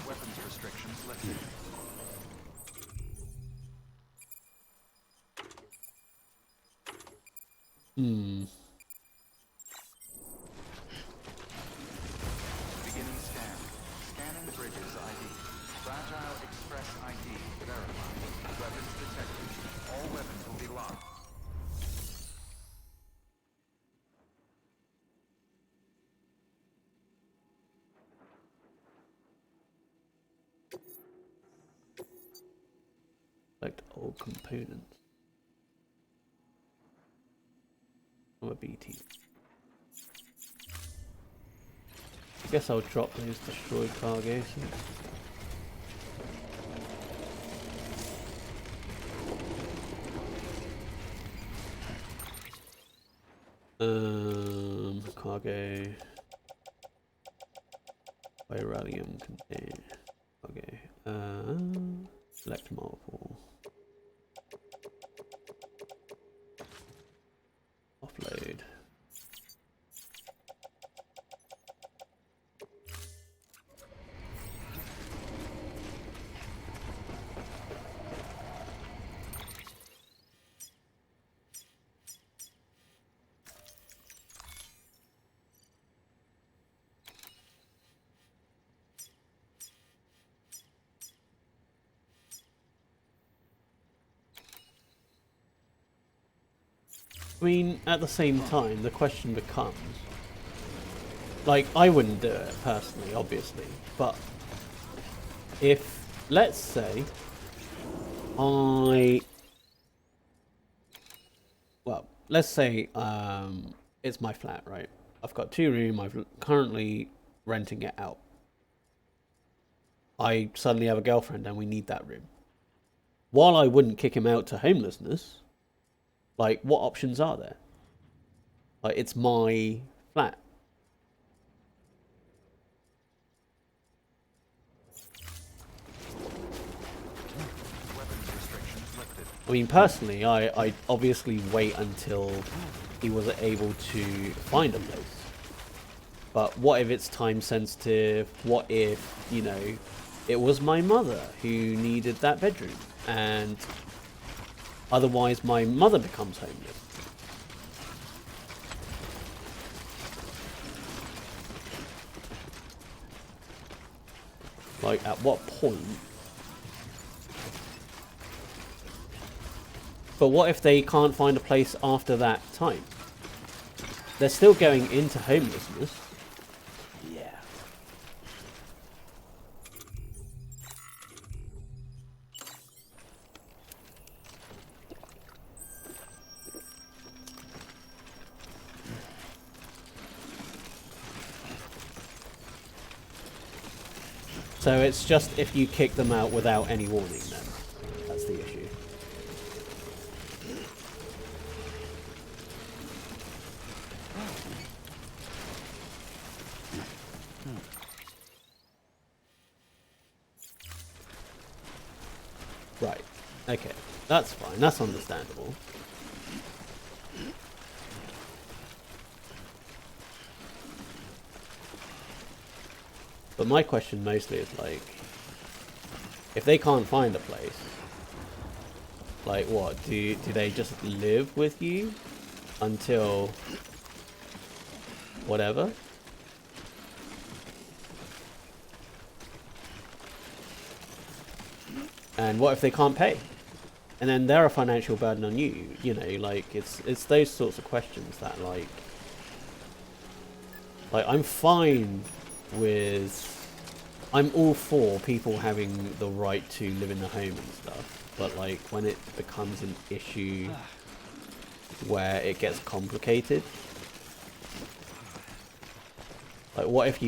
Weapons restrictions lifted. Beginning scan. Scanning Bridges ID. Fragile Express ID verified. Weapons detected. All weapons will be locked. Select all components. I'm a BT. I guess I'll drop those destroyed cargoes. Cargo. Viralium contain. Okay. Select multiple. Offload. I mean, at the same time, the question becomes, like, I wouldn't do it personally, obviously, but if, let's say, let's say, it's my flat, right? I've got 2 rooms, I'm currently renting it out. I suddenly have a girlfriend and we need that room. While I wouldn't kick him out to homelessness, like, what options are there? Like, it's my flat. Weapons restrictions lifted. I mean, personally, I obviously wait until he was able to find a place. But what if it's time sensitive? What if, you know, it was my mother who needed that bedroom? And Otherwise, my mother becomes homeless. Like, at what point? But what if they can't find a place after that time? They're still going into homelessness. Yeah. So it's just if you kick them out without any warning then. That's the issue. Right. Okay. That's fine. That's understandable. But my question mostly is like, if they can't find a place, like what, do they just live with you until whatever? And what if they can't pay? And then they're a financial burden on you, you know, like it's those sorts of questions that like I'm fine with, I'm all for people having the right to live in a home and stuff, but like when it becomes an issue where it gets complicated, like what if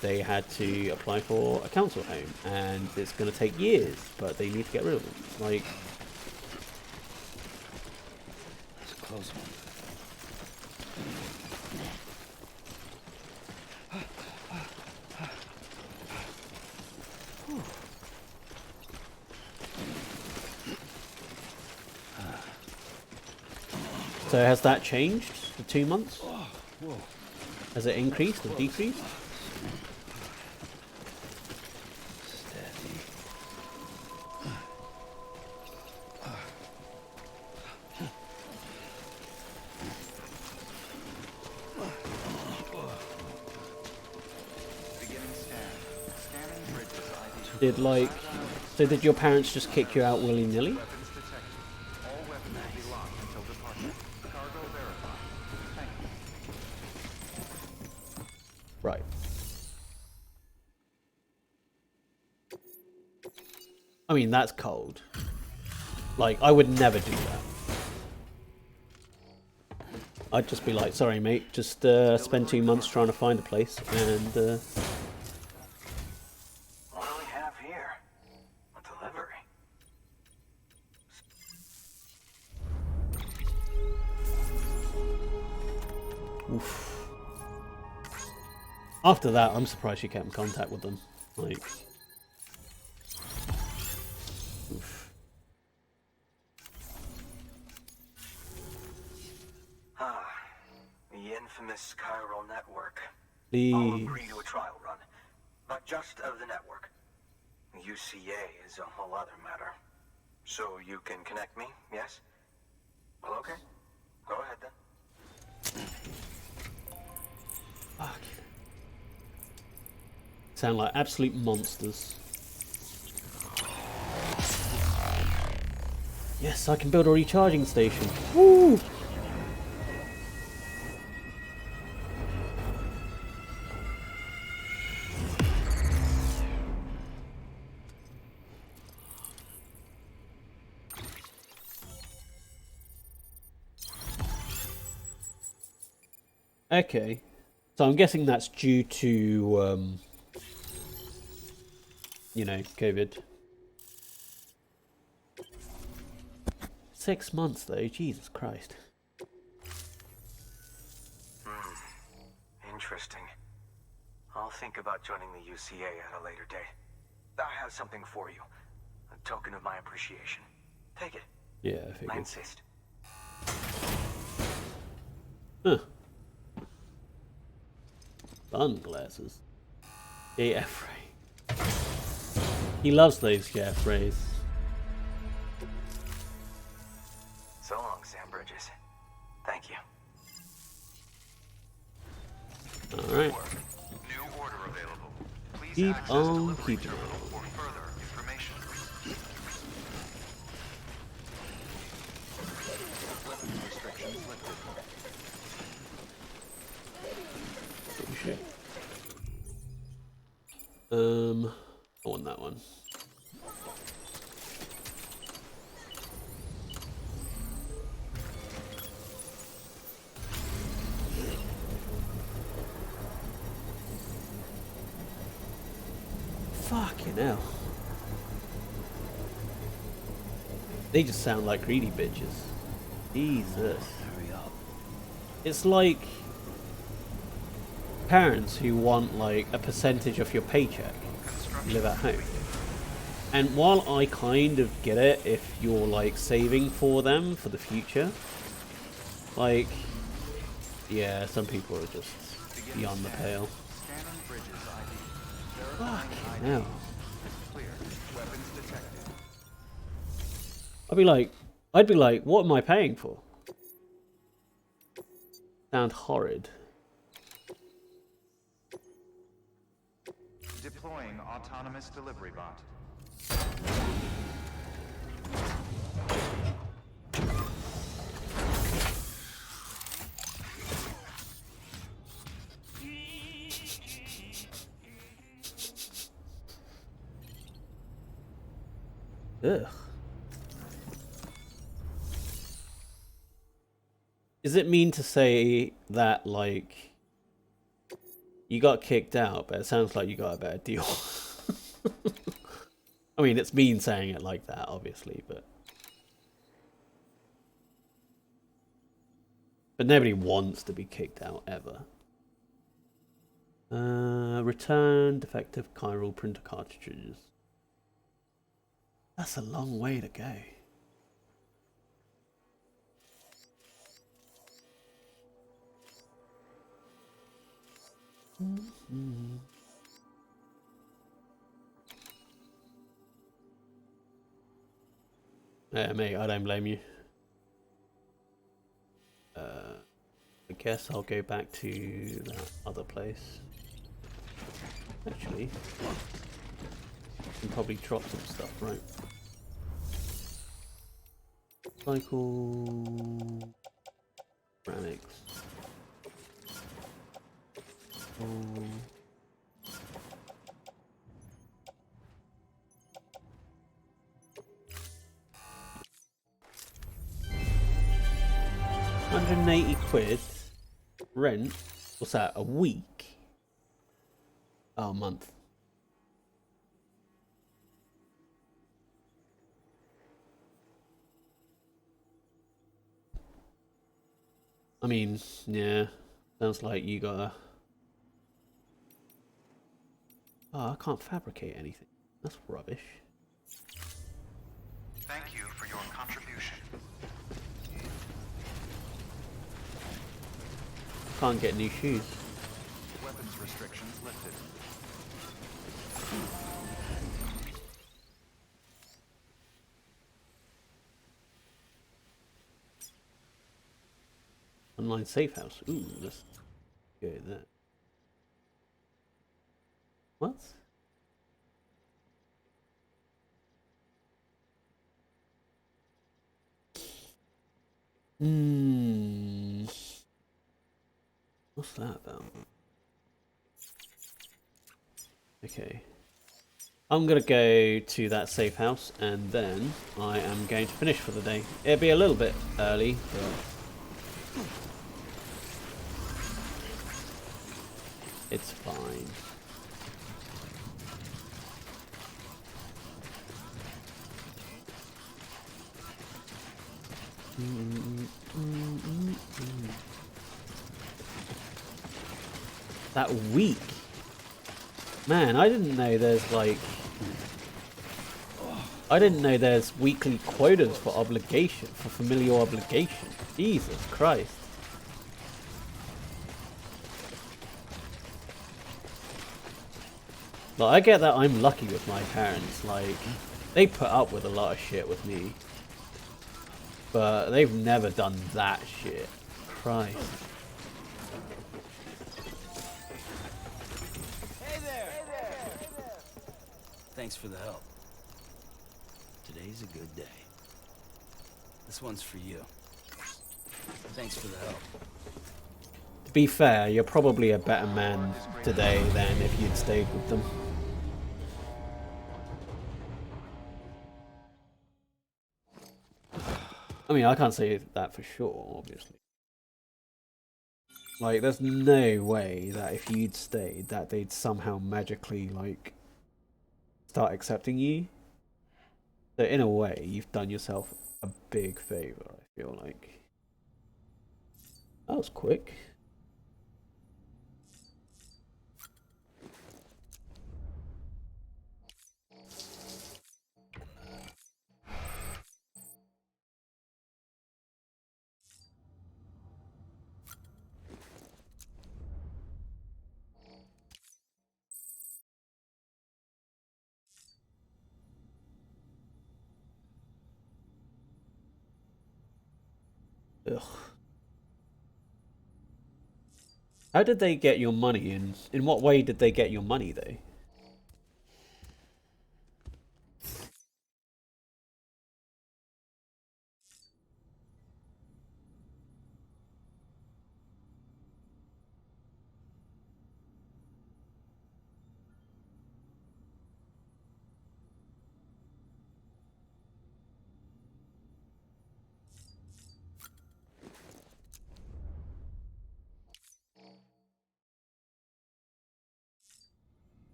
they had to apply for a council home and it's going to take years, but they need to get rid of them, like It's a close one. So has that changed? The 2 months? Has it increased or decreased? Steady. Beginning scan. Scanning bridges ID. Did your parents just kick you out willy-nilly? Weapons detected. All weapons will be locked until departure. Cargo verified. Thank you. Right. I mean, that's cold. Like, I would never do that. I'd just be like, sorry mate, just spend 2 months trying to find a place and What do we have here? A delivery. oof. After that, I'm surprised you kept in contact with them. Like, oof. The infamous chiral network. I'll Please. agree to a trial run, but just of the network. UCA is a whole other matter. So you can connect me, yes? Well, okay. Go ahead then. Fuck. Sound like absolute monsters. Yes, I can build a recharging station. Woo! Okay, so I'm guessing that's due to, you know, COVID. 6 months though, Jesus Christ. Interesting. I'll think about joining the UCA at a later date. I have something for you. A token of my appreciation. Take it. Yeah, I I figured. insist. Huh. Sunglasses. Jeff Ray. He loves those Jeff Rays. Alright. New order available. Please Keep access on delivery keeping terminal on. for further information. Weapons restrictions lifted. Oh shit. I want that one. Fucking hell. They just sound like greedy bitches. Jesus. Hurry up. It's like parents who want like a percentage of your paycheck. You live at home. And while I kind of get it if you're like saving for them for the future, like, yeah, some people are just beyond the pale. Scanning bridges ID. Verifying Fucking ID. hell. Clear. Weapons detected. I'd be like, what am I paying for? Sound horrid. Deploying autonomous delivery bot. Ugh. Is it mean to say that, like, you got kicked out, but it sounds like you got a better deal? I mean, it's mean saying it like that, obviously, but nobody wants to be kicked out, ever. Return defective chiral printer cartridges. That's a long way to go. Yeah, mate, I don't blame you. I guess I'll go back to that other place. Actually, I can probably drop some stuff, right? Cycle... ceramics. Oh. £180 rent. What's that? A week? Oh, a month. I mean, yeah. Sounds like you gotta... Oh, I can't fabricate anything. That's rubbish. Thank you for your contribution. Can't get new shoes. Weapons restrictions lifted. Online safe house. Ooh, let's go there. What? What's that about? Okay. I'm gonna go to that safe house and then I am going to finish for the day. It'll be a little bit early, but it's fine. That week, man, I didn't know there's like, I didn't know there's weekly quotas for obligation, for familial obligation. Jesus Christ. Like, I get that I'm lucky with my parents, like, they put up with a lot of shit with me. But they've never done that shit. Christ. Thanks for the help. Today's a good day. This one's for you. Thanks for the help. To be fair, you're probably a better man today than if you'd stayed with them. I mean, I can't say that for sure, obviously. Like, there's no way that if you'd stayed, that they'd somehow magically, like, start accepting you. So in a way, you've done yourself a big favor, I feel like. That was quick. Ugh. How did they get your money, and in what way did they get your money, though?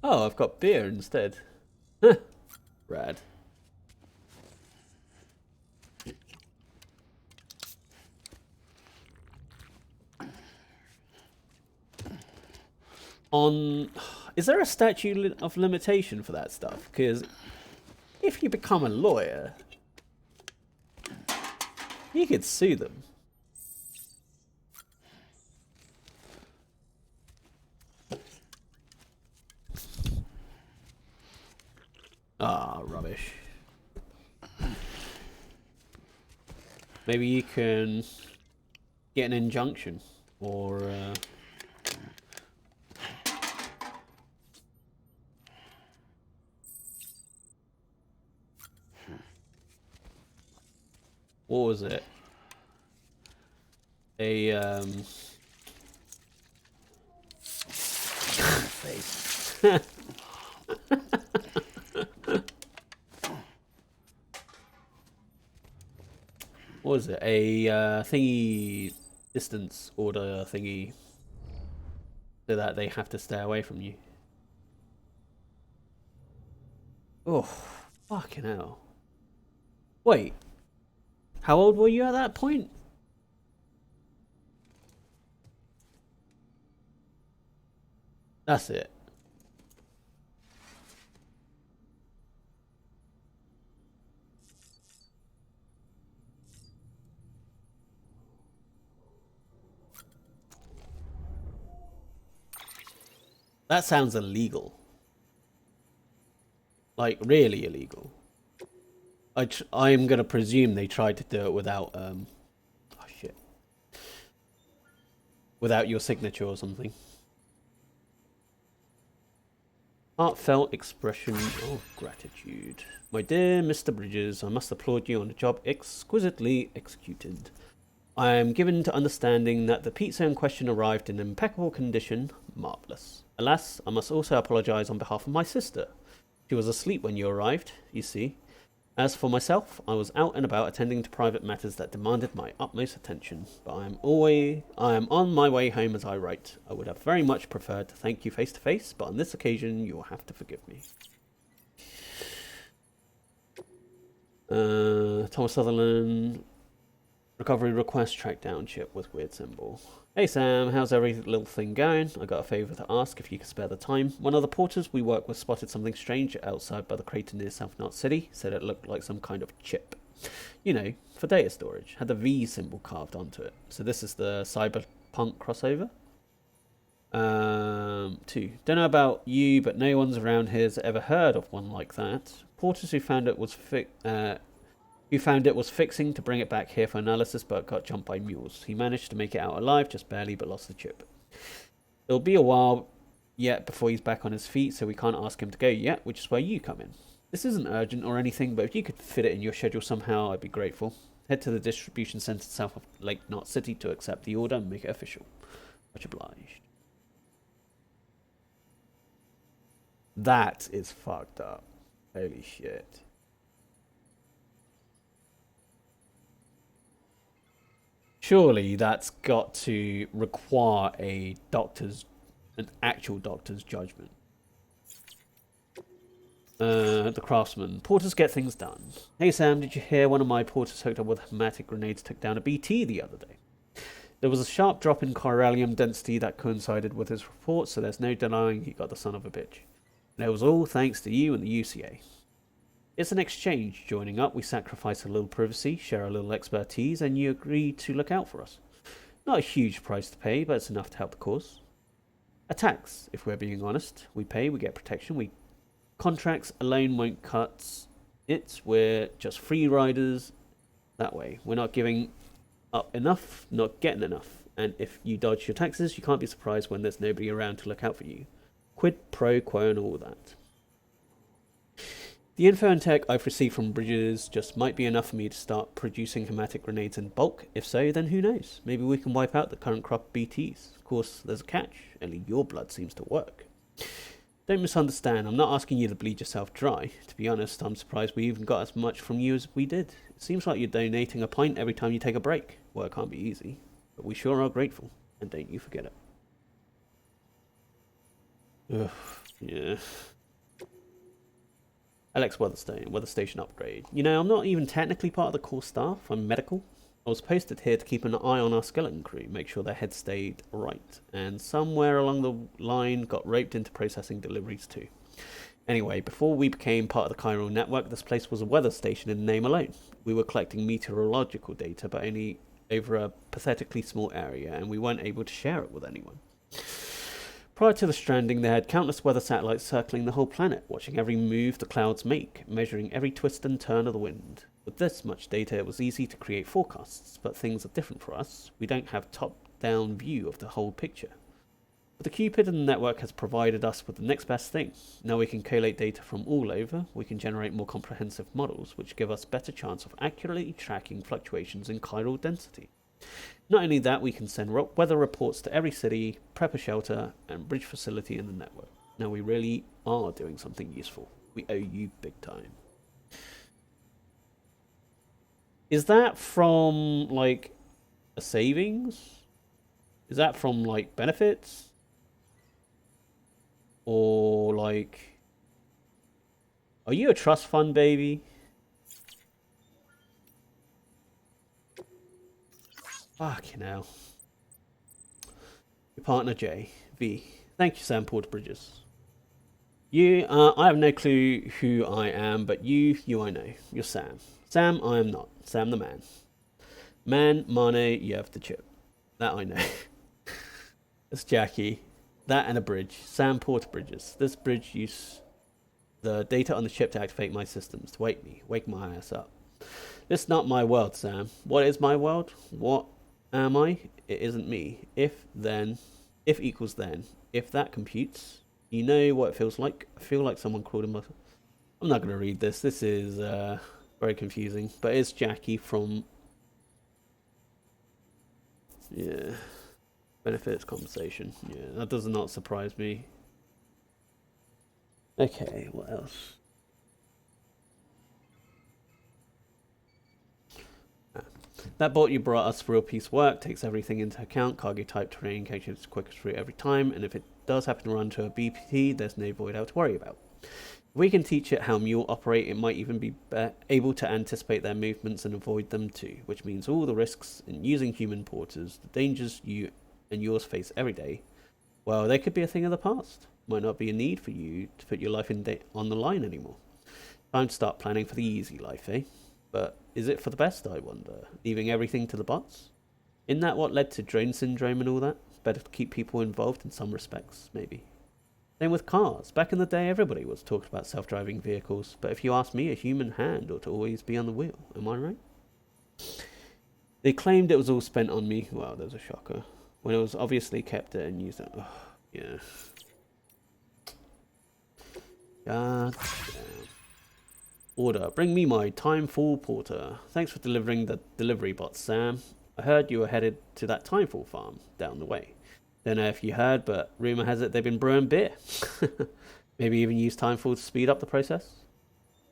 Oh, I've got beer instead. Rad. Is there a statute of limitation for that stuff? Because if you become a lawyer, you could sue them. Ah, rubbish. Maybe you can get an injunction, or what was it? A face. What was it? A thingy, distance order thingy, so that they have to stay away from you. Oh, fucking hell. Wait, how old were you at that point? That's it. That sounds illegal. Like, really illegal. I'm gonna presume they tried to do it without, oh shit. Without your signature or something. Heartfelt expression of gratitude. My dear Mr. Bridges, I must applaud you on a job exquisitely executed. I am given to understanding that the pizza in question arrived in impeccable condition. Marvellous. Alas, I must also apologise on behalf of my sister. She was asleep when you arrived, you see. As for myself, I was out and about attending to private matters that demanded my utmost attention, but I am on my way home as I write. I would have very much preferred to thank you face to face, but on this occasion you will have to forgive me. Thomas Sutherland, recovery request, track down chip with weird symbol. Hey Sam, how's every little thing going? I got a favour to ask if you could spare the time. One of the porters we work with spotted something strange outside by the crater near South Knot City. Said it looked like some kind of chip. You know, for data storage. Had the V symbol carved onto it. So this is the cyberpunk crossover. 2. Don't know about you, but no one's around here's ever heard of one like that. Porters who found it was fixing to bring it back here for analysis, but got jumped by mules. He managed to make it out alive, just barely, but lost the chip. It'll be a while yet before he's back on his feet, so we can't ask him to go yet, which is where you come in. This isn't urgent or anything, but if you could fit it in your schedule somehow, I'd be grateful. Head to the distribution centre south of Lake Knot City to accept the order and make it official. Much obliged. That is fucked up. Holy shit. Surely that's got to require an actual doctor's judgment. The craftsman. Porters get things done. Hey Sam, did you hear one of my porters hooked up with hematic grenades took down a BT the other day? There was a sharp drop in chiralium density that coincided with his report, so there's no denying he got the son of a bitch. And it was all thanks to you and the UCA. It's an exchange. Joining up, we sacrifice a little privacy, share a little expertise, and you agree to look out for us. Not a huge price to pay, but it's enough to help the cause. A tax, if we're being honest. We pay, we get protection. Contracts alone won't cut it. We're just free riders that way. We're not giving up enough, not getting enough. And if you dodge your taxes, you can't be surprised when there's nobody around to look out for you. Quid pro quo and all that. The info and tech I've received from Bridges just might be enough for me to start producing hematic grenades in bulk. If so, then who knows? Maybe we can wipe out the current crop of BTs. Of course, there's a catch. Only your blood seems to work. Don't misunderstand. I'm not asking you to bleed yourself dry. To be honest, I'm surprised we even got as much from you as we did. It seems like you're donating a pint every time you take a break. Well, it can't be easy. But we sure are grateful. And don't you forget it. Ugh, yeah. Alex Weatherstone, weather station upgrade. You know, I'm not even technically part of the core staff. I'm medical. I was posted here to keep an eye on our skeleton crew, make sure their heads stayed right. And somewhere along the line got roped into processing deliveries too. Anyway, before we became part of the chiral network, this place was a weather station in name alone. We were collecting meteorological data, but only over a pathetically small area, and we weren't able to share it with anyone. Prior to the Stranding, they had countless weather satellites circling the whole planet, watching every move the clouds make, measuring every twist and turn of the wind. With this much data, it was easy to create forecasts, but things are different for us. We don't have top-down view of the whole picture. But the Cupid and the network has provided us with the next best thing. Now we can collate data from all over, we can generate more comprehensive models, which give us better chance of accurately tracking fluctuations in chiral density. Not only that, we can send weather reports to every city, prepper shelter, and bridge facility in the network. Now we really are doing something useful. We owe you big time. Is that from, like, a savings? Is that from, like, benefits? Or, like... Are you a trust fund, baby? Fucking hell. Your partner, Jay. V. Thank you, Sam Porter Bridges. You, I have no clue who I am, but you I know. You're Sam. Sam, I am not. Sam the man. Man, Mane, you have the chip. That I know. It's Jackie. That and a bridge. Sam Porter Bridges. This bridge uses the data on the chip to activate my systems, to wake my ass up. This is not my world, Sam. What is my world? What am I? It isn't me. If equals then. If that computes, you know what it feels like. I feel like someone crawled in my... I'm not going to read this. This is very confusing. But it's Jackie from... Yeah. Benefits compensation. Yeah, that does not surprise me. Okay, what else? That boat you brought us for real piece work takes everything into account. Cargo type, terrain, catches the quickest route every time, and if it does happen to run to a BPT, there's no void out to worry about. If we can teach it how mule operate, it might even be able to anticipate their movements and avoid them too, which means all the risks in using human porters, the dangers you and yours face every day, well, they could be a thing of the past. Might not be a need for you to put your life on the line anymore. Time to start planning for the easy life, eh? But is it for the best, I wonder? Leaving everything to the bots? Isn't that what led to drone syndrome and all that? Better to keep people involved in some respects, maybe. Same with cars. Back in the day, everybody was talking about self-driving vehicles, but if you ask me, a human hand ought to always be on the wheel. Am I right? They claimed it was all spent on me. Well, there's a shocker. When it was obviously kept it and used it. Oh, yeah. God damn. Order. Bring me my Timefall Porter. Thanks for delivering the delivery bot, Sam. I heard you were headed to that Timefall farm down the way. Don't know if you heard, but rumor has it they've been brewing beer. Maybe even use Timefall to speed up the process.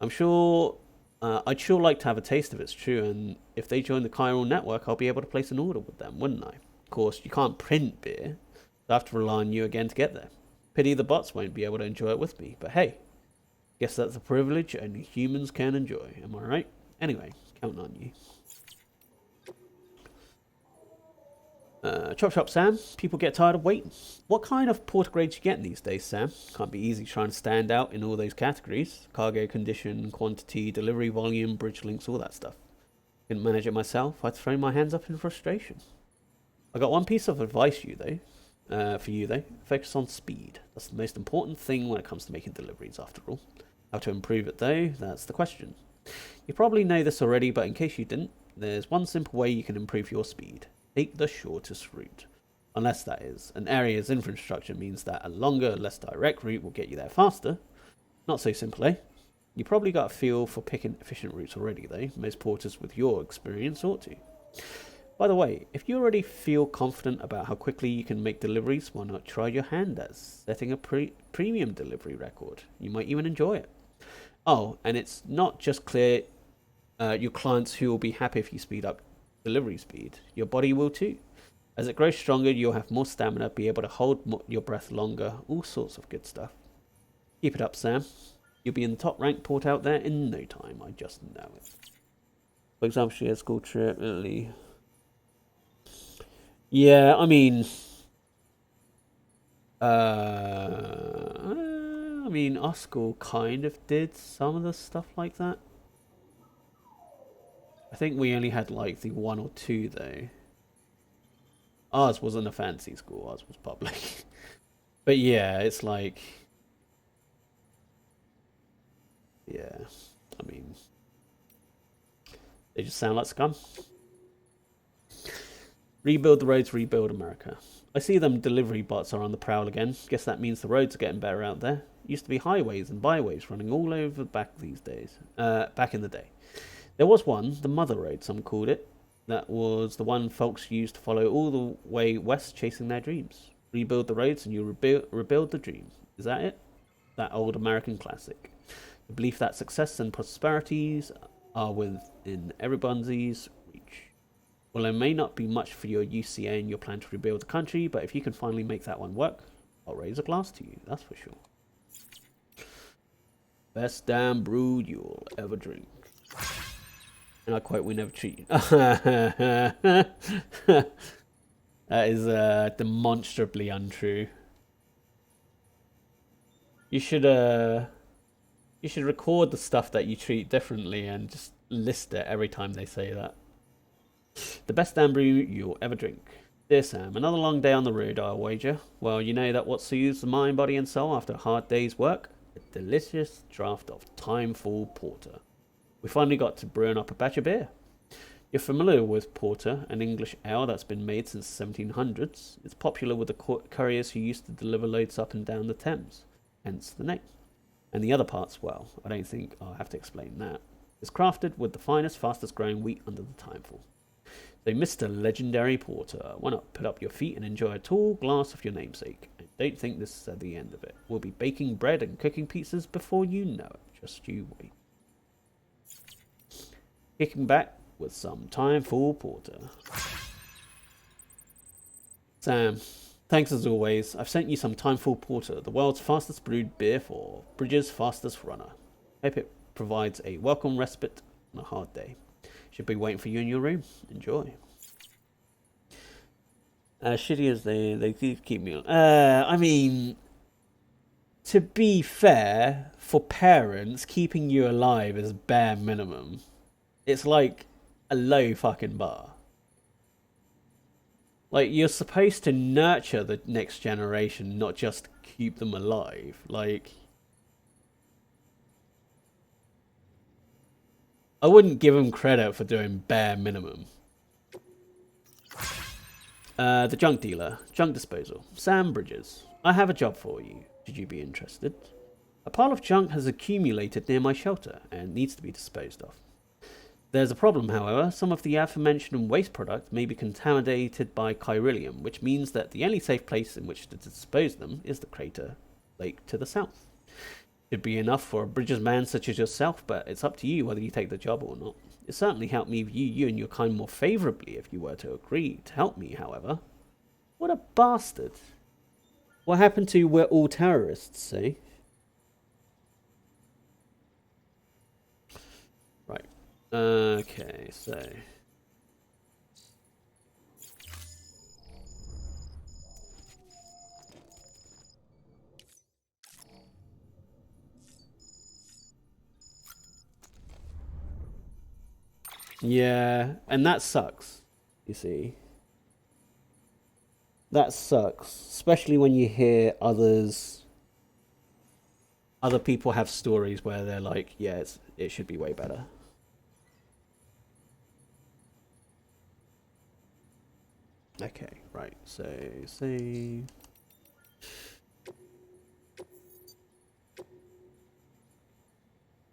I'm sure I'd sure like to have a taste if it's true, and if they join the chiral network, I'll be able to place an order with them, wouldn't I? Of course, you can't print beer, so I have to rely on you again to get there. Pity the bots won't be able to enjoy it with me, but hey, guess that's a privilege only humans can enjoy, am I right? Anyway, counting on you. Chop chop, Sam. People get tired of waiting. What kind of porter grades you getting these days, Sam? Can't be easy trying to stand out in all those categories. Cargo condition, quantity, delivery volume, bridge links, all that stuff. Couldn't manage it myself. I'd throw my hands up in frustration. I got one piece of advice for you though. Focus on speed. That's the most important thing when it comes to making deliveries, after all. How to improve it though? That's the question. You probably know this already, but in case you didn't, there's one simple way you can improve your speed. Take the shortest route. Unless that is, an area's infrastructure means that a longer, less direct route will get you there faster. Not so simple, eh? You probably got a feel for picking efficient routes already though. Most porters with your experience ought to. By the way, if you already feel confident about how quickly you can make deliveries, why not try your hand at setting a premium delivery record? You might even enjoy it. Oh, and it's not just clear your clients who will be happy if you speed up delivery speed. Your body will too. As it grows stronger, you'll have more stamina, be able to hold your breath longer, all sorts of good stuff. Keep it up, Sam. You'll be in the top ranked port out there in no time, I just know it. For example, she had a school trip, Italy. Yeah, I mean, our school kind of did some of the stuff like that. I think we only had like the one or two though. Ours wasn't a fancy school, ours was public. But yeah, it's like, yeah, I mean, they just sound like scum. Rebuild the roads, rebuild America. I see them delivery bots are on the prowl again. Guess that means the roads are getting better out there. Used to be highways and byways running all over the back these days. Back in the day. There was one, the Mother Road, some called it. That was the one folks used to follow all the way west chasing their dreams. Rebuild the roads and you rebuild the dream. Is that it? That old American classic. The belief that success and prosperities are within everyone's reach. Well, there may not be much for your UCA and your plan to rebuild the country, but if you can finally make that one work, I'll raise a glass to you, that's for sure. Best damn brew you'll ever drink. And I quote, we never cheat. That is demonstrably untrue. You should record the stuff that you treat differently and just list it every time they say that. The best damn brew you'll ever drink. Dear Sam, another long day on the road, I'll wager. Well, you know that what soothes the mind, body and soul after a hard day's work? A delicious draught of Timefall Porter. We finally got to brewing up a batch of beer. You're familiar with porter, an English ale that's been made since the 1700s. It's popular with the couriers who used to deliver loads up and down the Thames, hence the name. And the other parts, well, I don't think I'll have to explain that. It's crafted with the finest, fastest growing wheat under the Timefall. So, Mr. Legendary Porter, why not put up your feet and enjoy a tall glass of your namesake? And don't think this is at the end of it. We'll be baking bread and cooking pizzas before you know it. Just you wait. Kicking back with some Timefall Porter. Sam, thanks as always. I've sent you some Timefall Porter, the world's fastest brewed beer for Bridges' fastest runner. Hope it provides a welcome respite on a hard day. Should be waiting for you in your room. Enjoy. Shitty as they keep me on. I mean, to be fair, for parents, keeping you alive is bare minimum. It's like a low fucking bar. Like, you're supposed to nurture the next generation, not just keep them alive. Like, I wouldn't give them credit for doing bare minimum. The junk dealer. Junk disposal. Sam Bridges. I have a job for you. Should you be interested? A pile of junk has accumulated near my shelter and needs to be disposed of. There's a problem, however. Some of the aforementioned waste products may be contaminated by chiralium, which means that the only safe place in which to dispose them is the crater lake to the south. Should be enough for a Bridges man such as yourself, but it's up to you whether you take the job or not. It certainly helped me view you and your kind more favourably if you were to agree to help me, however. What a bastard. What happened to we're all terrorists, eh? Right. Okay, so... yeah, and that sucks, you see. That sucks, especially when you hear other people have stories where they're like, yeah, it should be way better. Okay, right, so save.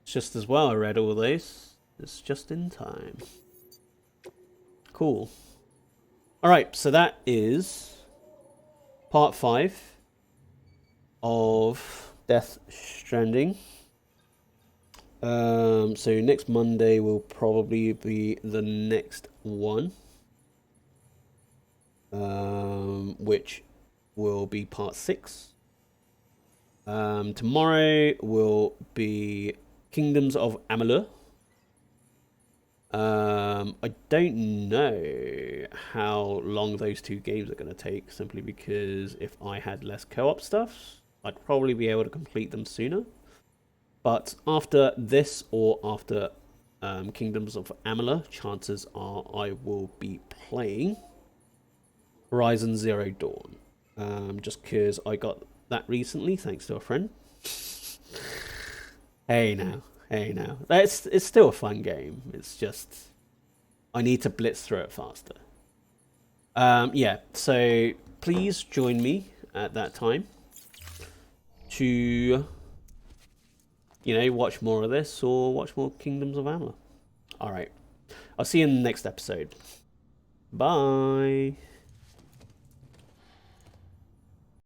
Just as well I read all those. It's just in time. Cool. Alright, so that is part 5 of Death Stranding. So next Monday will probably be the next one. Which will be part 6. Tomorrow will be Kingdoms of Amalur. I don't know how long those 2 games are going to take, simply because if I had less co-op stuff, I'd probably be able to complete them sooner. But after this or after Kingdoms of Amalur, chances are I will be playing Horizon Zero Dawn. Just because I got that recently, thanks to a friend. Hey now. It's still a fun game. It's just I need to blitz through it faster. Yeah, so please join me at that time to, watch more of this or watch more Kingdoms of Amalur. Alright. I'll see you in the next episode. Bye.